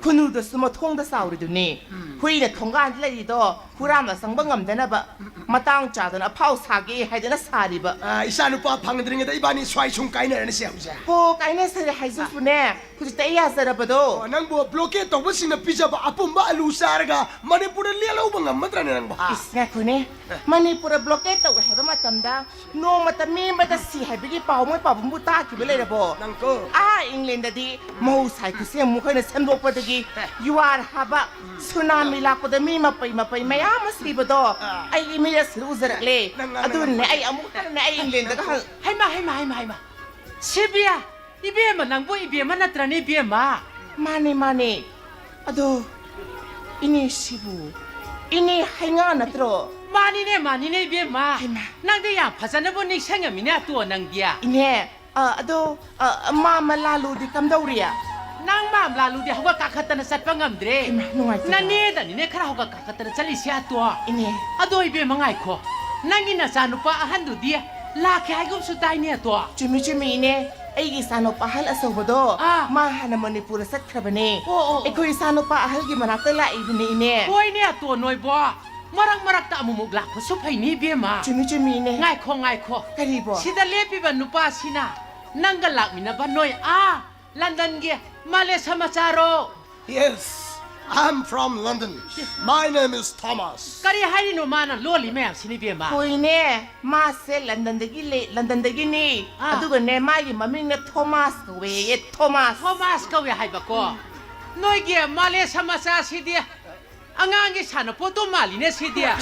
그누도 스모 통다 사우리더니 후이네 통간 레이도 후라마 상방감 되나봐 마땅 짜드나 파우 사기 하이드나 사리바 Isanu pa phangdring da ibani swai chung kai na ne se huja. 호 까이네 사리 하이즈푸네 그저 때야 사라바도 Nang bo bloke to bo sina pizza ba apum ba alu sarga Manipur lialo ba ngam matra ne nang ba. isna ku네 마니푸라 블로케 또 해바 마tamda 노 마tam미 마다 시 해비기 파우 모이 파부 무타 기벨레라보 Nang ko. 아 잉글랜드디 모 사이크스 무ಖ네 샘도퍼드기 유알 하바 수나미 라코다 미마빠이 마야마 스리버도 아이 이미야스 루저레 아두네 아이 아무카네 아이 잉글랜드가 하이마. 시비야. 이비에만 낭보 이비에만 나트라니 이비에마. 마네 아도 이니 시부 이니 하잉아 나트로 마니네 이비에마. 하이마. 낭대야 파자나 보니 생여미네 또 낭비야. 이네 아도 마말라루디 감다우리야 낭 마음 라루디 하고 까카타나 삿방감드레. 하이마 누가이트 나네다 니네 카라 하고 까카타나 잘리시야 또. 이네 아도 이비에마 nga이코. 낭이나 자누파 아한두디 라케 하이금수 다이네 또. 주미네 아이기 사노파 할 아서보도 마하나 머니푸르 삿크라바네 에코이 사노파 할기 마나타 라이브네 이네 보이네 또 노이보. 마락마락다 아무묵 라파 수파이니 이비에마. 주미네 nga이코. 카리보 Sida lepiba nupa sina nanggalak mina ba noy London ge male samacharo Yes, I'm from London. My name is Thomas. kari hari no mana loli me sinibi ma 보이네 마세 런던데기 니 아두고네 마이 마밍네 토마스 왜 토마스 Thomas ka we hai ba ko noy ge male samacha sidi angang sana poto mali ne sidia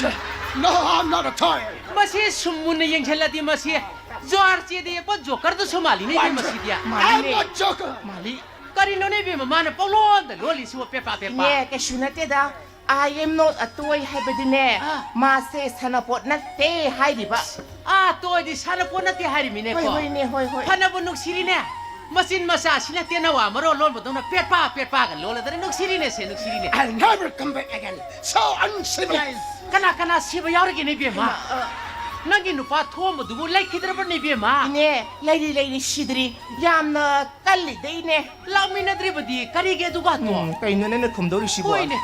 No, I'm not a toy. masi sumun yang cheladi masi jor che de ko joker to somali ne be masi dia I'm not joker. Mali. kari no ne be mana polo da loli su pepa pepa Ne ke shunate da. I am not a toy habedine. Ma se sanapot na te hai di ba. to di sana pona te hari mine Hoi ko hoi ne hoi hoi. phana bu nuk siri ne masin masa sina te na wa maro lol bodong na pepa ga lol da nuk siri ne se nuk siri ne I'll never come back again. So uncivilized. kana siba yaur ge ne be ma nangi nupa thom du bu lai khidra ba ne be ma Ne lady shidri yamna kalli dei ne. lamina dri badi kari ge du ga to Kay no ne kumdori shibo. Hoine,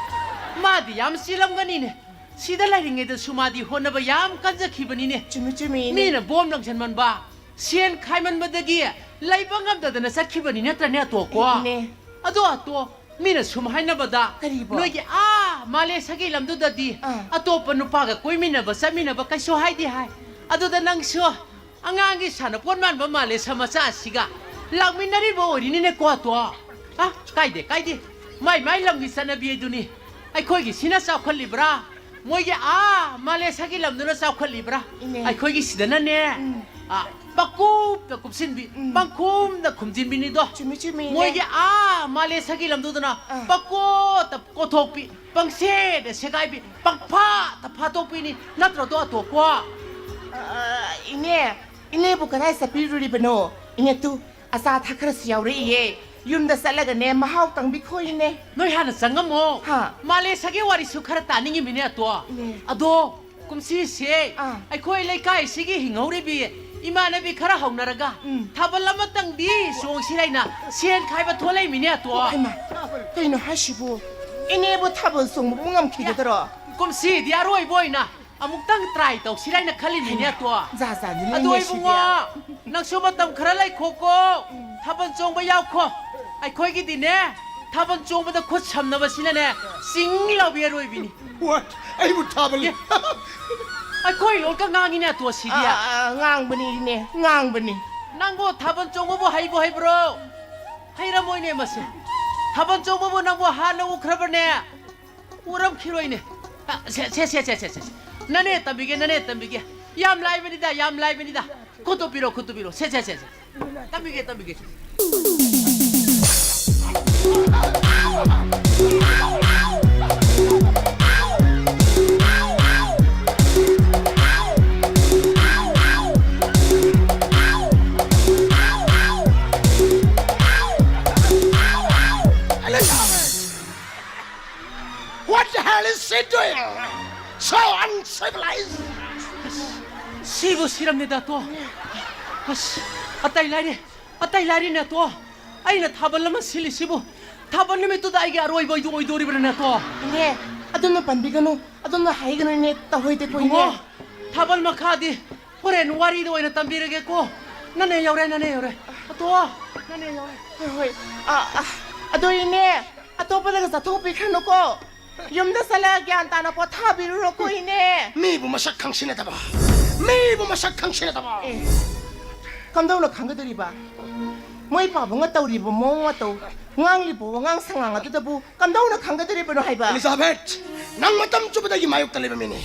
madi yam silam ganine. Sida laringe da sumadi hona ba yam kanja khibani ne. Chumi Ni na bom lang chan man ba. Sien khaiman badagi lai bangam da na sakhibani ne tra ne to ko. Ne. Ado to mina sum haina bada. Karibo. Noi ge male sagi lam du da di. Ato pa nu pa ga koi mina ba samina ba kai so hai di hai. Ado da nang so angangi sana pon man ba male samacha siga. Lagminari ba ori ni ne ko to. Kaide. Mai lamgi sanabi duni. ꯑꯩꯈꯣꯏꯒꯤ ꯁꯤꯅ ꯆꯥꯎꯈꯠꯂꯤꯕ꯭ꯔꯥ ꯃꯣꯏꯒꯤ ꯃꯥꯂꯦꯁꯤꯌꯥꯒꯤ ꯂꯝꯗꯨꯅ ꯆꯥꯎꯈꯠꯂꯤꯕ꯭ꯔꯥ ꯑꯩꯈꯣꯏꯒꯤ ꯁꯤꯗꯅꯅꯦ ꯄꯀꯨꯞꯇ ꯀꯨꯞꯁꯤꯟꯕꯤ ꯄꯪꯈꯨꯝꯗ ꯈꯨꯝꯖꯤꯟꯕꯤꯅꯤꯗꯣ ꯃꯣꯏꯒꯤ ꯃꯥꯂꯦꯁꯤꯌꯥꯒꯤ ꯂꯝꯗꯨꯗꯅ ꯄꯀꯣꯠꯇ ꯀꯣꯊꯣꯛꯄꯤ ꯄꯪꯁꯦꯗ ꯁꯦꯒꯥꯏꯕꯤ ꯄꯪꯐꯥꯠꯇ ꯐꯥꯠꯇꯣꯛꯄꯤꯅꯤ ꯅꯠꯇ꯭ꯔꯗꯣ ꯑꯇꯣꯞꯄ 이네부 그다이 사피루리브노 이네투 아사 타크르스 야우리예 윰다 살라가네 마하우 땅비 코이네 너희 하나 상가모 하. 말레이시아게 와리수 카라 따닝이 미네 또 아도 kumsi세 ꯑꯩꯈꯣꯏ ꯂꯩꯀꯥꯏꯁꯤꯒꯤ ꯍꯤꯡꯍꯧꯔꯤꯕꯤ 이마나비 카라 하우나라가 타발라마 땅디 송시라이나 시엔 카이바 톨레이 미네 또 하이마 그이노 하시부 이네부 타본 송부 웅암키게더러 kumsi 디아로이 보이나 아묵땅 트라이 톡시라이나 칼리 미네 또 자자니 아도 이봉아 낭수 마땅 카라 라이 코코 타번 종바 야우코 ꯑꯩꯈꯣꯏꯒꯤ ꯗꯤꯅꯦ ꯊꯥꯕꯜ ꯆꯣꯡꯕꯗ ꯈꯨꯠ ꯁꯝꯅꯕꯁꯤꯅꯅꯦ ꯆꯤꯡ ꯂꯥꯎꯕꯤꯔꯣꯏ ꯕꯤꯅꯤ What? ꯑꯩꯕꯨ ꯊꯥꯕꯜ ꯑꯩꯈꯣꯏ ꯂꯣꯜꯀ ꯉꯥꯡꯉꯤꯅꯦ ꯇꯣ ꯁꯤꯗꯤ ꯉꯥꯡꯕꯅꯤꯅꯦ ꯉꯥꯡꯕꯅꯤ ꯅꯪꯕꯨ ꯊꯥꯕꯜ ꯆꯣꯡꯕꯕꯨ ꯍꯩꯕ꯭ꯔꯣ ꯍꯩꯔꯝꯃꯣꯏꯅꯦ ꯃꯁꯦ ꯊꯥꯕꯜ ꯆꯣꯡꯕꯕꯨ ꯅꯪꯕꯨ ꯍꯥꯟꯅ ꯎꯈ꯭ꯔꯕꯅꯦ ꯎꯔꯝꯈꯤꯔꯣꯏꯅꯦ ꯁꯦ 나네 땀비게 얌 라이브니다 콧도 빌어 세 땀비게 What the hell is she doing? So uncivilized. 시부 시랍니다 또 아따이 라리네 또 아이나 타발라만 실리 시부 타발님이 또 나에게 아로이보이도 오이도리브네 또 네 아돈나 반비가노 아돈나 하이가노네 따호이데 코이네 뭐 타발 마카디 호렌 와리도 오이나 땀비르겠고 나네 여래 또 나네 여래 호이 아도이네 아토바다가 사토피 칸노코 윰다 살라게 안타나 포타비르로 코이네 미부 마삭 강신에다봐 감다우나 강가들이봐 뭐이 바보가 떠우리보 뭐가 떠 ngang ngang 상황 아두다부 감다우나 강가들이보노 하이바 Elizabeth, nang matam chupada gi mayok talebe mini.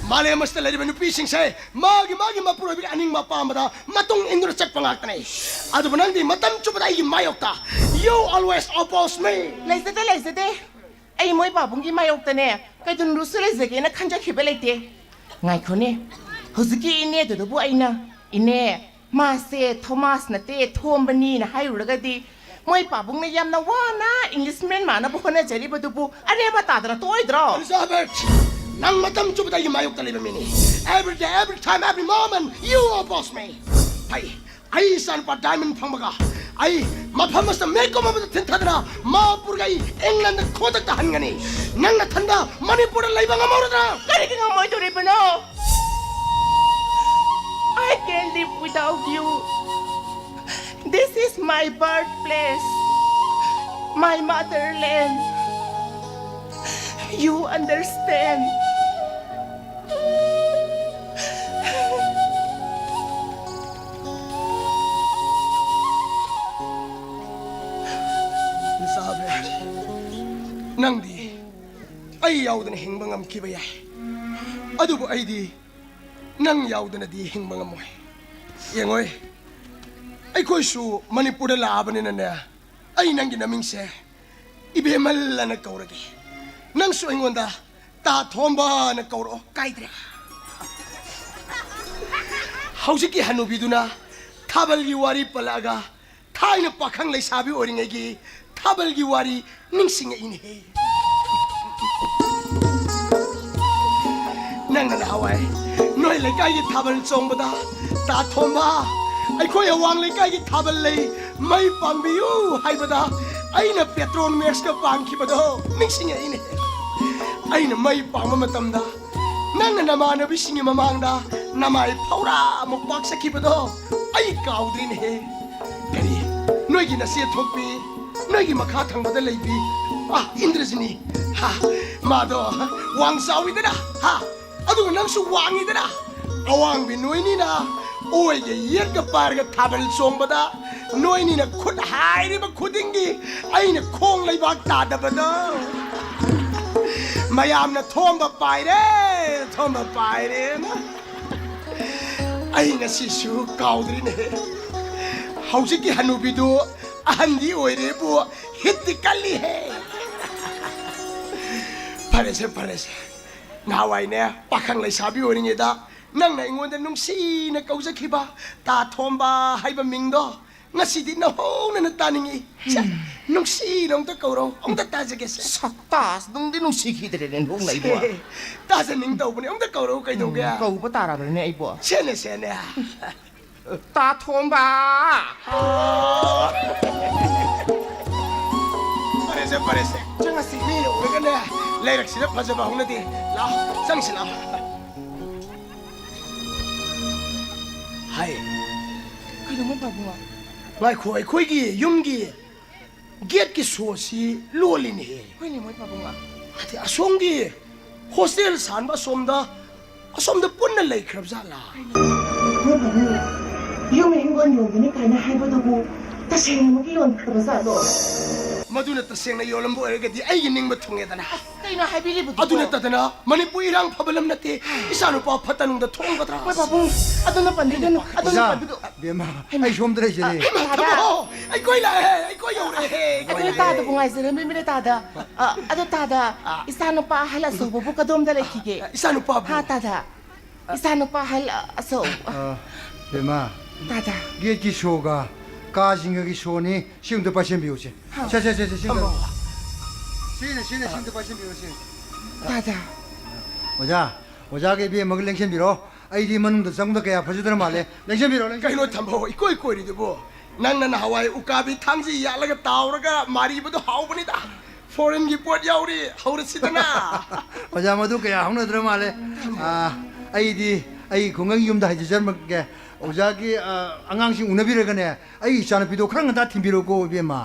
Male mas talebe nu pising say, magi mapuro bi aning mapamada matong indro check pangak tanay. Adu banandi matam chupada gi mayok ta. You always oppose me. 레이스데 에이 뭐이 바봉기 마욕다네 까이돈 루스레즈게나 칸자 히벨레테 nga이코네 호즈기 이네도도 아이나 이네 마세 토마스 나테 톰바니나 하이루가디 뭐이 바봉네 얌나 와나 잉글리스맨 마나 보나 제리버도부 아레바 따드라 또이드라 Elizabeth, nang matam chupada gi mayok talebe mini. Every day, every time, every moment, you oppose me. Ay san pa diamond pangbaga. Ay mapamas na meko mabada tintadra mapurgai England na kodak ta hangani. Nang natanda Manipur laibang amorada. Kariki nga mo iduribano I can't live without you. This is my birthplace, my motherland. You understand? Elizabeth, nang di ay ꯑꯩ ꯌꯥꯎꯗꯅ ꯍꯤꯡꯕ ꯉꯝꯈꯤꯕ ꯌꯥꯏ ꯑꯗꯨꯕꯨ ꯑꯩꯗꯤ ꯅꯪ ꯌꯥꯎꯗꯅꯗꯤ ꯍꯤꯡꯕ ꯉꯝꯃꯣꯏ ꯌꯦꯡꯉꯣꯏ ꯑꯩꯈꯣꯏꯁꯨ ꯃꯅꯤꯄꯨꯔꯗ ꯂꯥꯛꯑꯕꯅꯤꯅꯅꯦ ꯑꯩ ꯅꯪꯒꯤ ꯅꯃꯤꯡꯁꯦ 이베말라나 까오르게 낭수 응원다 다 톰바나 까오르 까이드래 하우지기 한우비두나 타발기 와리 빨라가 타이나 빠캉 레사비 오링에기 타발기 와리 닝싱에 인해 낭나나 하와이 너희 레까이기 타발 종보다 다 톰바 아이코야 왕 레까이기 타발레 마이 밤비유 하이보다 아이나 페트롤 맥스가 빵키버도 믹싱에 이네 아이나 마이 빵마 마tamda 나는 나마나 비싱이 마망다 나마이 파우라 목박사키버도 아이 까우드리네 그리 너희기 나시에 톡비 너희기 마카 탕바다 레이비 아 인드르지니 하 마도 왕사위더라 하 아두고 낭수 왕이더라 아왕비 너희니나 오에게 옛가 빠르가 타발 송보다 노인이나 콧 하이리바 콧인기 아이나 콩 레이박 따다바도 마야암나 톰바 빠이레 아이나 시슈 까우드리네 하우지기 한우비도 안디 오이레부 히트 깔리해 파레세 나와이네 빠캉 레이사비 오링에다 낭나 ing원데 눅시나 까우자키바 다 톰바 하이바 밍도 ngasi na ho na taningi nung si nung ta kauro ong ta ta jage saktas nung di nung sikidre len hong lai bo ta sa ning tau bune ong ta kauro kai do ga kau ba tara ne ai bo sene ta thom ba parece changa si ni ore ga ne lairak sila phaja ba hong na di la sang sila hai kai no ba bu ngai khoi khoi gi yum gi get ki so si lolin he kai ni mo ba bu ma ati asong gi hostel san ba somda punna lai khrab za la yum ingwan yum ni kai na hai ba do bu ta seng mo gi yon khra za do maduna tasengna yolam bo erga di ai ning ma thunge dana kai na hai bi li bu aduna tadana manipur irang phabalam nate isanu pa phatanung da thong gadra ba ba bu aduna pandido aduna pandido बेमा आई सोम दरे जरे ai koi la ai koi yo re aduna ta da bu ngai zere mi mi ta da adu ta da isanu pa hala so bu ka dom da le kige isanu pa ha ta da isanu pa hala so बेमा ta da gate की show का causing की show ने सिंग the Paschen बियोसे छे सिंग the Paschen बियोसे ta da ओजा के बे मग लेंशन बिरो ID मनुंग the संग द कया फजदर माले लेंशन बिरो kai no thambo ikoi koi ri bo nang na hawai ukabi thangji ya laga tawraga mari bu haw bani da foreign gi pot yauri hawra sidana ओजा मधु कया हौन दर माले ID I खुंगंग yum the हाइजर मग के ओजा की अंगांग सिंग उनबिरगने आई इचान पिदो खरंग दा थिबिरो को बेमा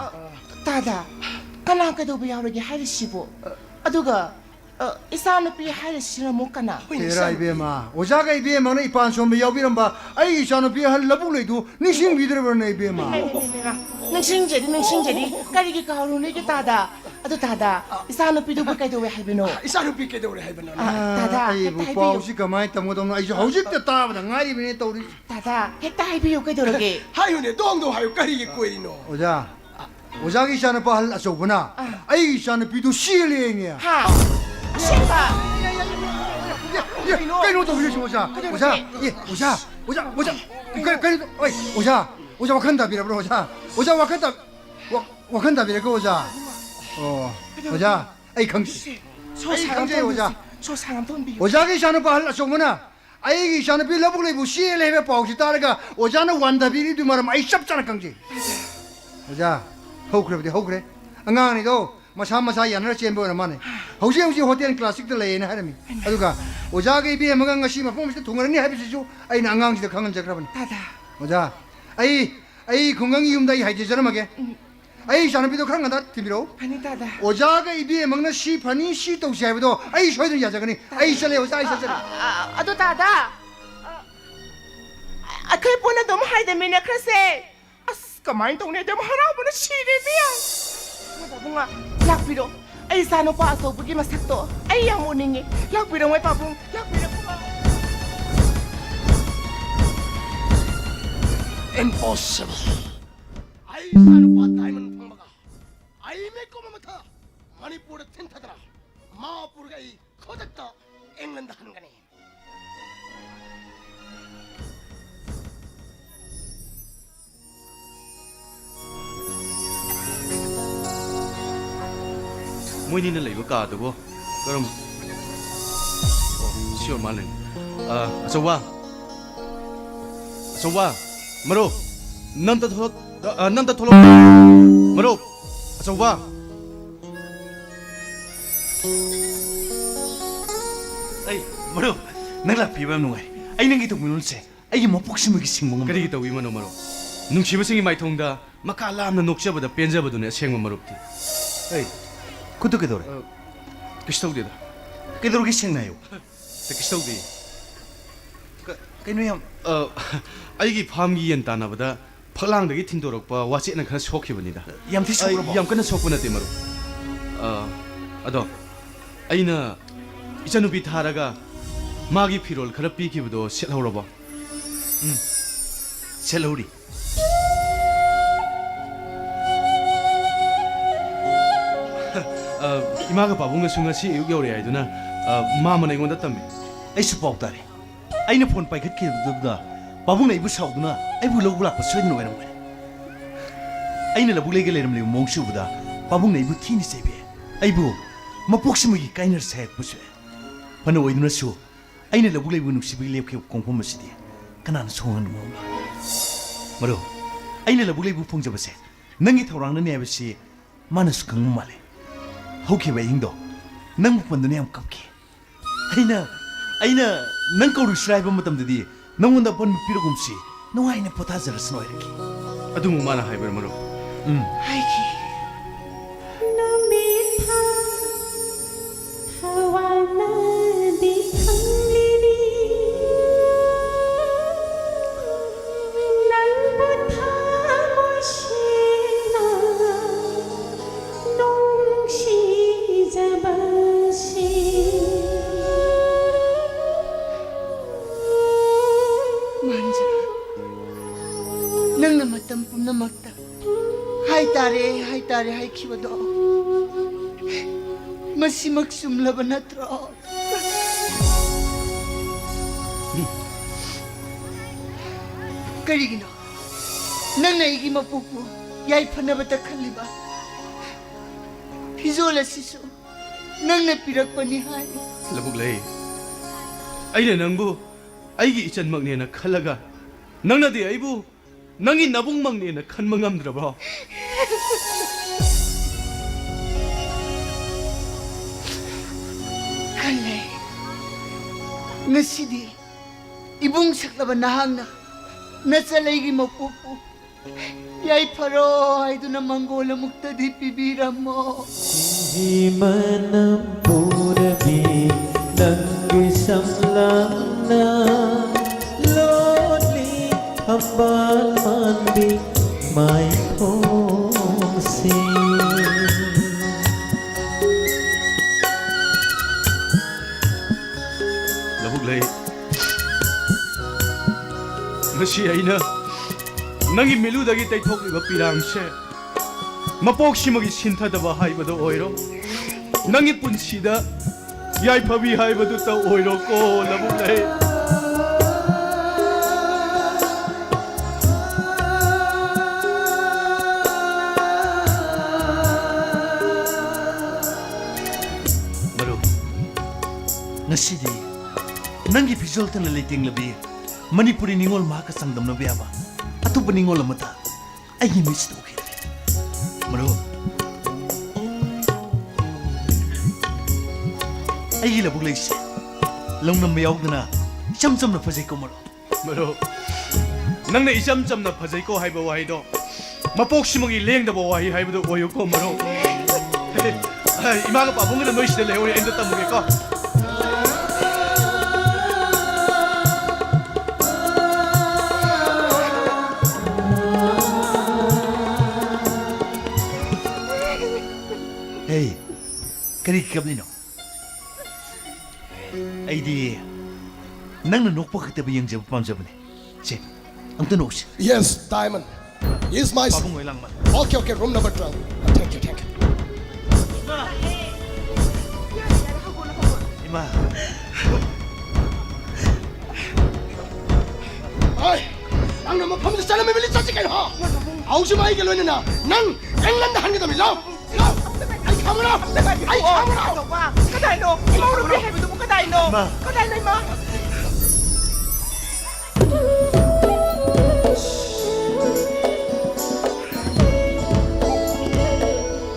ta da kana ka do bu yaure gi hai si bo aduga isanu pi hai si na mo kana तेरा इबेमा ओजा का इबेमा ने इपान सोम बे याबिरंबा आई इचान पि हल लबु लेदु निसिंग बिदर बरने इबेमा nang sing jeri kari gi ka ru ne gi ta da adu ta da isanu pi do bu kai do hai bino isanu pi ke do re hai bana ta da आई बु पाउसी कमाई तमो तम आई हौजिक त ताबदा ngai बिने तौरी ta da he ta hai bi yo kai do ge hayu ne dong do hayu kari gi koi ri no ओजा ओजा की इचान पा हल असोबना आई इचान पि दु शिलेंगे ha Siapa? कहीं तो भी ओजा ओजा ये ओजा कहीं ओए ओजा वखंदा बिरा ब्रो ओजा वखंदा बिरा को ओजा ओजा आई खंगसी खंगजे ओजा so sang ton bi ओजा की शान पहल असोमना आई की शान पि लबुक लेबु सिले बे पाउसी तारगा ओजा न वंदा बिरी दु मरम आई सब चन खंगजे ओजा होखरे अंगांग नि दो मसा यानर चेंबो न माने हौजे होटल क्लासिक द लेन हारमी अदुगा ओजा गे बे मगंग ngasi मफम से थुंगरनी हाबिसु आई न अंगांग से खंगन जग्रबन ta da ओजा आई खुंगंग युम दई हाइजे जरमगे आई शानबी दो खरंग दा तिबिरो pani ta da ओजा गे बे मगना सी फनी सी तो साइबदो आई सोइदन या जगनी आई चले ओजा आई चले adu ta da akai puna dom hai da mine krase as kamai tong ne dom harau bana shiri biya mo da bunga lak biro ay sano pa aso bugi masakto ay yang uningi lakpirang may pabong lakpirang po impossible ay sano pa tayo man pangbaga ay may kumamata Manipur at tintadra Mapur ay kodakta Englandahan gani Moinina lay ka to bo. Karam. Oh, sure malin. Asawa. Maro. Nanta tholok. Maro. Asawa. Ay, Maro, nang lapi ba nung ay nang itong minunse, ay mapok si magising mo nga. Kari kita wi mano maro. Nung sibasingi mai thongda makalam na nokshabada penjabadu ne sengma marupti. Ay, kuto kedore. Kistawdida. Kedore gising na yo. Te kistawdi. Kaino yam 아이기 밤기 연 따나보다 펄랑되게 틴도록바 와치는 그냥 속해봅니다. 얌티 속으로 얌 그냥 속구나 때마로. 아도 아이나 이자누비 타라가 마기 피롤 그렇비 기부도 셋하오로 봐. 셀로리. 이마가 바봉가 순간시 6개월이 아이도나 마음은 이건다 땀에. 아이스 뽀따리. 아이는 폰 파이 긋게 두다. 바봉나 이부 사오두나 아이부 로블락 버스는 노에는 거야. 아이는 라불레게 레름레 몽슈부다. 바봉나 이부 티니 세비. 아이부 마복시무기 까이너 셋 부스. 바노 오이누나수 아이는 라불레 부누 시빌레 케 공포마시디. 가난 송은 모마. 마로 아이는 라불레 부 퐁자버세. 능이 타오랑는 내버시 마나스 강무말레. 호케 웨잉도 능 본드네 양 깝게. 아이나 능 거루 스라이브 마tamdadi nangunda pon pirogumsi nuaina potazarasno irki. 아두무 마나 하이버 마로. 하이키 nang namatampum na magta. Hay tare, hay kiwado. Masimak sumlaban na tro. Karigino, nang naigi mapupu, yay panabata kaliba. Pizola siso, nang napirak panihay. 라북레이. 아이네 낭부 아이기 이찬 막내나 칼라가 낭나디 아이부 낭이 나봉 막내나 칸망암드라 봐. Kalay, ngasidi, ibong saklaban na hangna, nasalay mo pupo. Yay paro, ay doon na manggola mukta di pibira mo. Himanam purabi nanggisamlang na lonely hambal mandi may pongsi. 라북레이. ngasi aina nangi meludagi taithokliba pirangse mapoksimagi sintadaba haibado oiro nangi punsida yaiphabi haibadu ta oiro ko labulai Maru, ngasidi nangi visual tan lighting labi Manipuri ningol maka sangdam na biaba atu paningol amata ay miss to okay Maru ay gila buglay siya lang na mayawag na siyam-siyam na fazay ko Maru Maru nang na isam-sam na fazay ko haiba wahido mapoksimagi lengdaba wahi haibado oyo ko Maru imaga pa bunga na noise na leori endo tamuge ko Kari kikabli no? Ay di, nang nanokpa kita ba yung jab pamjab ni? Si, ang tanong siya. Yes, Diamond. He's my son. Papungoy lang man. Okay, okay, room number 12. Thank you, thank you. Ima, Ay, ang naman pamilya sana may bilis sa kayo ha. Ako si Michael na nang England na hanggang dami lang. Ay, kamo na! Ay, kamo na! Kaday no, imaw na bihay mo mo kaday no. Ma. Kaday na ma.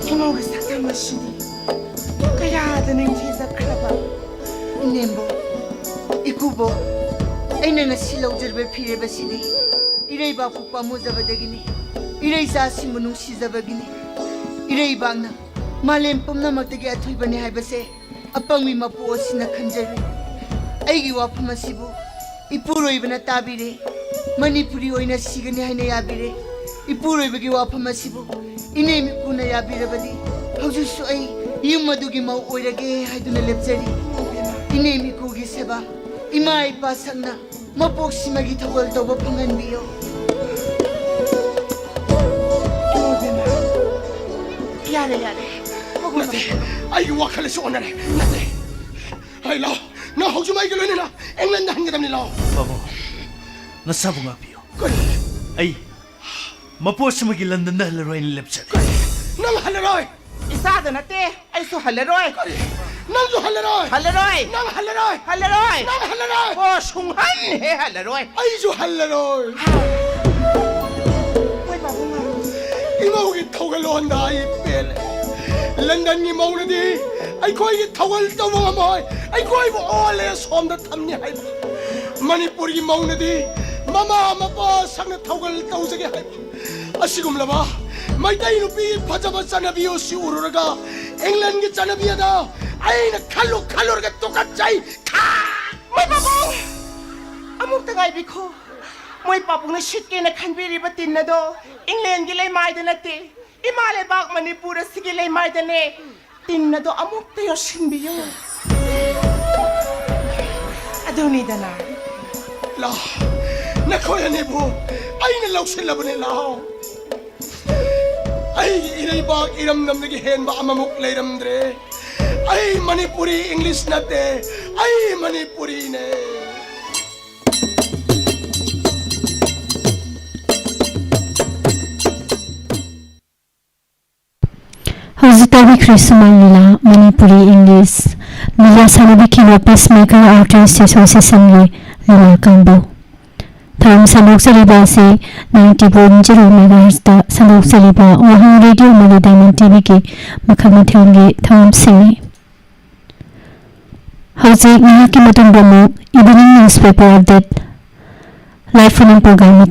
Imaw ka sa tamasini. Kaya daning tisa kraba. Inembo, ikubo, ay na nasilaw jarbe pire basini. Iray ba po pamuzabadagini. Iray sa simunong sizabagini. Iray bang na malempom na magtagi atoy ba ni Haibase? Apang may mapuo sinakanjari. Ay giwa po masibo. Ipuroy ba na tabire? Manipuri oy na sigani hay na yabire. Ipuroy ba giwa pa masibo? Inemi ko na yabire bali. Haujusu ay yung madugi mauoyrage hay doon na lepsari. Inemi ko giseba. Ima ay pasang na mapoksi magitawal daw ba panganbiyo. Yare. Nate, ay wakal sa onar. Nate, ay lao, na ako si Michael na England na hanggang dami lang. Pamo, nasabong nga piyo. Ay, mapos sa magilandan na halaroy ni Lepsat. Nang halaroy! Isada na te, ay so halaroy. Nang so halaroy! Halaroy! Nang halaroy! Halaroy! Nang halaroy! Oh, sunghan he halaroy. Ay so halaroy! Uy, bago nga. Imawagin tawgalon na ipil. Landan ni Mauna di, ay ko ay tawal daw mga mahay, ay ko ay mo oles hom na tam ni hay. Manipur gi Mauna di, mama mapa sang na tawgal daw sa hay. Asigum laba, may tayo nupi pajabat sa nabiyo si Ururaga, England gi sa nabiya da, ay na kalor ga tukat chay, ka! Uy, bago! Amok tagay biko. Moy papung na shit kay na kanbiri batin na do. England gilay maida na te. Imale bak Manipura sigilay maida ne. Tin na do amok tayo sinbiyo. Adoni da na. La, nakoya ni bu, ay nalaw sila ba nila? Ay, inay bak iram nam nagihen ba amamuk layram dre. Ay, Manipuri English na te. Ay, Manipuri ne. Hozitawi Krisumangila, Manipuri English, Mila Sanabikino Peacemaker Artist Association Lila Kambo. Tham Sanok Saliba से 90.0 MHz दा Sanok Saliba वहाँ radio मली diamond TV की मखमत होंगे tham Singh हौजे यहाँ की मतुन बमो evening newspaper update live phone programme में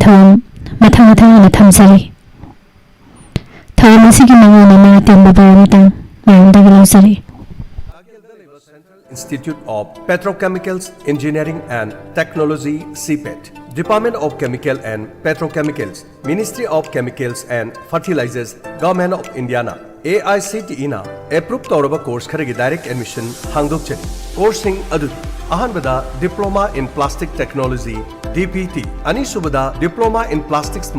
मथांग tham सरी Institute of Petrochemicals, Engineering and Technology, CPET, Department of Chemical and Petrochemicals, Ministry of Chemicals and Fertilizers, Government of Indiana, AICTE na approved Toraba course kharagi direct admission hangdok chari. Coursing adu Ahanbada Diploma in Plastic Technology, DPT, Anisubada Diploma in Plastics